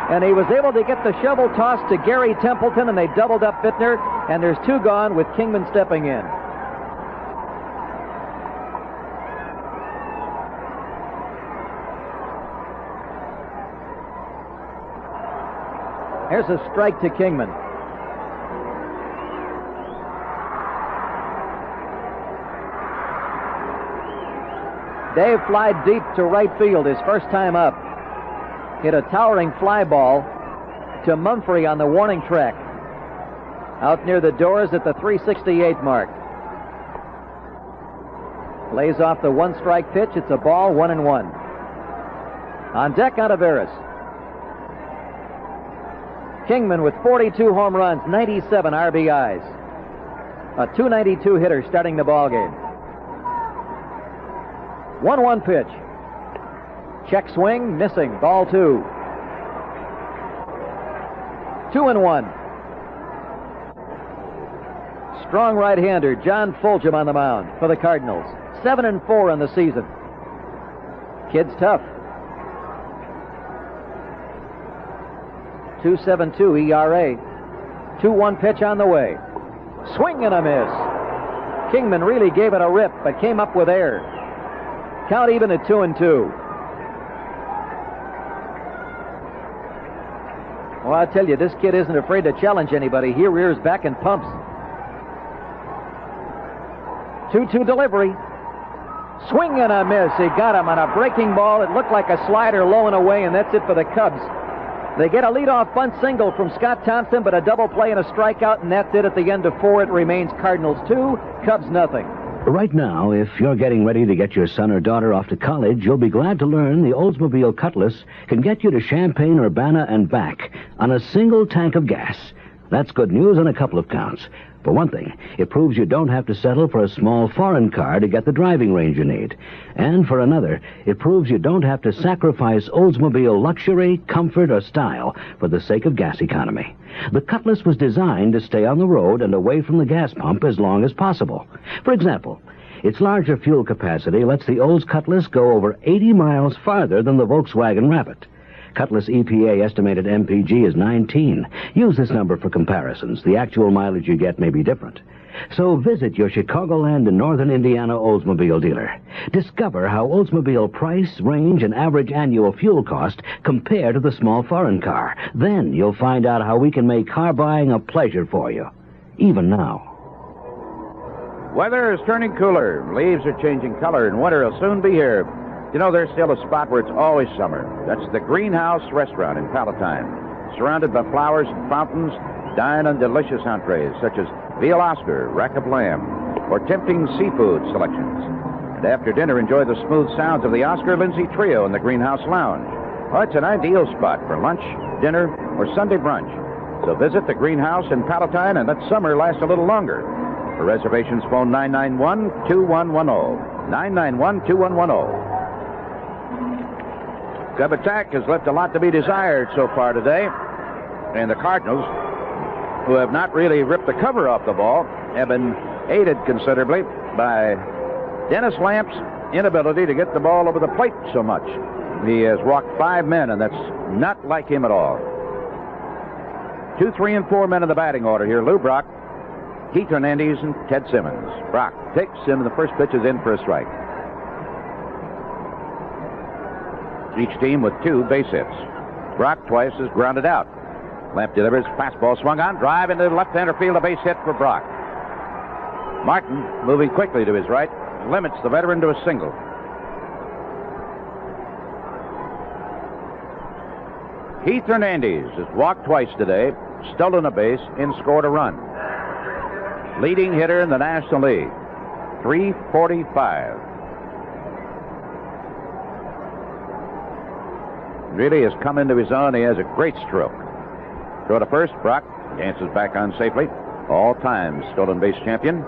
And he was able to get the shovel toss to Gary Templeton, and they doubled up Bittner, and there's 2 gone with Kingman stepping in. Here's a strike to Kingman. Dave flied deep to right field his first time up. Hit a towering fly ball to Mumphrey on the warning track, out near the doors at the 368 mark. Lays off the 1-strike pitch. It's a ball, 1-1. On deck, Ontiveros. Kingman with 42 home runs, 97 RBIs. A .292 hitter starting the ball game. 1-1 pitch. Check swing, missing. Ball 2. 2-1. Strong right-hander John Fulgham on the mound for the Cardinals. 7-4 in the season. Kid's tough. 2.72 ERA. 2-1 pitch on the way. Swing and a miss. Kingman really gave it a rip, but came up with air. Count even at 2-2. Well, I tell you, this kid isn't afraid to challenge anybody. He rears back and pumps. 2-2 delivery. Swing and a miss. He got him on a breaking ball. It looked like a slider low and away, and that's it for the Cubs. They get a leadoff bunt single from Scott Thompson, but a double play and a strikeout, and that's it at the end of 4. It remains Cardinals 2, Cubs nothing. Right now, if you're getting ready to get your son or daughter off to college, you'll be glad to learn the Oldsmobile Cutlass can get you to Champaign, Urbana, and back on a single tank of gas. That's good news on a couple of counts. For one thing, it proves you don't have to settle for a small foreign car to get the driving range you need. And for another, it proves you don't have to sacrifice Oldsmobile luxury, comfort, or style for the sake of gas economy. The Cutlass was designed to stay on the road and away from the gas pump as long as possible. For example, its larger fuel capacity lets the Olds Cutlass go over 80 miles farther than the Volkswagen Rabbit. Cutlass EPA estimated MPG is 19. Use this number for comparisons. The actual mileage you get may be different. So visit your Chicagoland and Northern Indiana Oldsmobile dealer. Discover how Oldsmobile price, range, and average annual fuel cost compare to the small foreign car. Then you'll find out how we can make car buying a pleasure for you, even now. Weather is turning cooler. Leaves are changing color, and winter will soon be here. You know, there's still a spot where it's always summer. That's the Greenhouse Restaurant in Palatine. Surrounded by flowers and fountains, dine on delicious entrees such as veal Oscar, rack of lamb, or tempting seafood selections. And after dinner, enjoy the smooth sounds of the Oscar Lindsay Trio in the Greenhouse Lounge. Oh, it's an ideal spot for lunch, dinner, or Sunday brunch. So visit the Greenhouse in Palatine and let summer last a little longer. For reservations, phone 991-2110. 991-2110. Cub attack has left a lot to be desired so far today. And the Cardinals, who have not really ripped the cover off the ball, have been aided considerably by Dennis Lamp's inability to get the ball over the plate so much. He has walked 5 men, and that's not like him at all. 2, 3, and 4 men in the batting order here. Lou Brock, Keith Hernandez, and Ted Simmons. Brock takes him, and the first pitch is in for a strike. Each team with 2 base hits. Brock twice is grounded out. Lamp delivers, fastball swung on, drive into left-hander field, a base hit for Brock. Martin, moving quickly to his right, limits the veteran to a single. Keith Hernandez has walked twice today, stolen a base, and scored a run. Leading hitter in the National League. 345. Really has come into his own. He has a great stroke. Throw to first. Brock dances back on safely. All-time stolen base champion.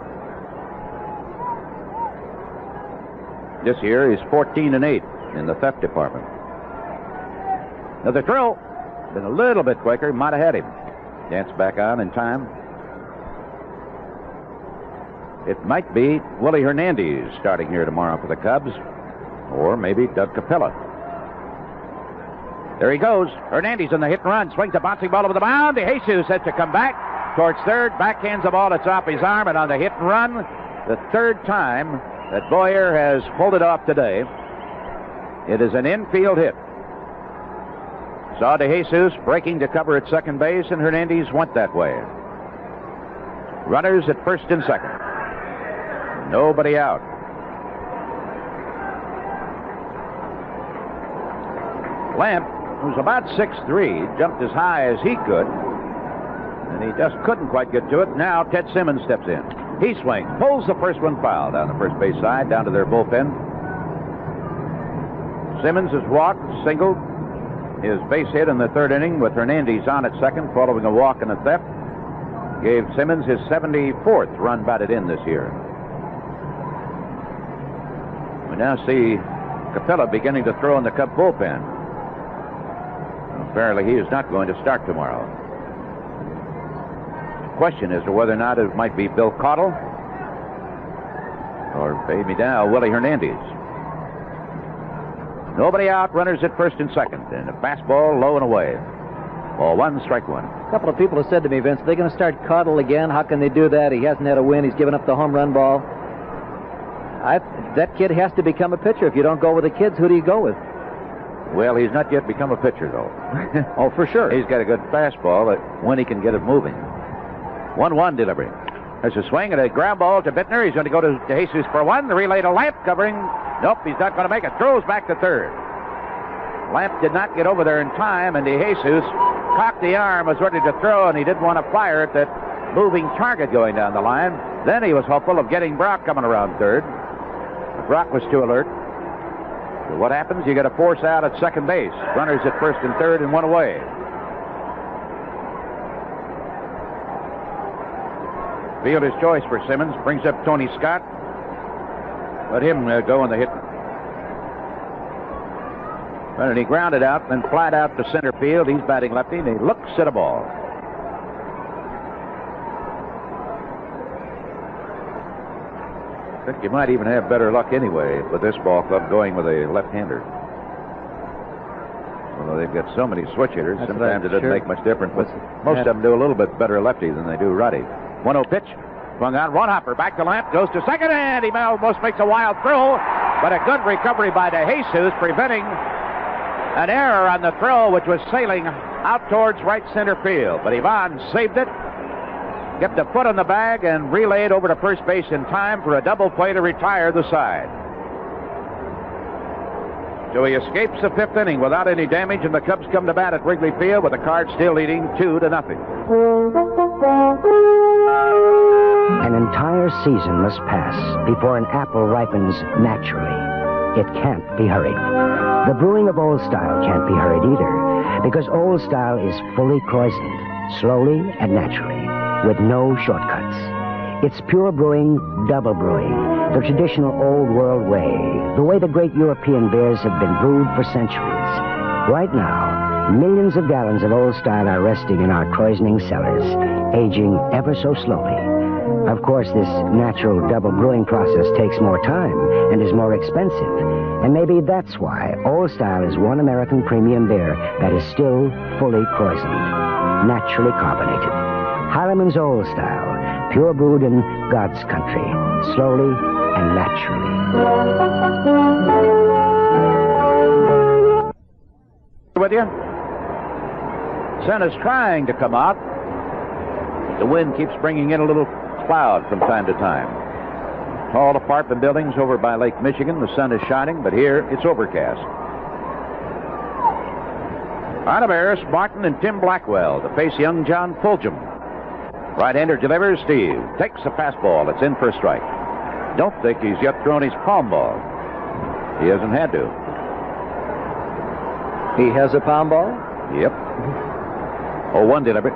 This year he's 14-8 in the theft department. Now the throw, been a little bit quicker, might have had him. Dance back on in time. It might be Willie Hernandez starting here tomorrow for the Cubs, or maybe Doug Capella. There he goes. Hernandez in the hit and run. Swings a bouncing ball over the mound. DeJesus set to come back towards third. Backhands the ball. It's off his arm. And on the hit and run, the third time that Boyer has pulled it off today, it is an infield hit. Saw DeJesus breaking to cover at second base, and Hernandez went that way. Runners at first and second. Nobody out. Lamp, who's about 6'3", jumped as high as he could, and he just couldn't quite get to it. Now Ted Simmons steps in. He swings, pulls the first one foul down the first base side, down to their bullpen. Simmons has walked, singled, his base hit in the third inning with Hernandez on at second, following a walk and a theft. Gave Simmons his 74th run batted in this year. We now see Capella beginning to throw in the Cub bullpen. Apparently he is not going to start tomorrow. The question is whether or not it might be Bill Caudle or maybe now Willie Hernandez. Nobody out, runners at first and second, and a fastball low and away. Ball 1, strike 1. A couple of people have said to me, Vince, they're going to start Caudle again. How can they do that? He hasn't had a win. He's given up the home run ball. That kid has to become a pitcher. If you don't go with the kids, who do you go with? Well, he's not yet become a pitcher, though. Oh, for sure. He's got a good fastball, but when he can get it moving. 1-1 delivery. There's a swing and a ground ball to Bittner. He's going to go to DeJesus for one. The relay to Lamp covering. Nope, he's not going to make it. Throws back to third. Lamp did not get over there in time, and DeJesus cocked the arm, was ready to throw, and he didn't want to fire at that moving target going down the line. Then he was hopeful of getting Brock coming around third. But Brock was too alert. So what happens? You got a force out at second base. Runners at first and third and one away. Fielder's choice for Simmons brings up Tony Scott. Let him go in the hit. And he grounded out, then flat out to center field. He's batting lefty, and he looks at a ball. I think you might even have better luck anyway with this ball club going with a left-hander. Although they've got so many switch hitters, sometimes it doesn't make much difference. But most of them do a little bit better lefty than they do righty. 1-0 pitch. Swung on, one hopper, back to Lamp, goes to second, and he almost makes a wild throw, but a good recovery by DeJesus, preventing an error on the throw, which was sailing out towards right center field. But Ivan saved it, kept a foot on the bag, and relayed over to first base in time for a double play to retire the side. So he escapes the fifth inning without any damage, and the Cubs come to bat at Wrigley Field with the Cards still leading 2-0. An entire season must pass before an apple ripens naturally. It can't be hurried. The brewing of Old Style can't be hurried either, because Old Style is fully croissant, slowly and naturally, with no shortcuts. It's pure brewing, double brewing, the traditional old world way, the way the great European beers have been brewed for centuries. Right now, millions of gallons of Old Style are resting in our Kreuznings cellars, aging ever so slowly. Of course, this natural double brewing process takes more time and is more expensive. And maybe that's why Old Style is one American premium beer that is still fully Kreuzned, naturally carbonated. Heileman's Old Style, pure brewed in God's country, slowly and naturally. With you? Sun is trying to come out. The wind keeps bringing in a little cloud from time to time. Tall apartment buildings over by Lake Michigan. The sun is shining, but here it's overcast. Barris, Martin, and Tim Blackwell to face young John Fulgham. Right-hander delivers. Steve takes a fastball. It's in for a strike. Don't think he's yet thrown his palm ball. He hasn't had to. He has a palm ball? Yep. 0-1 delivery.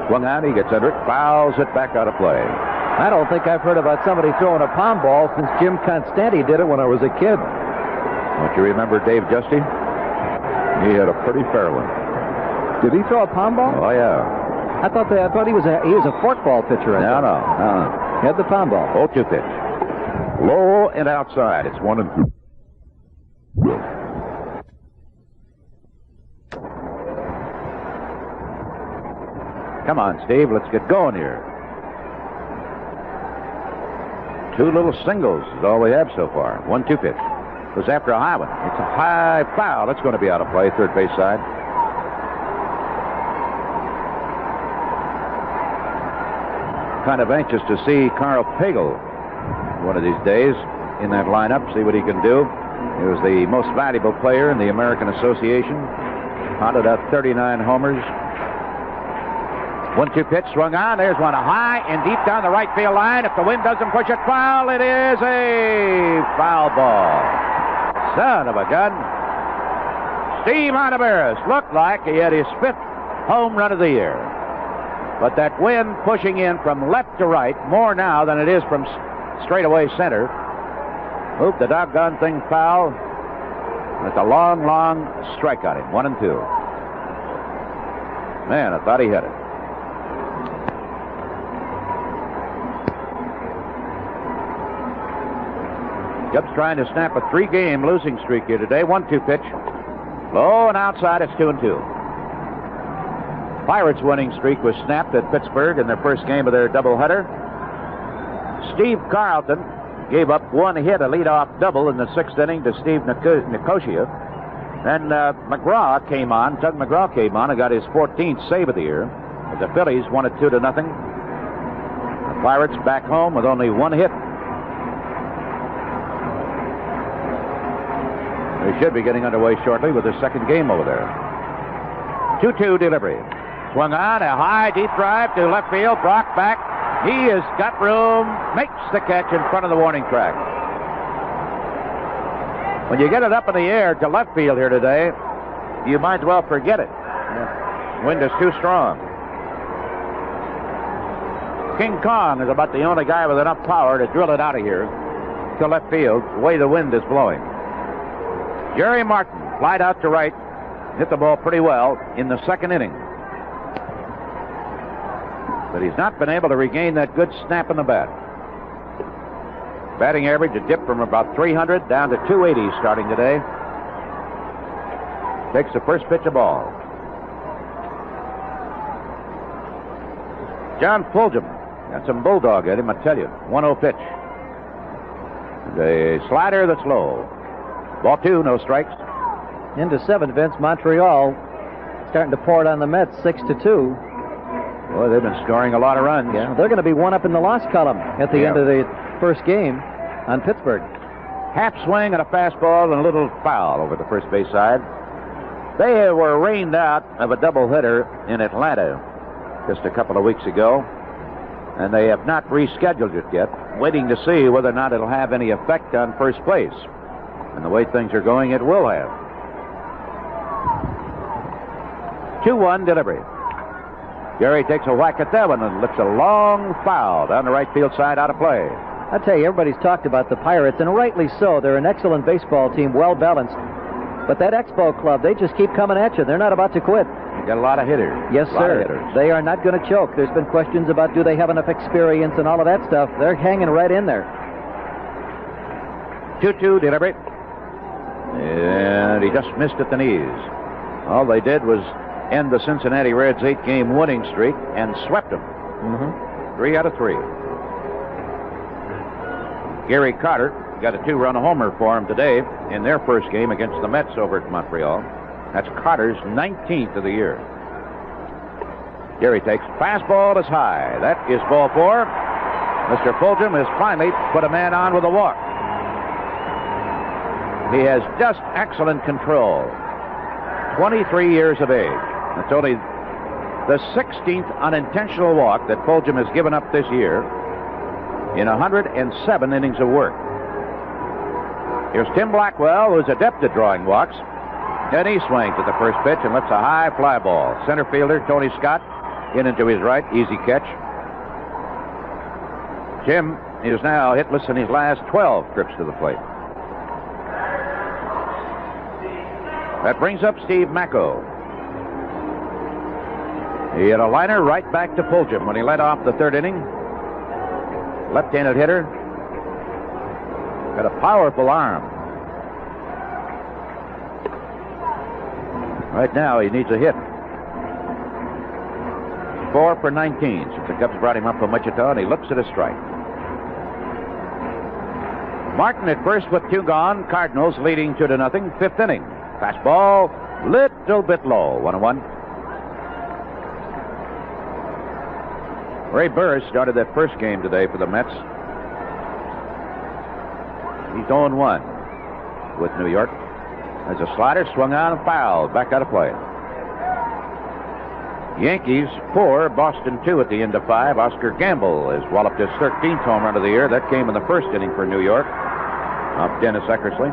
Swung out, he gets under it, fouls it back out of play. I don't think I've heard about somebody throwing a palm ball since Jim Constanti did it when I was a kid. Don't you remember Dave Justy? He had a pretty fair one. Did he throw a palm ball? Oh, yeah. I thought he was a forkball pitcher. No. He had the palm ball. 0-2 pitch. Low and outside. It's 1-2. Come on, Steve. Let's get going here. 2 little singles is all we have so far. 1-2 pitch. Goes after a high one. It's a high foul. That's going to be out of play, third base side. Kind of anxious to see Carl Pagel one of these days in that lineup, see what he can do. He was the most valuable player in the American Association. Pounded out 39 homers. 1-2 pitch, swung on. There's one high and deep down the right field line. If the wind doesn't push it foul, it is a foul ball. Son of a gun. Steve Barris looked like he had his 5th home run of the year. But that wind pushing in from left to right, more now than it is from straightaway center, moved the doggone thing foul. It's a long, long strike on him. 1-2. Man, I thought he hit it. Cubs trying to snap a 3-game losing streak here today. 1-2 pitch. Low and outside. It's 2-2. Pirates' winning streak was snapped at Pittsburgh in their first game of their doubleheader. Steve Carlton gave up 1 hit, a leadoff double in the 6th inning to Steve Nicosia. Then McGraw came on. Tug McGraw came on and got his 14th save of the year. The Phillies won it 2-0. The Pirates back home with only 1 hit. They should be getting underway shortly with their 2nd game over there. 2-2 delivery. Swung on, a high, deep drive to left field. Brock back. He has got room, makes the catch in front of the warning track. When you get it up in the air to left field here today, you might as well forget it. The wind is too strong. King Kong is about the only guy with enough power to drill it out of here to left field, the way the wind is blowing. Jerry Martin flied out to right, hit the ball pretty well in the 2nd inning. But he's not been able to regain that good snap in the bat. Batting average a dip from about 300 down to 280 starting today. Takes the first pitch of ball. John Fulgham got some bulldog at him, I tell you. 1-0 pitch. The slider that's low. Ball 2, no strikes. Into 7, Vince. Montreal starting to pour it on the Mets, 6-2. Boy, they've been scoring a lot of runs. Yeah, they're going to be 1 up in the loss column at the end of the first game on Pittsburgh. Half swing and a fastball and a little foul over the first base side. They were rained out of a doubleheader in Atlanta just a couple of weeks ago, and they have not rescheduled it yet, waiting to see whether or not it'll have any effect on first place. And the way things are going, it will have. 2-1 delivery. Gary takes a whack at that one and lifts a long foul down the right field side, out of play. I tell you, everybody's talked about the Pirates, and rightly so. They're an excellent baseball team, well balanced. But that Expo Club, they just keep coming at you. They're not about to quit. They got a lot of hitters. Yes, sir. They are not going to choke. There's been questions about do they have enough experience and all of that stuff. They're hanging right in there. 2-2 delivery. And he just missed at the knees. All they did was end the Cincinnati Reds' 8-game winning streak and swept them. 3 out of 3. Gary Carter got a 2-run homer for him today in their first game against the Mets over at Montreal. That's Carter's 19th of the year. Gary takes fastball is high. That is ball 4. Mr. Fulgham has finally put a man on with a walk. He has just excellent control. 23 years of age. It's only the 16th unintentional walk that Fulgham has given up this year in 107 innings of work. Here's Tim Blackwell, who's adept at drawing walks. And he swings at the first pitch and lets a high fly ball. Center fielder Tony Scott in and to his right. Easy catch. Tim is now hitless in his last 12 trips to the plate. That brings up Steve Macko. He had a liner right back to Fulgham when he led off the third inning. Left-handed hitter. Got a powerful arm. Right now, he needs a hit. 4 for 19 since the Cubs brought him up from Wichita, and he looks at a strike. Martin at first with 2 gone. Cardinals leading 2-0. Fifth inning. Fastball, little bit low. 1-1. Ray Burris started that first game today for the Mets. He's 0-1 with New York. There's a slider swung on and fouled. Back out of play. Yankees 4, Boston 2 at the end of 5. Oscar Gamble has walloped his 13th home run of the year. That came in the first inning for New York off Dennis Eckersley.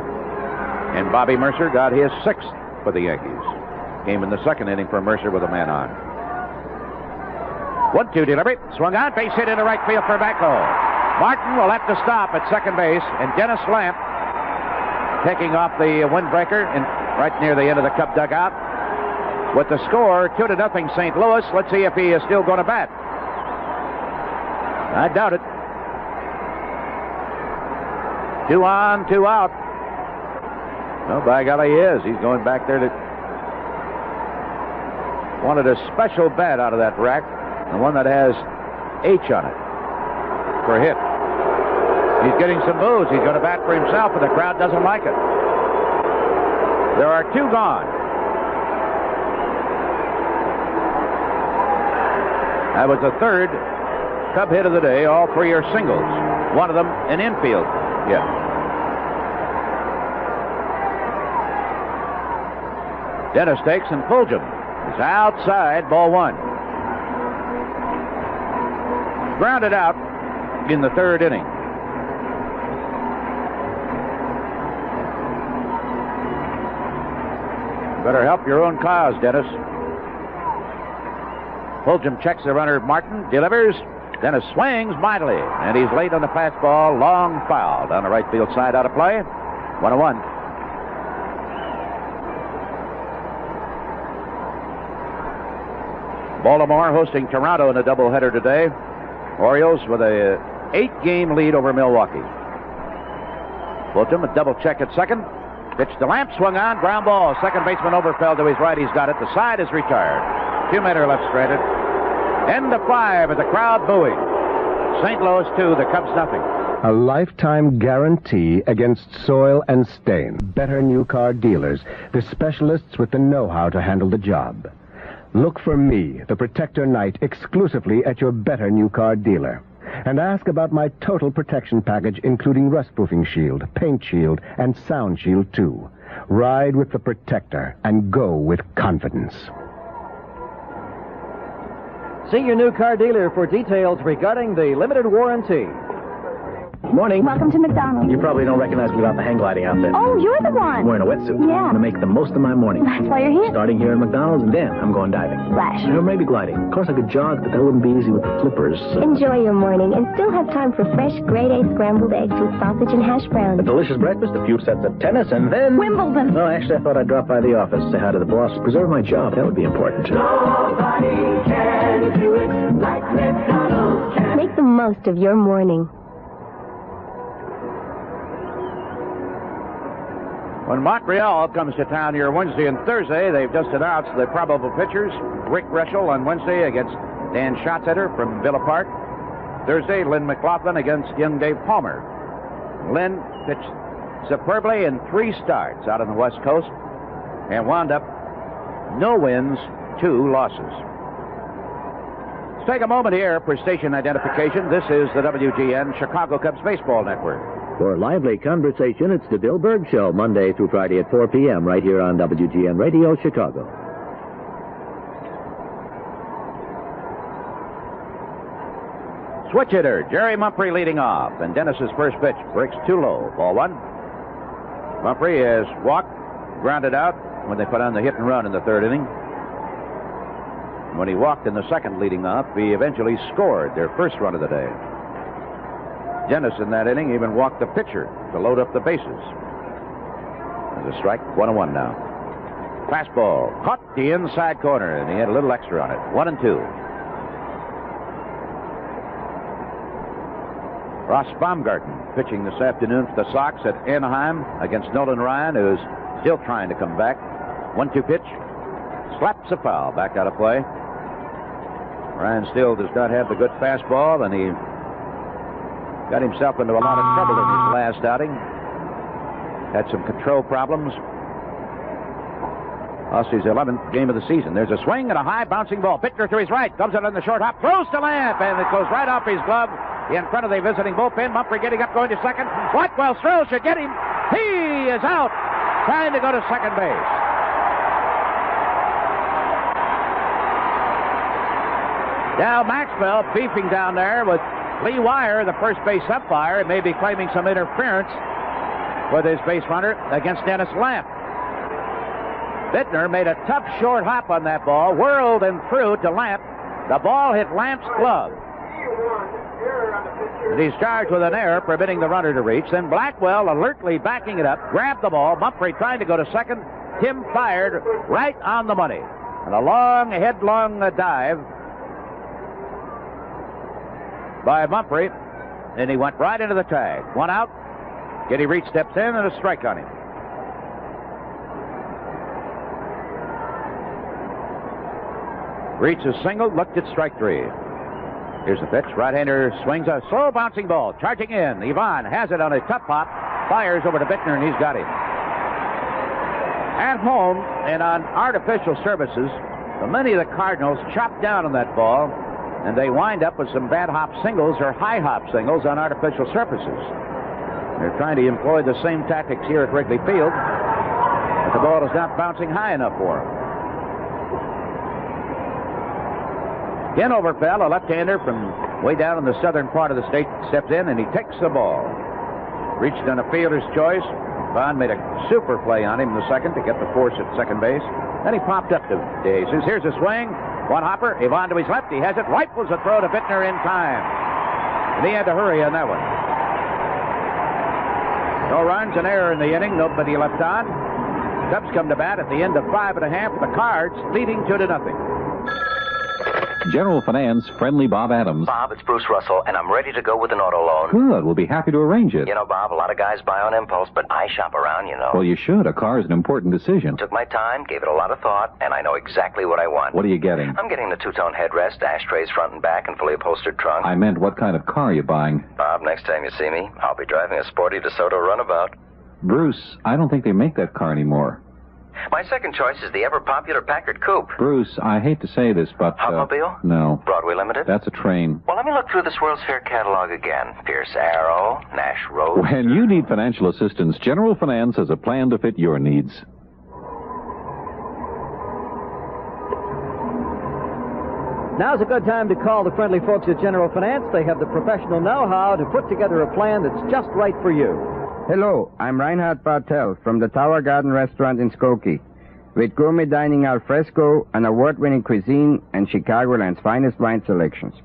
And Bobby Mercer got his 6th for the Yankees. Came in the second inning for Mercer with a man on. 1-2 delivery. Swung on. Base hit into right field for Macko. Martin will have to stop at second base. And Dennis Lamp taking off the windbreaker and right near the end of the Cub dugout. With the score 2-0 St. Louis. Let's see if he is still going to bat. I doubt it. 2 on, 2 out. Well, by golly, he is. He's going back there to... Wanted a special bat out of that rack. The one that has H on it for a hit. He's getting some moves. He's going to bat for himself, but the crowd doesn't like it. There are 2 gone. That was the 3rd Cub hit of the day. All 3 are singles. One of them an infield hit. Dennis takes and Fulgham is outside, ball 1. Grounded out in the 3rd inning. Better help your own cause, Dennis. Fulgham checks the runner, Martin, delivers. Dennis swings mightily, and he's late on the fastball. Long foul down the right field side, out of play. 1-1. Baltimore hosting Toronto in a doubleheader today. Orioles with a 8-game lead over Milwaukee. Fulgham a double check at second. Pitch to Lamp, swung on, ground ball. Second baseman Overfell to his right. He's got it. The side is retired. 2 men are left stranded. End of 5 with the crowd booing. St. Louis 2, the Cubs nothing. A lifetime guarantee against soil and stain. Better New Car dealers, the specialists with the know-how to handle the job. Look for me, the Protector Knight, exclusively at your Better New Car dealer. And ask about my total protection package, including rust-proofing shield, paint shield, and sound shield, too. Ride with the Protector and go with confidence. See your new car dealer for details regarding the limited warranty. Morning. Welcome to McDonald's. You probably don't recognize me without the hang gliding outfit. Oh, you're the one. I'm wearing a wetsuit. Yeah. I'm going to make the most of my morning. That's why you're here. Starting here at McDonald's, and then I'm going diving. Splash. Or maybe gliding. Of course, I could jog, but that wouldn't be easy with the flippers. Enjoy your morning and still have time for fresh grade A scrambled eggs with sausage and hash browns. A delicious breakfast, a few sets of tennis, and then... Wimbledon. Well, actually, I thought I'd drop by the office, say hi to the boss, preserve my job. That would be important. Nobody can do it like McDonald's can. Make the most of your morning. When Montreal comes to town here Wednesday and Thursday, they've just announced the probable pitchers. Rick Reschel on Wednesday against Dan Schatzeder from Villa Park. Thursday, Lynn McLaughlin against young Dave Palmer. Lynn pitched superbly in 3 starts out on the West Coast and wound up no wins, 2 losses. Let's take a moment here for station identification. This is the WGN Chicago Cubs Baseball Network. For lively conversation, it's the Bill Berg Show, Monday through Friday at 4 p.m. right here on WGN Radio, Chicago. Switch hitter, Jerry Mumphrey leading off, and Dennis's first pitch breaks too low. Ball 1. Mumphrey has walked, grounded out when they put on the hit and run in the 3rd inning. When he walked in the 2nd leading off, he eventually scored their first run of the day. Dennis in that inning even walked the pitcher to load up the bases. There's a strike, 1-1 now. Fastball, caught the inside corner, and he had a little extra on it. 1-2. Ross Baumgarten pitching this afternoon for the Sox at Anaheim against Nolan Ryan, who's still trying to come back. 1-2 pitch, slaps a foul, back out of play. Ryan still does not have the good fastball, and he got himself into a lot of trouble in his last outing. Had some control problems. Lost his 11th game of the season. There's a swing and a high bouncing ball. Pitcher to his right. Comes it on the short hop. Throws to Lamp, and it goes right off his glove in front of the visiting bullpen. Mumphrey getting up, going to second. Blackwell Stroh should get him. He is out, trying to go to second base. Now Maxwell beefing down there with Lee Wire, the first base umpire, may be claiming some interference with his base runner against Dennis Lamp. Bittner made a tough short hop on that ball, whirled and threw to Lamp. The ball hit Lamp's glove. And he's charged with an error permitting the runner to reach. Then Blackwell alertly backing it up, grabbed the ball. Mumphrey trying to go to second. Tim fired right on the money. And a long, headlong dive by Mumphrey, and he went right into the tag. 1 out. Getty Reed steps in, and a strike on him. Reed's a single, looked at strike 3. Here's the pitch. Right-hander swings a slow bouncing ball, charging in. Ivan has it on a tough hop, fires over to Bittner, and he's got him. At home and on artificial surfaces, many of the Cardinals chopped down on that ball, and they wind up with some bad hop singles or high hop singles on artificial surfaces. They're trying to employ the same tactics here at Wrigley Field, but the ball is not bouncing high enough for them. Ken Overfell, a left-hander from way down in the southern part of the state, steps in and he takes the ball. Reached on a fielder's choice. Vaughn made a super play on him in the 2nd to get the force at second base. Then he popped up to Jesus. Here's a swing. One hopper, Ivan to his left. He has it. Rifles a throw to Bittner in time. And he had to hurry on that one. No runs, an error in the inning. Nobody left on. Cubs come to bat at the end of 5 1/2. The Cards leading 2-0. General Finance, friendly Bob Adams. Bob, it's Bruce Russell, and I'm ready to go with an auto loan. Good. We'll be happy to arrange it. You know, Bob, a lot of guys buy on impulse, but I shop around, you know. Well, you should. A car is an important decision. Took my time, gave it a lot of thought, and I know exactly what I want. What are you getting? I'm getting the two-tone headrest, ashtrays front and back, and fully upholstered trunk. I meant what kind of car are you buying? Bob, next time you see me, I'll be driving a sporty DeSoto runabout. Bruce, I don't think they make that car anymore. My second choice is the ever-popular Packard Coupe. Bruce, I hate to say this, but... Hopmobile? No. Broadway Limited? That's a train. Well, let me look through this World's Fair catalog again. Pierce Arrow, Nash Road. When you need financial assistance, General Finance has a plan to fit your needs. Now's a good time to call the friendly folks at General Finance. They have the professional know-how to put together a plan that's just right for you. Hello, I'm Reinhard Bartel from the Tower Garden Restaurant in Skokie. With gourmet dining al fresco, an award-winning cuisine, and Chicagoland's finest wine selections.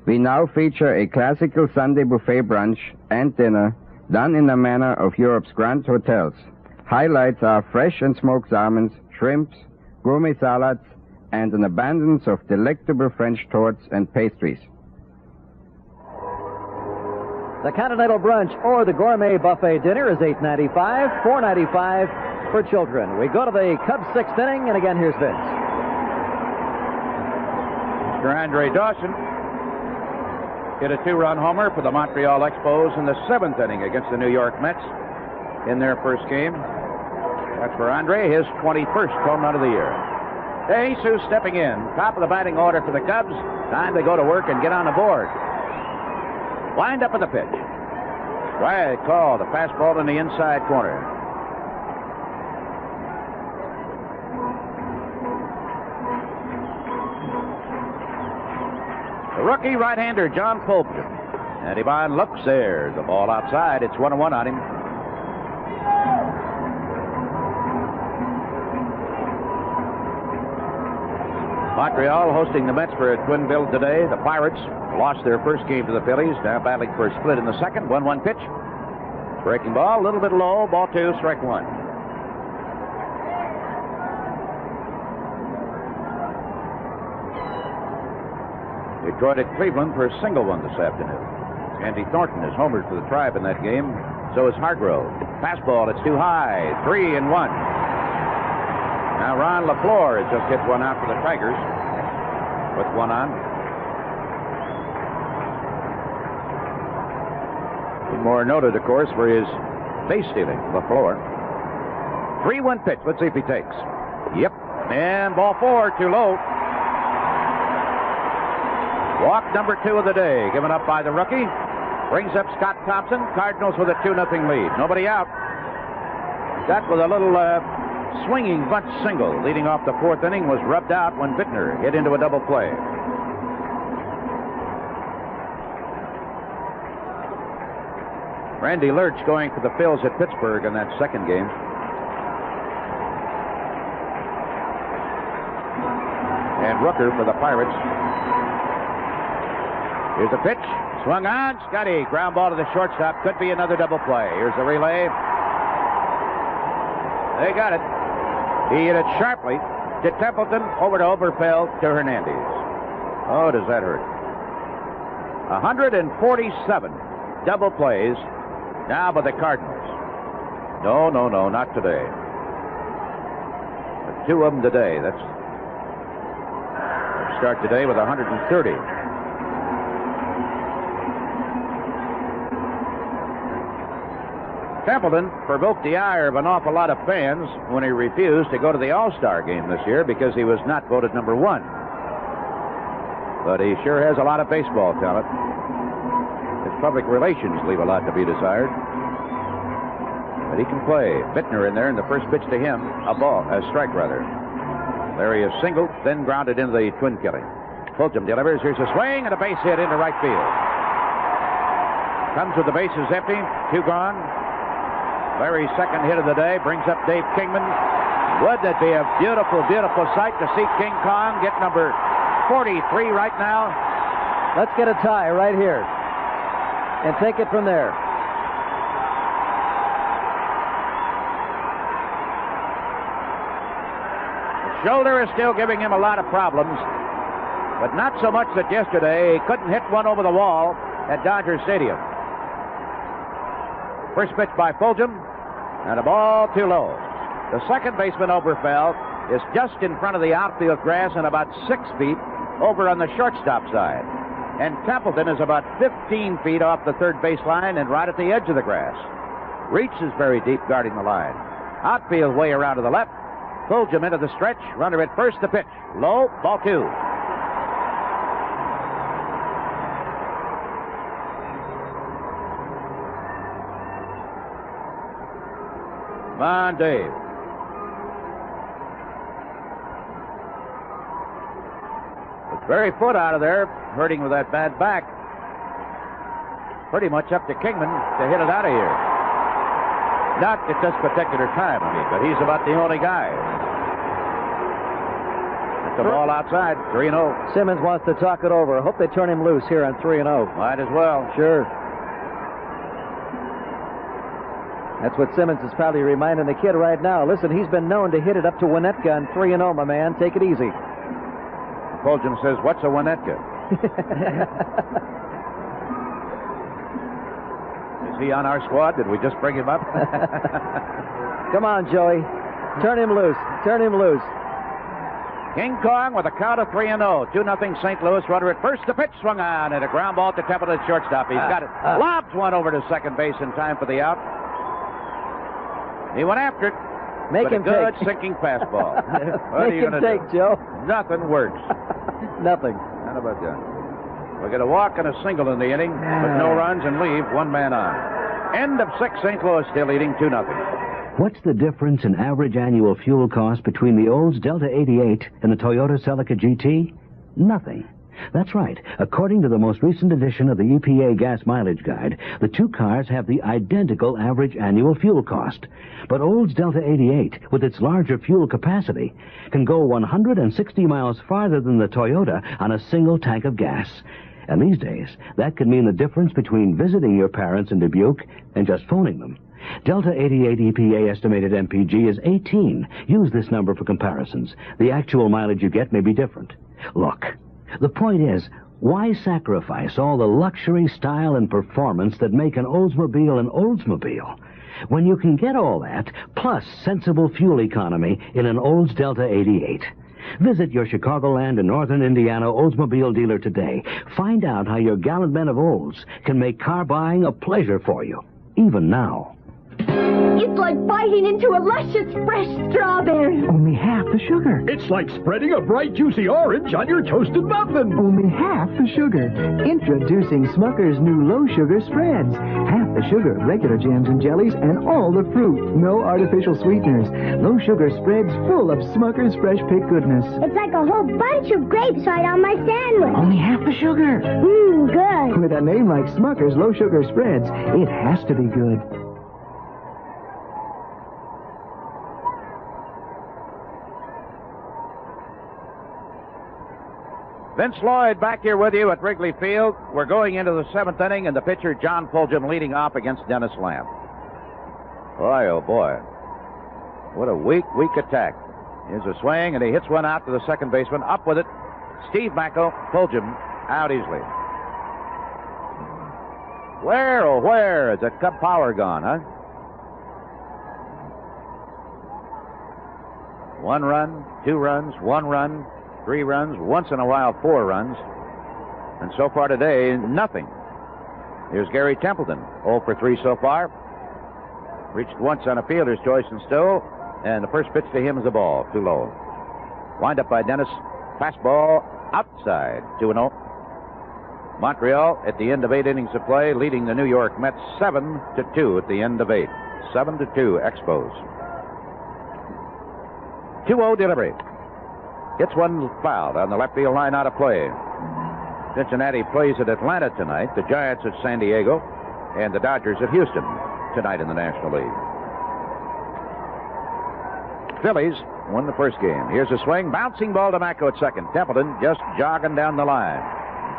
We now feature a classical Sunday buffet brunch and dinner done in the manner of Europe's grand hotels. Highlights are fresh and smoked salmons, shrimps, gourmet salads, and an abundance of delectable French torts and pastries. The Continental Brunch or the Gourmet Buffet Dinner is $8.95, $4.95 for children. We go to the Cubs' sixth inning, and again, here's Vince. Mr. Andre Dawson hit a two-run homer for the Montreal Expos in the seventh inning against the New York Mets in their first game. That's for Andre, his 21st home run of the year. De Jesus stepping in. Top of the batting order for the Cubs. Time to go to work and get on the board. Wind up with the pitch. Strike call. The fastball in the inside corner. The rookie right-hander, John Fulton. And Ivan looks there. The ball outside. It's 1-1 on him. Montreal hosting the Mets for a twin bill today. The Pirates lost their first game to the Phillies. Now battling for a split in the second. 1-1 pitch. Breaking ball, a little bit low. Ball two, strike one. Detroit at Cleveland for a single one this afternoon. Andy Thornton is homered for the Tribe in that game. So is Hargrove. Fastball, it's too high. 3-1. Now Ron LaFleur has just hit one out for the Tigers with one on. More noted, of course, for his base stealing, LaFleur. 3-1 pitch. Let's see if he takes. Yep. And ball four, too low. Walk number 2 of the day, given up by the rookie. Brings up Scott Thompson. Cardinals with a 2-0 lead. Nobody out. That with a little swinging bunch single leading off the fourth inning was rubbed out when Bittner hit into a double play. Randy Lurch going for the Phils at Pittsburgh in that second game. And Rooker for the Pirates. Here's the pitch. Swung on. Scotty. Ground ball to the shortstop. Could be another double play. Here's the relay. They got it. He hit it sharply to Templeton, over to Oberfeld, to Hernandez. Oh, does that hurt? 147 double plays now by the Cardinals. No, not today. But 2 of them today. Let's start today with 130. Templeton provoked the ire of an awful lot of fans when he refused to go to the All-Star game this year because he was not voted number 1. But he sure has a lot of baseball talent. His public relations leave a lot to be desired. But he can play. Bittner in there, and the first pitch to him, a strike rather. Larry is singled, then grounded into the twin killing. Fulton delivers. Here's a swing and a base hit into right field. Comes with the bases empty, 2 gone. Larry's second hit of the day brings up Dave Kingman. Would that be a beautiful, beautiful sight to see King Kong get number 43 right now? Let's get a tie right here and take it from there. The shoulder is still giving him a lot of problems, but not so much that yesterday he couldn't hit one over the wall at Dodger Stadium. First pitch by Fulgham, and a ball too low. The second baseman, Oberfeld, is just in front of the outfield grass and about 6 feet over on the shortstop side. And Templeton is about 15 feet off the third baseline and right at the edge of the grass. Reach is very deep guarding the line. Outfield way around to the left. Fulgham into the stretch. Runner at first, the pitch. Low, ball 2. Come on, Dave. With very foot out of there, hurting with that bad back. Pretty much up to Kingman to hit it out of here. Not at this particular time, but he's about the only guy. At the ball outside, 3-0. Simmons wants to talk it over. I hope they turn him loose here on 3-0. Might as well. Sure. That's what Simmons is probably reminding the kid right now. Listen, he's been known to hit it up to Winnetka on 3-0, my man. Take it easy. Fulgham says, what's a Winnetka? Is he on our squad? Did we just bring him up? Come on, Joey. Turn him loose. Turn him loose. King Kong with a count of 3-0. 2-0 St. Louis. Runner at first. The pitch swung on, and a ground ball to Templeton shortstop. He's got it. Lobs one over to second base in time for the out. He went after it. Make him a good take. sinking fastball. Make him take, Joe. Nothing works. Nothing. Not about that. We're going to walk and a single in the inning, with no runs, and leave one man on. End of 6. St. Louis still leading 2-0. What's the difference in average annual fuel cost between the Olds Delta 88 and the Toyota Celica GT? Nothing. That's right. According to the most recent edition of the EPA Gas Mileage Guide, the two cars have the identical average annual fuel cost. But Olds Delta 88, with its larger fuel capacity, can go 160 miles farther than the Toyota on a single tank of gas. And these days, that could mean the difference between visiting your parents in Dubuque and just phoning them. Delta 88 EPA estimated MPG is 18. Use this number for comparisons. The actual mileage you get may be different. Look, the point is, why sacrifice all the luxury, style, and performance that make an Oldsmobile an Oldsmobile when you can get all that, plus sensible fuel economy in an Olds Delta 88? Visit your Chicagoland and Northern Indiana Oldsmobile dealer today. Find out how your gallant men of Olds can make car buying a pleasure for you, even now. It's like biting into a luscious, fresh strawberry. Only half the sugar. It's like spreading a bright, juicy orange on your toasted muffin. Only half the sugar. Introducing Smucker's new low-sugar spreads. Half the sugar of regular jams and jellies and all the fruit. No artificial sweeteners. Low-sugar spreads full of Smucker's fresh-picked goodness. It's like a whole bunch of grapes right on my sandwich. Only half the sugar. Good. With a name like Smucker's low-sugar spreads, it has to be good. Vince Lloyd back here with you at Wrigley Field. We're going into the 7th inning, and the pitcher, John Fulgham, leading off against Dennis Lamb. Boy, oh boy. What a weak attack. Here's a swing, and he hits one out to the second baseman. Up with it. Steve Macko, Fulgham, out easily. Where, oh where is that Cub power gone, huh? 1 run, 2 runs, 1 run, 3 runs, once in a while 4 runs. And so far today, nothing. Here's Gary Templeton, 0 for 3 so far. Reached once on a fielder's choice and still, and the first pitch to him is a ball, too low. Wind up by Dennis, fastball outside, 2-0. Montreal at the end of 8 innings of play, leading the New York Mets 7-2 at the end of 8. 7-2 Expos. 2-0 delivery. Gets one fouled on the left field line, out of play. Cincinnati plays at Atlanta tonight, the Giants at San Diego, and the Dodgers at Houston tonight in the National League. Phillies won the first game. Here's a swing, bouncing ball to Macko at second. Templeton just jogging down the line.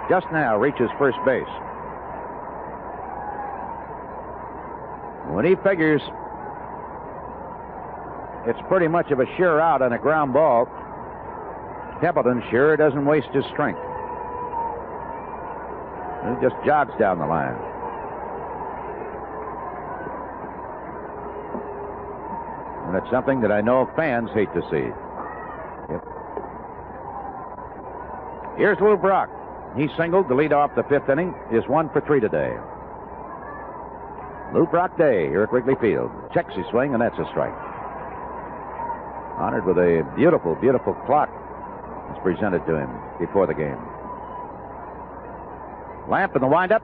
Just now reaches first base. When he figures it's pretty much of a sure out on a ground ball, Templeton sure doesn't waste his strength. He just jogs down the line. And it's something that I know fans hate to see. Yep. Here's Lou Brock. He singled to lead off the 5th inning. Is 1 for 3 today. Lou Brock Day here at Wrigley Field. Checks his swing, and that's a strike. Honored with a beautiful, beautiful clock that's presented to him before the game. Lamp in the windup.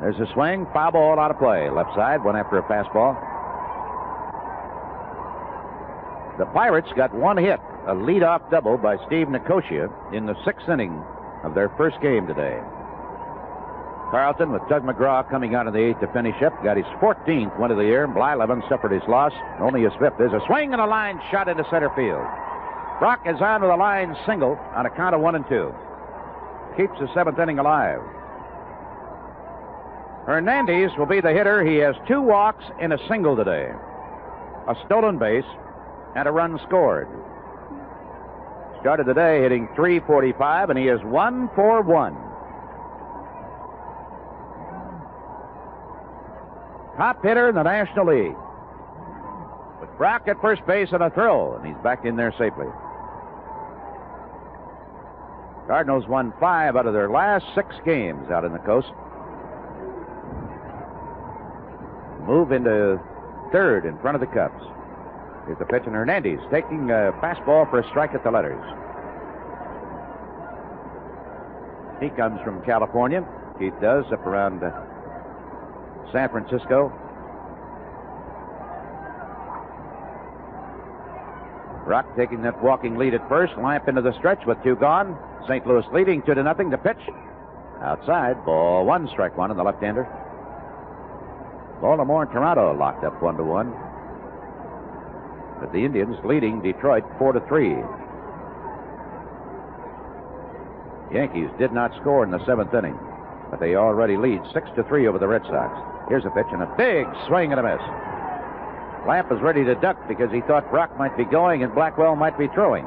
There's a swing. Foul ball out of play. Left side, one after a fastball. The Pirates got one hit, a leadoff double by Steve Nicosia in the 6th inning of their first game today. Carlton, with Doug McGraw coming out in the 8th to finish up, got his 14th win of the year. Blyleven suffered his loss, only his 5th. There's a swing and a line shot into center field. Brock is on with a line single on a count of 1-2. Keeps the 7th inning alive. Hernandez will be the hitter. He has 2 walks and a single today, a stolen base, and a run scored. Started today hitting .345, and he is 1 for 1. Top hitter in the National League. With Brock at first base and a throw, and he's back in there safely. Cardinals won 5 out of their last 6 games out in the coast. Move into 3rd in front of the Cubs. Here's the pitch, and Hernandez taking a fastball for a strike at the letters. He comes from California. Keith does, up around San Francisco. Brock taking that walking lead at first. Lamp into the stretch with 2 gone. St. Louis leading 2-0. The pitch outside. Ball 1, strike 1 on the left-hander. Baltimore and Toronto locked up 1-1. But the Indians leading Detroit 4-3. Yankees did not score in the 7th inning, but they already lead 6-3 over the Red Sox. Here's a pitch and a big swing and a miss. Lamp was ready to duck because he thought Brock might be going and Blackwell might be throwing.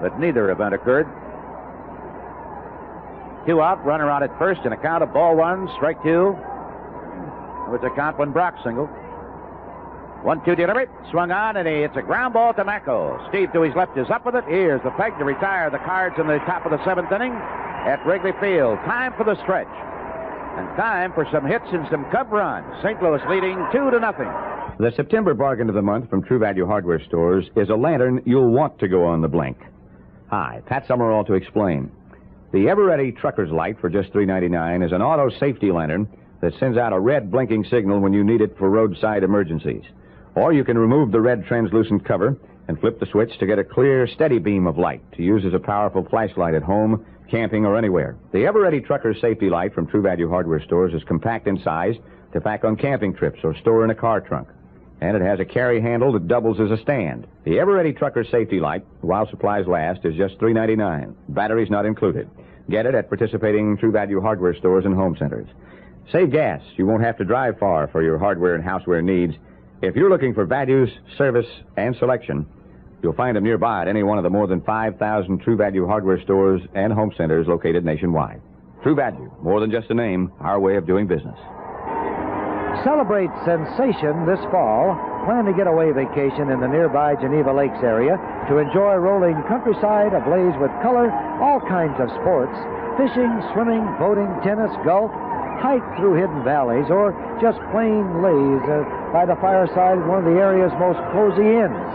But neither event occurred. 2 out, runner out at first, and a count of ball 1, strike 2. With the count when Brock singled. 1-2 delivery, swung on, and it's a ground ball to Macco. Steve to his left is up with it. Here's the peg to retire the Cards in the top of the 7th inning at Wrigley Field. Time for the stretch. And time for some hits and some Cub runs. St. Louis leading 2-0. The September bargain of the month from True Value Hardware Stores is a lantern you'll want to go on the blink. Hi, Pat Summerall to explain. The ever-ready trucker's light for just $3.99 is an auto safety lantern that sends out a red blinking signal when you need it for roadside emergencies. Or you can remove the red translucent cover and flip the switch to get a clear, steady beam of light to use as a powerful flashlight at home, camping, or anywhere. The ever-ready trucker's safety light from True Value Hardware Stores is compact in size to pack on camping trips or store in a car trunk. And it has a carry handle that doubles as a stand. The ever-ready trucker's safety light, while supplies last, is just $3.99. Batteries not included. Get it at participating True Value Hardware Stores and home centers. Save gas. You won't have to drive far for your hardware and houseware needs. If you're looking for values, service, and selection, you'll find them nearby at any one of the more than 5,000 True Value Hardware stores and home centers located nationwide. True Value, more than just a name, our way of doing business. Celebrate sensation this fall. Plan a getaway vacation in the nearby Geneva Lakes area to enjoy rolling countryside ablaze with color, all kinds of sports, fishing, swimming, boating, tennis, golf, hike through hidden valleys, or just plain laze by the fireside of one of the area's most cozy inns.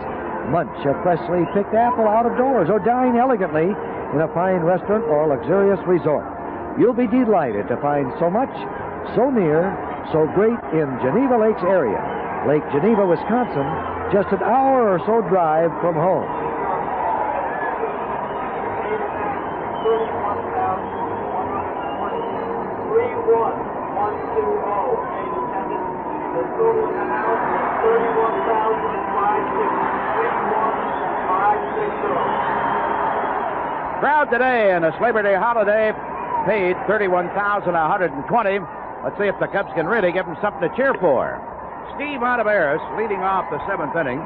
Munch a freshly picked apple out of doors, or dine elegantly in a fine restaurant or luxurious resort. You'll be delighted to find so much, so near, so great in Geneva Lakes area. Lake Geneva, Wisconsin, just an hour or so drive from home. Crowd today in this Labor Day holiday paid $31,120. Let's see if the Cubs can really give them something to cheer for. Steve Ontiveros leading off the 7th inning.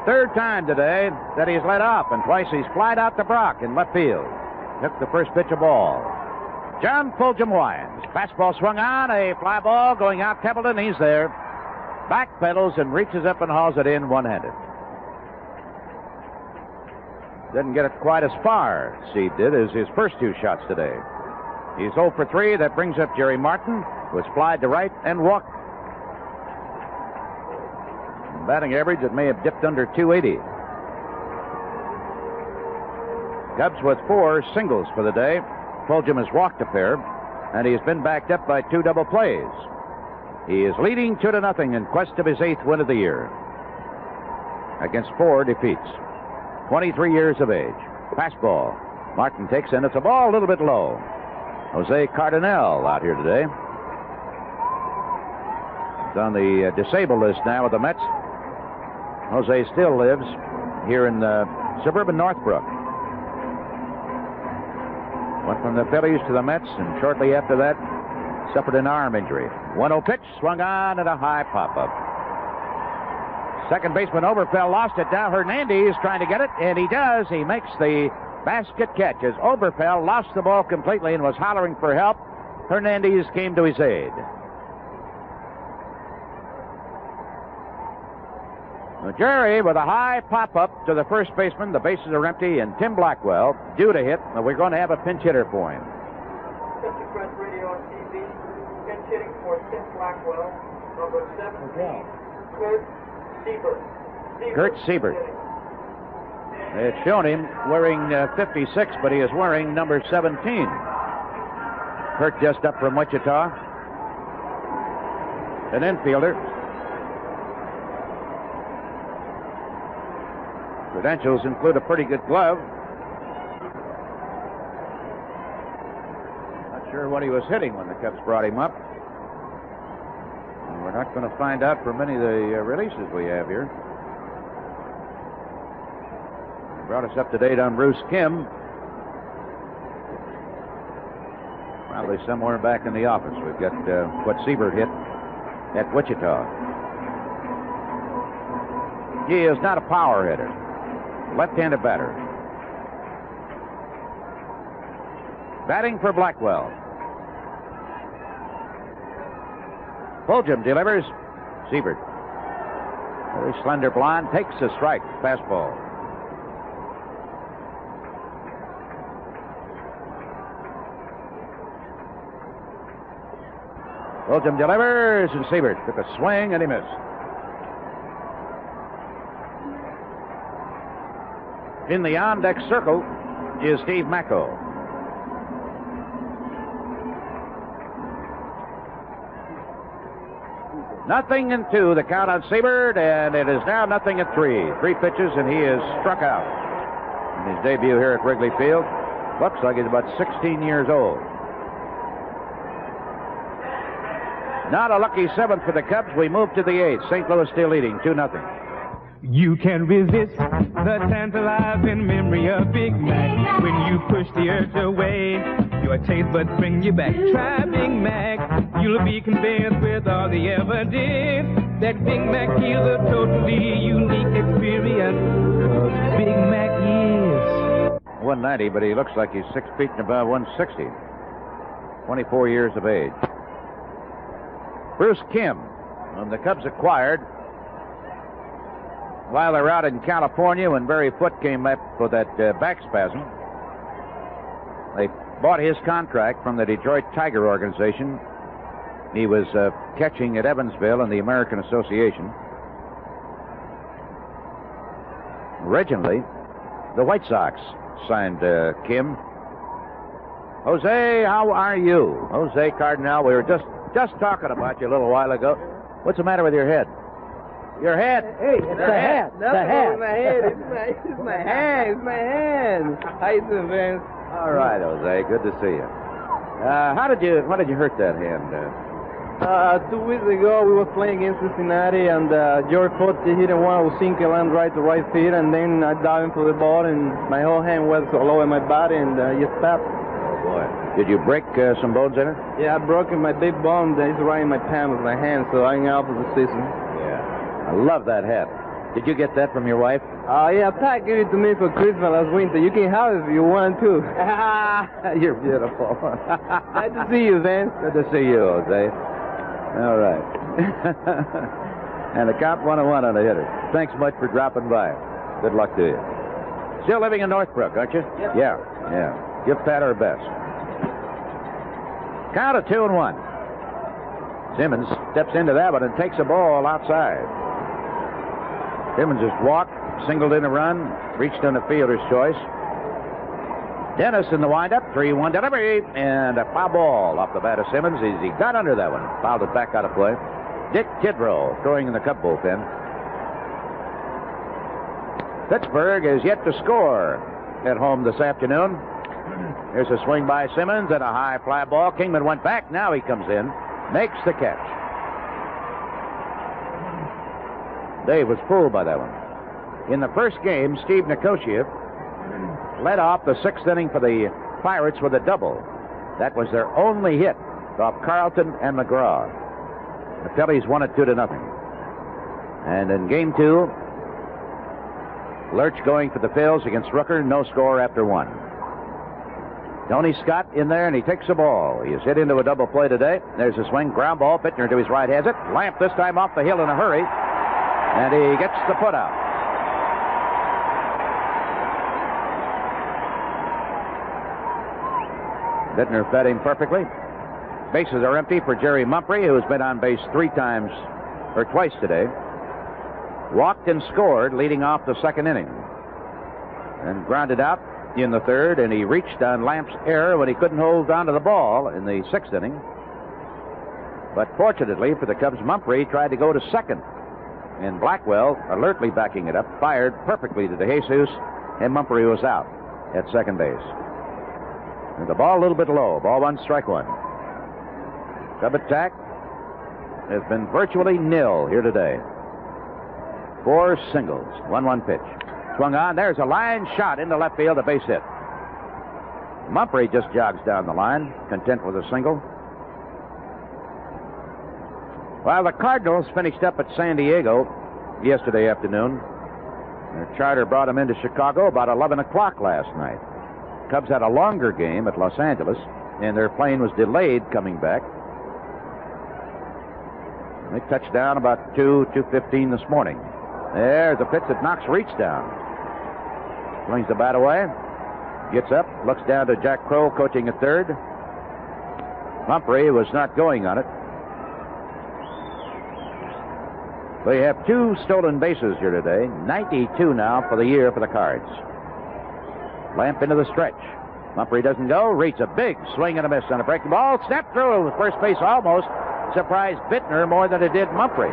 3rd time today that he's led off, and twice he's flied out to Brock in left field. Took the first pitch of ball. John Fulgham winds. Fastball swung on, a fly ball going out. Templeton, he's there. Back pedals and reaches up and hauls it in one-handed. Didn't get it quite as far, Steve did, as his first 2 shots today. He's 0 for 3. That brings up Jerry Martin, who was flied to right and walked. Batting average, it may have dipped under 280. Cubs with 4 singles for the day. Fulgham has walked a pair, and he's been backed up by 2 double plays. He is leading 2-0 in quest of his 8th win of the year against 4 defeats. 23 years of age. Fastball. Martin takes in. It's a ball a little bit low. Jose Cardinals out here today. He's on the disabled list now with the Mets. Jose still lives here in suburban Northbrook. Went from the Phillies to the Mets, and shortly after that, suffered an arm injury. 1-0 pitch, swung on at a high pop-up. Second baseman Oberfell lost it. Now Hernandez trying to get it, and he does. He makes the basket catch as Oberfell lost the ball completely and was hollering for help. Hernandez came to his aid. Jerry with a high pop-up to the first baseman. The bases are empty, and Tim Blackwell due to hit. We're going to have a pinch hitter for him. Press radio and TV. Pinch hitting for Tim Blackwell. Number 17, Kurt Siebert. Kurt Siebert. It's shown him wearing 56, but he is wearing number 17. Kurt just up from Wichita. An infielder. Credentials include a pretty good glove. Not sure what he was hitting when the Cubs brought him up. And we're not going to find out from any of the releases we have here. He brought us up to date on Bruce Kim. Probably somewhere back in the office. We've got what Siebert hit at Wichita. He is not a power hitter. Left-handed batter. Batting for Blackwell. Fulgham delivers. Siebert. Very slender blonde. Takes a strike. Fastball. Fulgham delivers, and Siebert took a swing, and he missed. In the on-deck circle is Steve Macko. Nothing in 2, the count on Siebert, and it is now nothing at 3. 3 pitches, and he is struck out in his debut here at Wrigley Field. Looks like he's about 16 years old. Not a lucky 7th for the Cubs. We move to the 8th. St. Louis still leading 2-0. You can resist the tantalizing memory of Big Mac. When you push the urge away, your taste buds bring you back. Try Big Mac. You'll be convinced with all the evidence that Big Mac is a totally unique experience. 'Cause Big Mac is 190, but he looks like he's 6 feet and about 160. 24 years of age. Bruce Kim, whom the Cubs acquired while they were out in California when Barry Foote came up with that back spasm. They bought his contract from the Detroit Tiger organization. He was catching at Evansville in the American Association. Originally, the White Sox signed Kim. Jose, how are you? Jose Cardinals, we were just talking about you a little while ago. What's the matter with your head? Your head. Hey, it's the hat. Nothing The hat. with my head. It's my hand. It's my hand. How you doing, Vince? All right, Jose. Good to see you. Why did you hurt that hand? 2 weeks ago, we was playing in Cincinnati, and George Foote hit one of single line right to right field, and then I dived into the ball, and my whole hand was all over my body, and just stopped. Oh, boy. Did you break some bones in it? Yeah, I broke my big bone that is right in my palm with my hand, so I'm out for the season. I love that hat. Did you get that from your wife? Yeah, Pat gave it to me for Christmas last winter. You can have it if you want to. You're beautiful. Nice to see you, Vince. Good to see you, Jose. All right. And the count 1-1 on the hitter. Thanks much for dropping by. Good luck to you. Still living in Northbrook, aren't you? Yep. Yeah. Give Pat our best. Count of 2-1. Simmons steps into that one and takes a ball outside. Simmons just walked, singled in a run, reached on the fielder's choice. Dennis in the windup, 3-1 delivery, and a foul ball off the bat of Simmons. He got under that one, fouled it back out of play. Dick Kidrow throwing in the Cub bullpen. Pittsburgh is yet to score at home this afternoon. Here's a swing by Simmons and a high fly ball. Kingman went back. Now he comes in, makes the catch. Dave was fooled by that one. In the first game, Steve Nicosia led off the sixth inning for the Pirates with a double. That was their only hit off Carlton and McGraw. The Phillies won it 2-0. And in game two, Lurch going for the Phils against Rooker. No score after one. Tony Scott in there, and he takes the ball. He is hit into a double play today. There's a swing. Ground ball. Bittner to his right has it. Lamp this time off the hill in a hurry. And he gets the put out. Bittner fed him perfectly. Bases are empty for Jerry Mumphrey, who has been on base twice today. Walked and scored, leading off the second inning. And grounded out in the third, and he reached on Lamp's error when he couldn't hold on to the ball in the sixth inning. But fortunately for the Cubs, Mumphrey tried to go to second. And Blackwell, alertly backing it up, fired perfectly to DeJesus, and Mumphrey was out at second base. And the ball a little bit low. Ball one, strike one. Cub attack has been virtually nil here today. 4 singles. 1-1 pitch. Swung on. There's a line shot into left field, a base hit. Mumphrey just jogs down the line, content with a single. While the Cardinals finished up at San Diego yesterday afternoon, their charter brought them into Chicago about 11 o'clock last night. Cubs had a longer game at Los Angeles, and their plane was delayed coming back. They touched down about 2:15 this morning. There's a pitch that knocks Reach down. Flings the bat away. Gets up, looks down to Jack Crow coaching at third. Mumphrey was not going on it. They have 2 stolen bases here today. 92 now for the year for the Cards. Lamp into the stretch. Mumphrey doesn't go. Reach a big swing and a miss on a breaking ball. Snap through. First base almost surprised Bittner more than it did Mumphrey.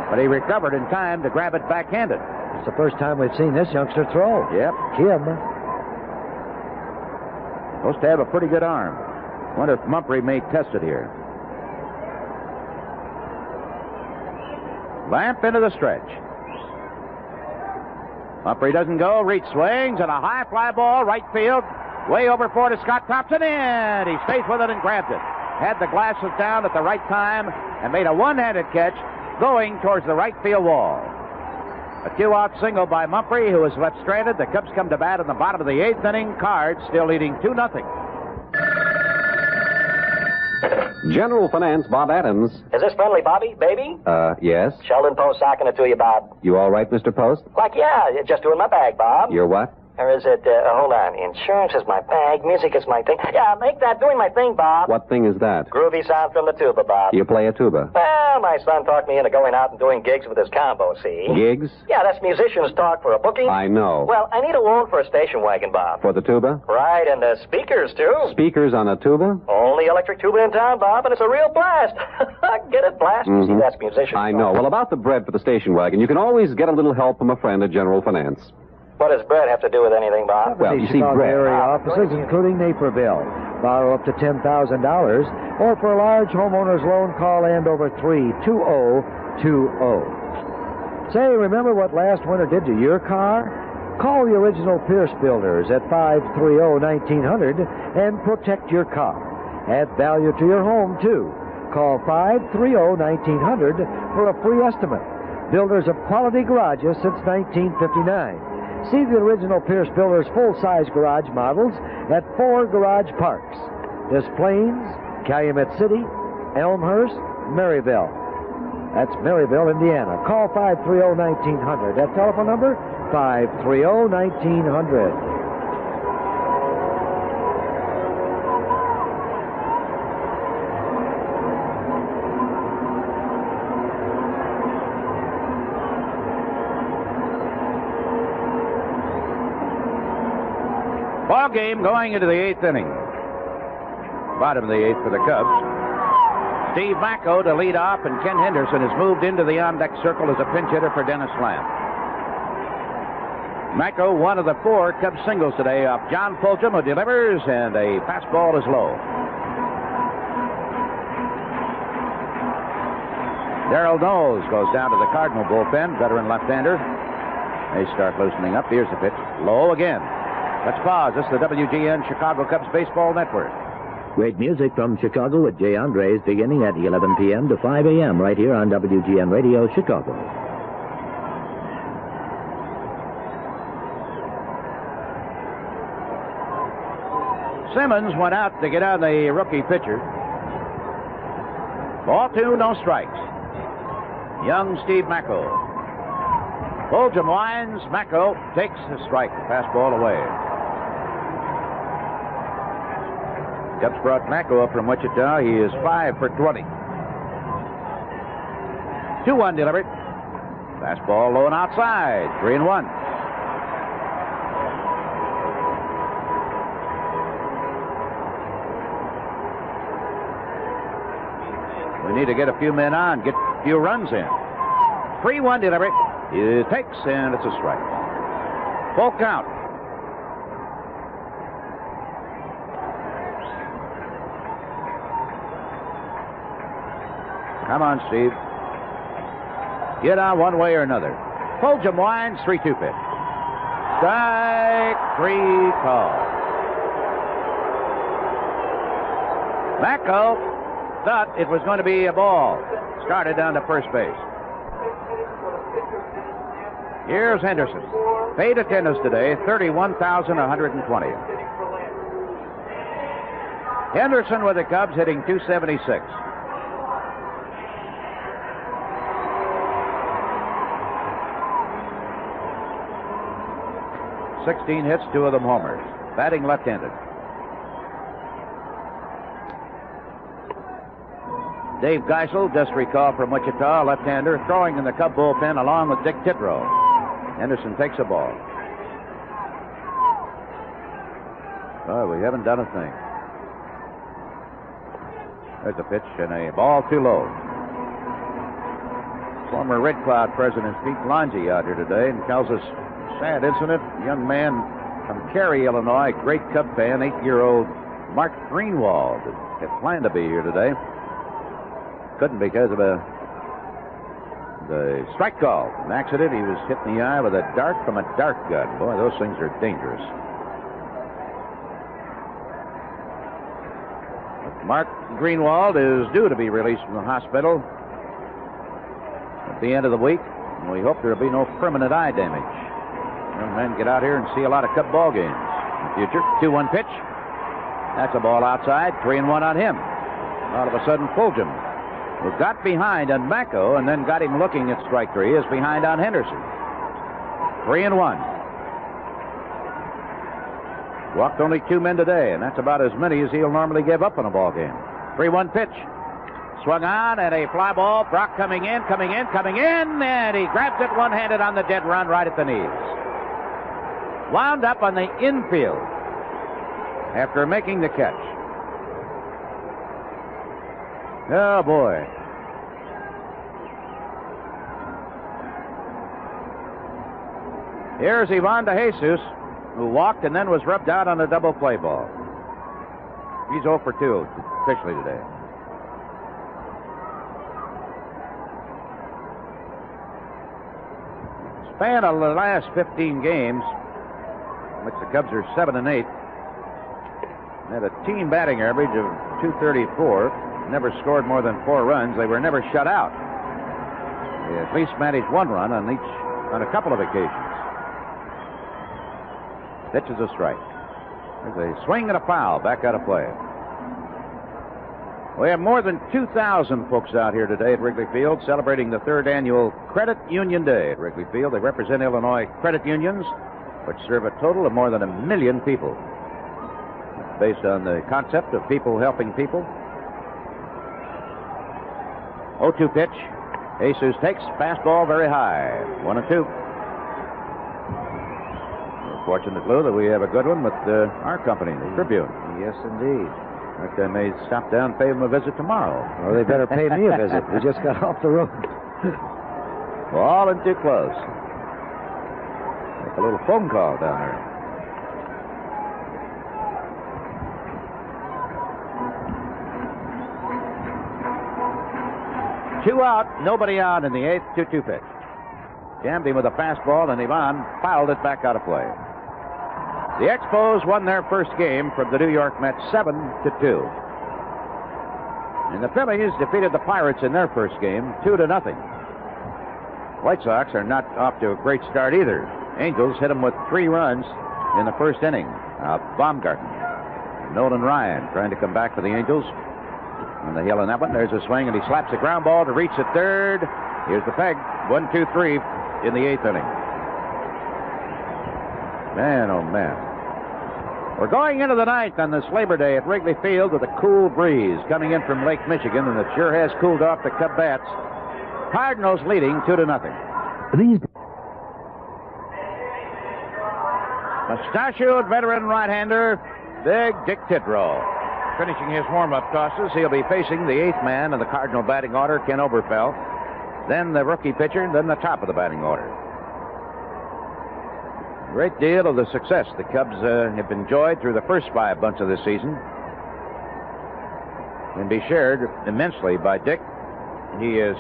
But he recovered in time to grab it backhanded. It's the first time we've seen this youngster throw. Yep. Kim. Supposed to have a pretty good arm. Wonder if Mumphrey may test it here. Lamp into the stretch. Mumphrey doesn't go. Reach swings and a high fly ball right field. Way over for to Scott Thompson, and he stays with it and grabs it. Had the glasses down at the right time and made a one-handed catch going towards the right field wall. A 2-out single by Mumphrey, who was left stranded. The Cubs come to bat in the bottom of the 8th inning. Cards still leading 2-0. General Finance, Bob Adams. Is this friendly Bobby, baby? Yes. Sheldon Post socking it to you, Bob. You all right, Mr. Post? Like, yeah, just doing my bag, Bob. You're what? Or is it, hold on, insurance is my bag, music is my thing. Yeah, make that doing my thing, Bob. What thing is that? Groovy sound from the tuba, Bob. You play a tuba? Well, my son talked me into going out and doing gigs with his combo, see? Gigs? Yeah, that's musicians talk for a booking. I know. Well, I need a loan for a station wagon, Bob. For the tuba? Right, and the speakers, too. Speakers on a tuba? Only electric tuba in town, Bob, and it's a real blast. Get it, blast? Mm-hmm. See, that's musicians. I know. Well, about the bread for the station wagon, you can always get a little help from a friend at General Finance. What does bread have to do with anything, Bob? Well, you see, Chicago bread. area offices, including Naperville. Borrow up to $10,000, or for a large homeowner's loan, call Andover 32020. Say, remember what last winter did to your car? Call the original Pierce Builders at 530-1900 and protect your car. Add value to your home, too. Call 530-1900 for a free estimate. Builders of quality garages since 1959. See the original Pierce Builders full-size garage models at 4 garage parks. Des Plaines, Calumet City, Elmhurst, Maryville. That's Maryville, Indiana. Call 530-1900. That telephone number, 530-1900. Ball game going into the 8th inning. Bottom of the 8th for the Cubs. Steve Macko to lead off, and Ken Henderson has moved into the on-deck circle as a pinch hitter for Dennis Lamb. Macko, one of the 4 Cubs singles today off John Fulgham, who delivers, and a fastball is low. Darrell Knowles goes down to the Cardinal bullpen, veteran left-hander. They start loosening up. Here's the pitch. Low again. Let's pause. This is the WGN Chicago Cubs Baseball Network. Great music from Chicago with Jay Andres beginning at 11 p.m. to 5 a.m. right here on WGN Radio Chicago. Simmons went out to get on the rookie pitcher. Ball 2, no strikes. Young Steve Macko. Fulgham winds. Macko takes the strike. Fastball away. Cubs brought Macko up from Wichita. He is 5 for 20. 2-1 delivered. Fastball low and outside. 3-1. We need to get a few men on, get a few runs in. 3-1 delivery. It takes, and it's a strike. Full count. Come on, Steve. Get on one way or another. Fulgham winds, 3-2 pitch. Strike 3 call. Macko thought it was going to be a ball. Started down to first base. Here's Henderson. Paid attendance today, 31,120. Henderson with the Cubs hitting .276. .16 hits, 2 of them homers. Batting left-handed. Dave Geisel, just recalled from Wichita, left-hander, throwing in the Cub bullpen along with Dick Tittrow. Henderson takes a ball. Oh, we haven't done a thing. There's a pitch and a ball too low. Former Red Cloud president Pete Longy out here today and tells us a sad incident. A young man from Cary, Illinois, great Cub fan, 8-year-old Mark Greenwald, had planned to be here today. Couldn't because of the strike call. An accident. He was hit in the eye with a dart from a dart gun. Boy, those things are dangerous. Mark Greenwald is due to be released from the hospital at the end of the week. And we hope there'll be no permanent eye damage. Young men get out here and see a lot of Cub ball games in the future. 2-1 pitch. That's a ball outside. 3-1 on him. All of a sudden, Fulgham, who got behind on Macko and then got him looking at strike 3, is behind on Henderson. 3-1. Walked only 2 men today, and that's about as many as he'll normally give up in a ball game. 3-1 pitch. Swung on, and a fly ball. Brock coming in, and he grabs it one-handed on the dead run right at the knees. Wound up on the infield after making the catch. Oh, boy. Here's Ivan De Jesus, who walked and then was rubbed out on a double play ball. He's 0 for 2 officially today. Span of the last 15 games, in which the Cubs are 7-8, they had a team batting average of .234. Never scored more than 4 runs. They were never shut out. They at least managed 1 run on a couple of occasions. Pitch is a strike. There's a swing and a foul. Back out of play. We have more than 2,000 folks out here today at Wrigley Field celebrating the 3rd annual Credit Union Day at Wrigley Field. They represent Illinois credit unions, which serve a total of more than 1 million people. It's based on the concept of people helping people. 0-2 pitch. Jesus takes fastball very high. 1-2. Fortunate, Lou, that we have a good one with our company, the Tribune. Yes, indeed. But they may stop down and pay them a visit tomorrow. Well, they better pay me a visit. We just got off the road. Ball in too close. Make a little phone call down there. Two out, nobody out in the eighth, 2-2 pitch. Jammed him with a fastball, and Ivan fouled it back out of play. The Expos won their first game from the New York Mets 7-2. And the Phillies defeated the Pirates in their first game 2-0. White Sox are not off to a great start either. Angels hit them with 3 runs in the first inning. Baumgarten, Nolan Ryan trying to come back for the Angels. On the hill on that one, there's a swing, and he slaps a ground ball to reach the third. Here's the peg. 1-2-3 in the 8th inning. Man, oh man. We're going into the 9th on this Labor Day at Wrigley Field with a cool breeze coming in from Lake Michigan, and it sure has cooled off the Cub bats. Cardinals leading 2-0. Mustachioed veteran right-hander, Big Dick Tidrow. Finishing his warm-up tosses, he'll be facing the 8th man in the Cardinal batting order, Ken Oberfeld. Then the rookie pitcher, then the top of the batting order. A great deal of the success the Cubs have enjoyed through the first 5 months of this season can be shared immensely by Dick. He has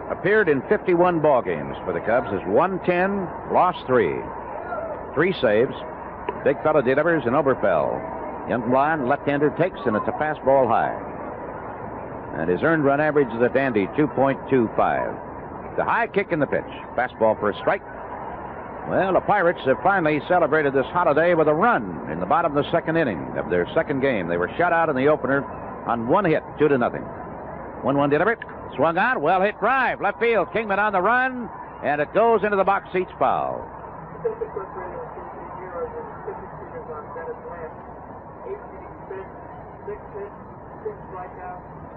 appeared in 51 ball games for the Cubs, has won 10, lost 3. 3 saves. Big fella delivers, and Oberfeld. Young blind left-hander takes, and it's a fastball high. And his earned run average is a dandy 2.25. The high kick in the pitch. Fastball for a strike. Well, the Pirates have finally celebrated this holiday with a run in the bottom of the 2nd inning of their 2nd game. They were shut out in the opener on 1 hit, 2-0. 1-1 delivery. Swung on. Well hit drive. Left field. Kingman on the run. And it goes into the box seats foul.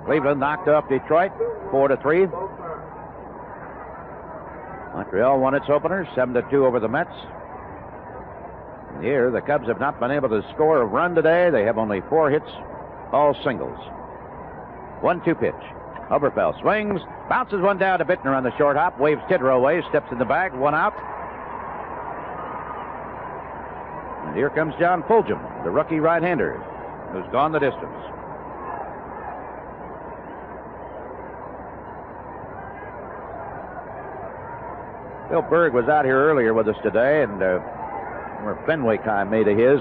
Cleveland knocked off Detroit 4-3. Montreal won its opener 7-2 over the Mets. And here, the Cubs have not been able to score a run today. They have only 4 hits, all singles. 1-2 pitch. Oberfeld swings, bounces one down to Bittner on the short hop, waves Tidrow away, steps in the bag, 1 out. And here comes John Fulgham, the rookie right-hander, who's gone the distance. Bill Berg was out here earlier with us today, and we're Fenwick I made of his.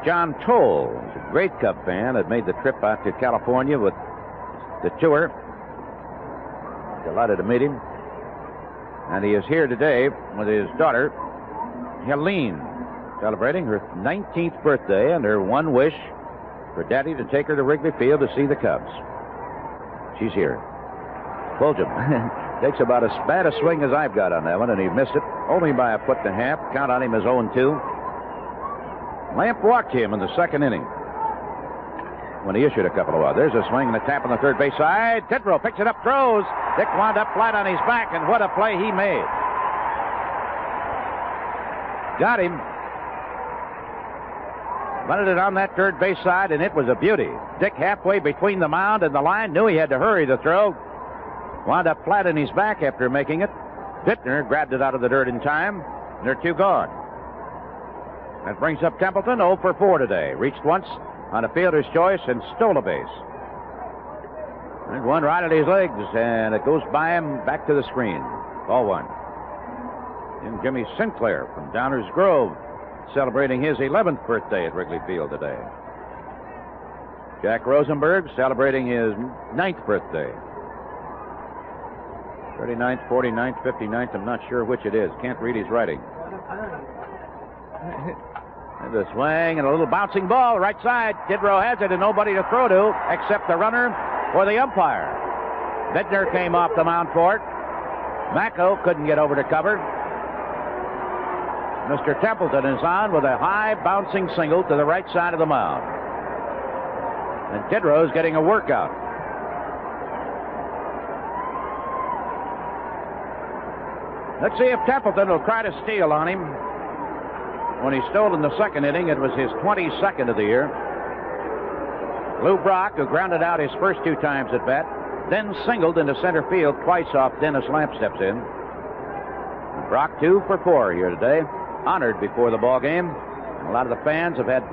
John Toll is a great Cub fan, had made the trip out to California with the tour. Delighted to meet him. And he is here today with his daughter, Helene, celebrating her 19th birthday and her one wish for Daddy to take her to Wrigley Field to see the Cubs. She's here. Fulgham takes about as bad a swing as I've got on that one, and he missed it only by 1.5 feet. Count on him as 0-2. Lamp walked him in the 2nd inning when he issued a couple of outs. There's a swing and a tap on the third base side. Tidrow picks it up, throws. Dick wound up flat on his back, and what a play he made. Got him. Wanted it on that third base side, and it was a beauty. Dick halfway between the mound and the line knew he had to hurry the throw. Wound up flat on his back after making it. Bittner grabbed it out of the dirt in time, and they're 2 gone. That brings up Templeton 0 for 4 today. Reached once on a fielder's choice and stole a base. And one right at his legs, and it goes by him back to the screen. Ball 1. And Jimmy Sinclair from Downers Grove celebrating his 11th birthday at Wrigley Field today. Jack Rosenberg celebrating his 9th birthday. 39th, 49th, 59th, I'm not sure which it is. Can't read his writing. And a swing and a little bouncing ball right side. Tidrow has it and nobody to throw to except the runner or the umpire. Bittner came off the mound for it. Macco couldn't get over to cover. Mr. Templeton is on with a high bouncing single to the right side of the mound. And Tidrow's getting a workout. Let's see if Templeton will try to steal on him. when he stole in the second inning. It was his 22nd of the year. Lou Brock, who grounded out his first 2 times at bat, then singled into center field twice off Dennis Lamp steps in. Brock 2 for 4 here today. Honored before the ball game. A lot of the fans have had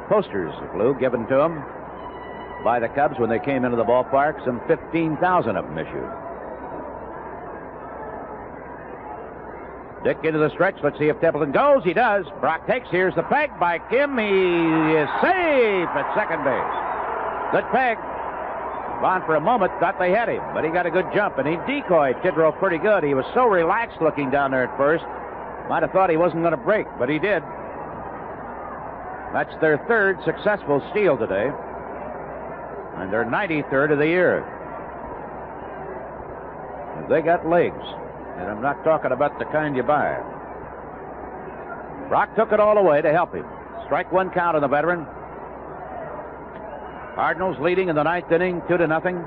posters of Lou given to them by the Cubs when they came into the ballpark. Some 15,000 of them issued. Dick into the stretch. Let's see if Templeton goes. He does. Brock takes. Here's the peg by Kim. He is safe at second base. Good peg. Vaughn for a moment thought they had him, but he got a good jump, and he decoyed Tidrow pretty good. He was so relaxed looking down there at first. Might have thought he wasn't going to break, but he did. That's their 3rd successful steal today, and their 93rd of the year. They got legs, and I'm not talking about the kind you buy. Brock took it all away to help him. Strike 1 count on the veteran. Cardinals leading in the 9th inning, 2-0.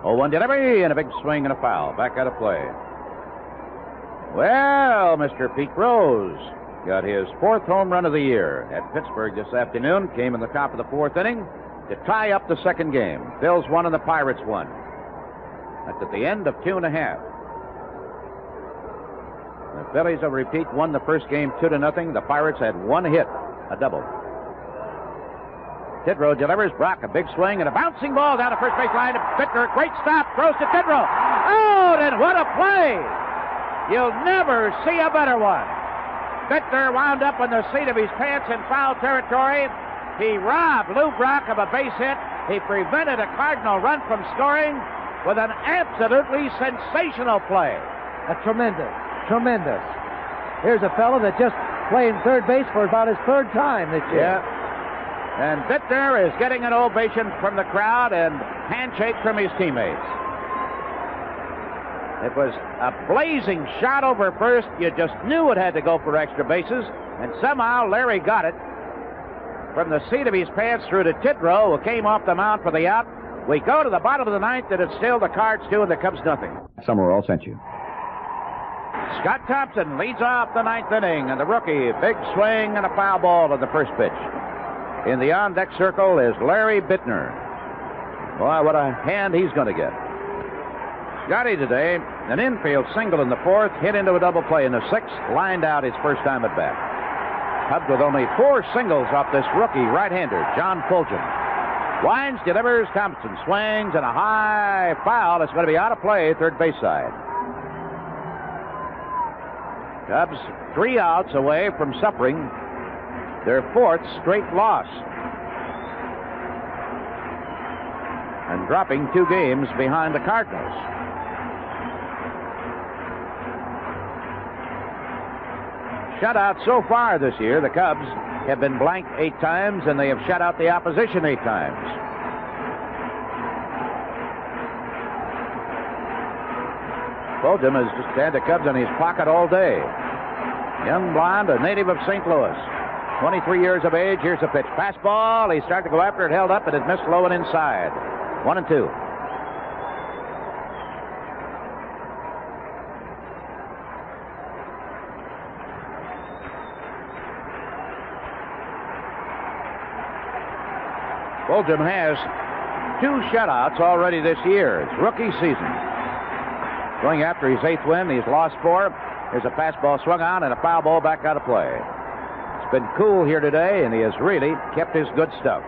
0-1 delivery and a big swing and a foul. Back out of play. Well, Mr. Pete Rose got his 4th home run of the year at Pittsburgh this afternoon. Came in the top of the 4th inning to tie up the second game. Bills won and the Pirates won. That's at the end of 2.5. The Phillies, I'll repeat, won the first game 2-0. The Pirates had 1 hit, a double. Tidrow delivers. Brock, a big swing and a bouncing ball down the first base line. Bittner, great stop, throws to Tidrow. Out, and what a play! You'll never see a better one. Bittner wound up on the seat of his pants in foul territory. He robbed Lou Brock of a base hit. He prevented a Cardinal run from scoring with an absolutely sensational play. A tremendous. Here's a fellow that just played third base for about his 3rd time this year. Yeah. And Bittner is getting an ovation from the crowd and handshake from his teammates. It was a blazing shot over first. You just knew it had to go for extra bases. And somehow Larry got it from the seat of his pants through to Tidrow, who came off the mound for the out. We go to the bottom of the 9th, and it's still the Cards 2 and the Cubs nothing. Summerall sent you. Scott Thompson leads off the 9th inning, and the rookie, big swing and a foul ball on the first pitch. In the on-deck circle is Larry Bittner. Boy, what a hand he's going to get. Scotty today, an infield single in the 4th, hit into a double play in the 6th, lined out his first time at bat. Cubs with only 4 singles off this rookie right-hander, John Fulgham. Winds, delivers, Thompson swings, and a high foul. It's going to be out of play, third base side. Cubs 3 outs away from suffering their 4th straight loss and dropping 2 games behind the Cardinals. Shutouts so far this year, the Cubs have been blanked 8 times, and they have shut out the opposition 8 times. Fulgham has just had the Cubs in his pocket all day. Young blonde, a native of St. Louis. 23 years of age. Here's a pitch. Fastball. He started to go after it, held up, and it missed low and inside. 1-2. Fulgham has 2 shutouts already this year. It's rookie season. Going after his 8th win. He's lost 4. Here's a fastball swung on and a foul ball back out of play. It's been cool here today, and he has really kept his good stuff.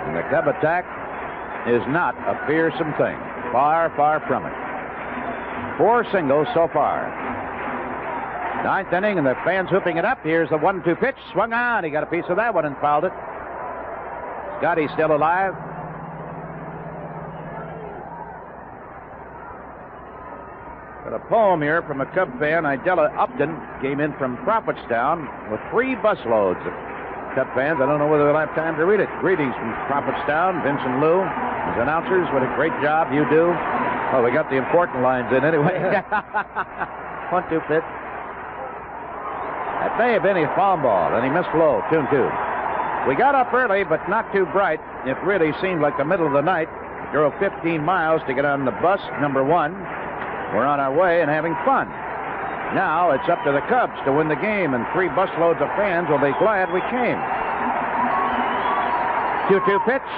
And the Cub attack is not a fearsome thing. Far, far from it. 4 singles so far. 9th inning, and the fans hooping it up. Here's the 1-2 pitch. Swung on. He got a piece of that one and fouled it. Scotty's still alive. Got a poem here from a Cub fan. Idella Upton came in from Prophetstown with 3 busloads of Cub fans. I don't know whether they'll have time to read it. Greetings from Prophetstown. Vince and Lou, as announcers, what a great job you do. Oh, we got the important lines in anyway. 1-2 pitch. That may have been his foul ball, and he missed low, 2-2. We got up early, but not too bright. It really seemed like the middle of the night Drove 15 miles to get on the bus, number 1. We're on our way and having fun. Now it's up to the Cubs to win the game, and 3 busloads of fans will be glad we came. 2-2 pitch.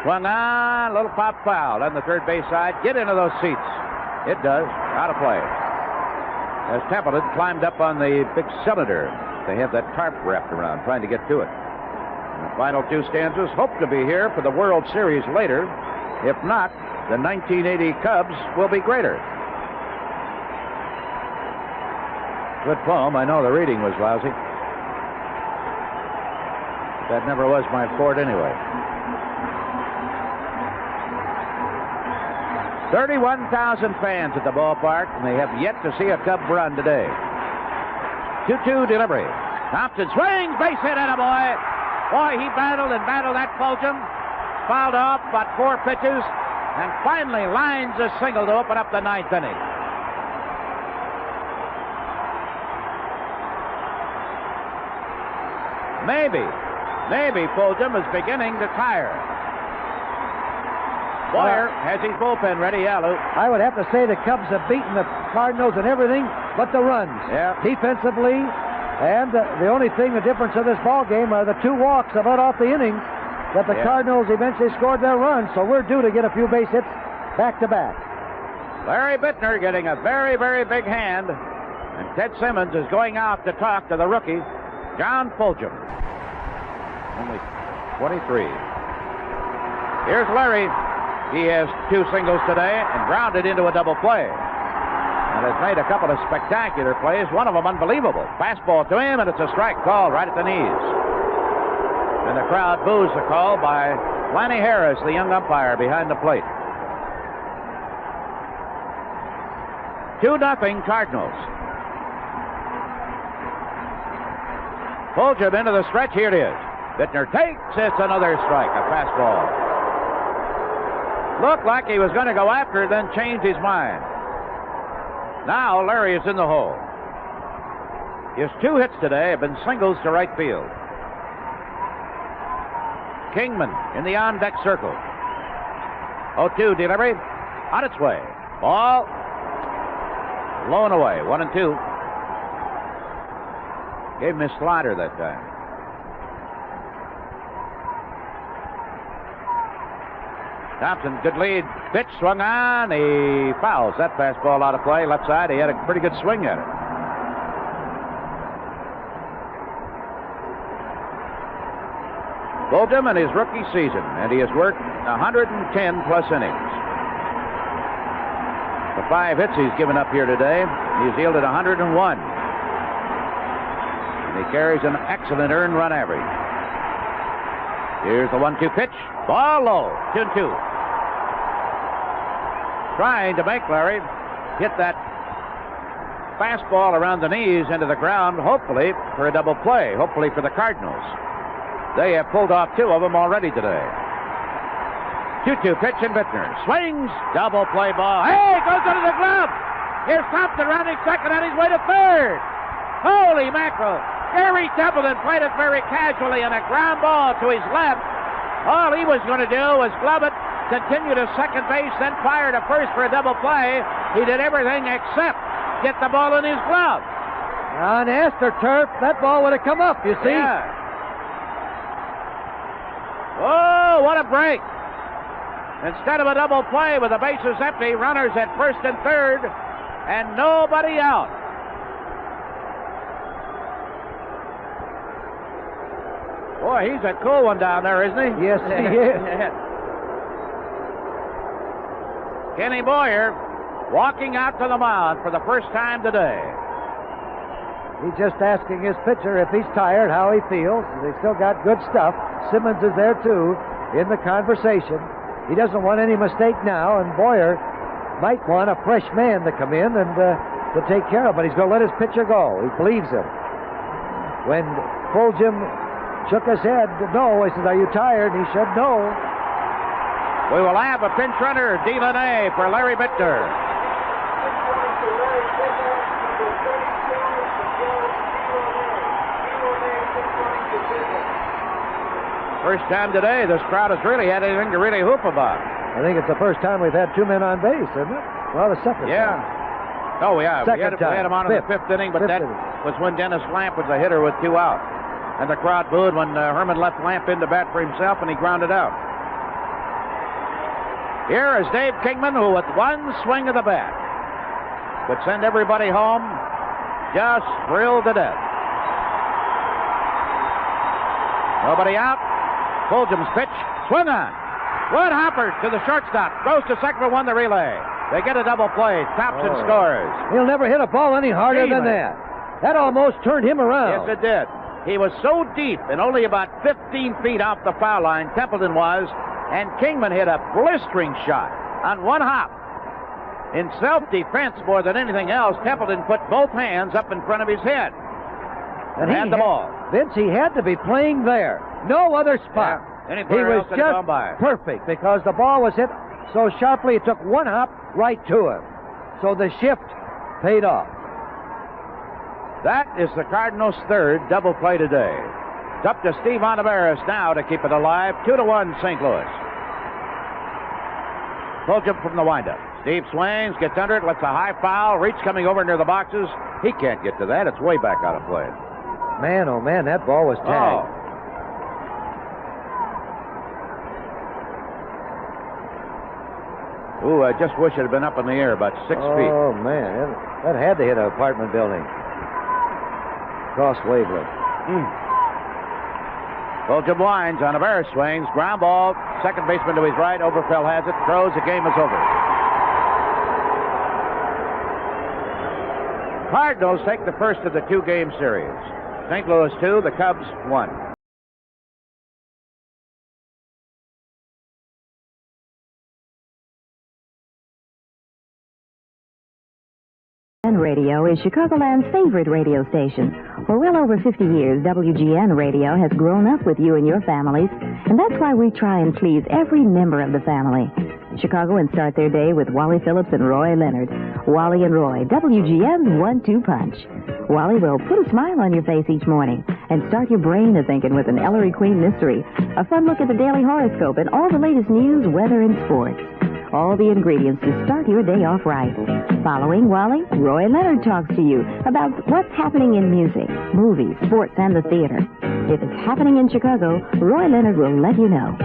Swung on, little pop foul on the third base side. Get into those seats. It does. Out of play. As Templeton climbed up on the big cylinder, they have that tarp wrapped around, trying to get to it. And the final 2 stanzas hope to be here for the World Series later. If not, the 1980 Cubs will be greater. Good poem. I know the reading was lousy. That never was my forte anyway. 31,000 fans at the ballpark, and they have yet to see a Cub run today. 2-2 delivery. Thompson swings, base hit, attaboy. Boy, he battled and battled that Fulgham. Fouled off about 4 pitches, and finally lines a single to open up the 9th inning. Maybe Fulgham is beginning to tire. Boyer has his bullpen ready. Yeah, Lou. I would have to say the Cubs have beaten the Cardinals in everything but the runs. Yeah. Defensively, and the only thing, the difference of this ball game are the 2 walks about off the inning that the Cardinals eventually scored their runs. So we're due to get a few base hits back to back. Larry Bittner getting a very, very big hand, and Ted Simmons is going out to talk to the rookie, John Fulgham. Only 23. Here's Larry. He has 2 singles today and grounded into a double play. And has made a couple of spectacular plays, one of them unbelievable. Fastball to him, and it's a strike called right at the knees. And the crowd boos the call by Lanny Harris, the young umpire behind the plate. 2-0 Cardinals. Fulgham into the stretch. Here it is. Bittner takes. It's another strike, a fastball. Looked like he was going to go after it, then change his mind. Now Larry is in the hole. His 2 hits today have been singles to right field. Kingman in the on-deck circle. 0-2 delivery. On its way. Ball. Blown away. 1-2. Gave him his slider that time. Thompson, good lead. Pitch swung on. He fouls that fastball out of play. Left side. He had a pretty good swing at it. Fulgham in his rookie season, and he has worked 110-plus innings. The 5 hits he's given up here today, he's yielded 101. And he carries an excellent earned run average. Here's the 1-2 pitch. Ball low. 2-2. Trying to make Larry hit that fastball around the knees into the ground, hopefully for a double play, hopefully for the Cardinals. They have pulled off 2 of them already today. 2-2 pitch, and Bittner swings. Double play ball. Hey, goes into the glove. Here's Thompson rounding second on his way to third. Holy mackerel. Gary Templeton played it very casually, and a ground ball to his left. All he was going to do was glove it, continue to second base, then fire to first for a double play. He did everything except get the ball in his glove. On AstroTurf, that ball would have come up, you see. Yeah. Oh, what a break. Instead of a double play with the bases empty, runners at first and third, and nobody out. Boy, he's a cool one down there, isn't he? Yes, he is. Kenny Boyer walking out to the mound for the first time today. He's just asking his pitcher if he's tired, how he feels. They still got good stuff. Simmons is there, too, in the conversation. He doesn't want any mistake now, and Boyer might want a fresh man to come in and to take care of, but he's going to let his pitcher go. He believes him. When Fulgham shook his head, no, he said, "Are you tired?" And he said, "No." We will have a pinch runner, Delaney, for Larry Bittner. First time today this crowd has really had anything to really hoop about. I think it's the first time we've had 2 men on base, isn't it? Well, the second time. Oh, yeah. We Second had him on in the fifth inning, but that was when Dennis Lamp was a hitter with 2 out. And the crowd booed when Herman left Lamp in to bat for himself, and he grounded out. Here is Dave Kingman, who with one swing of the bat would send everybody home just thrilled to death. Nobody out. Fulgham's pitch. Swung on. Wood hopper to the shortstop. Goes to second for 1 the relay. They get a double play. Thompson scores. He'll never hit a ball any harder than that. That almost turned him around. Yes, it did. He was so deep and only about 15 feet off the foul line, Templeton was, and Kingman hit a blistering shot on 1 hop. In self-defense more than anything else, Templeton put both hands up in front of his head and had the ball. Vince, he had to be playing there. No other spot. Yeah. He was just perfect because the ball was hit so sharply it took 1 hop right to him. So the shift paid off. That is the Cardinals' third double play today. It's up to Steve Ontiveros now to keep it alive. 2-1 St. Louis. Fulgham from the windup. Steve swings, gets under it, lets a high foul, reach coming over near the boxes. He can't get to that. It's way back out of play. Man, oh man, that ball was tagged. Ooh, I just wish it had been up in the air about 6 feet. Oh, man. That had to hit an apartment building. Cross wavelength. Fulgham winds on a bear swings. Ground ball. Second baseman to his right. Overfell has it. Throws. The game is over. Cardinals take the first of the 2-game series. St. Louis 2, the Cubs 1. Radio is Chicagoland's favorite radio station. For well over 50 years, WGN Radio has grown up with you and your families, and that's why we try and please every member of the family. Chicagoans start their day with Wally Phillips and Roy Leonard. Wally and Roy, WGN's 1-2 punch. Wally will put a smile on your face each morning and start your brain a-thinking with an Ellery Queen mystery, a fun look at the daily horoscope, and all the latest news, weather, and sports. All the ingredients to start your day off right. Following Wally, Roy Leonard talks to you about what's happening in music, movies, sports, and the theater. If it's happening in Chicago, Roy Leonard will let you know.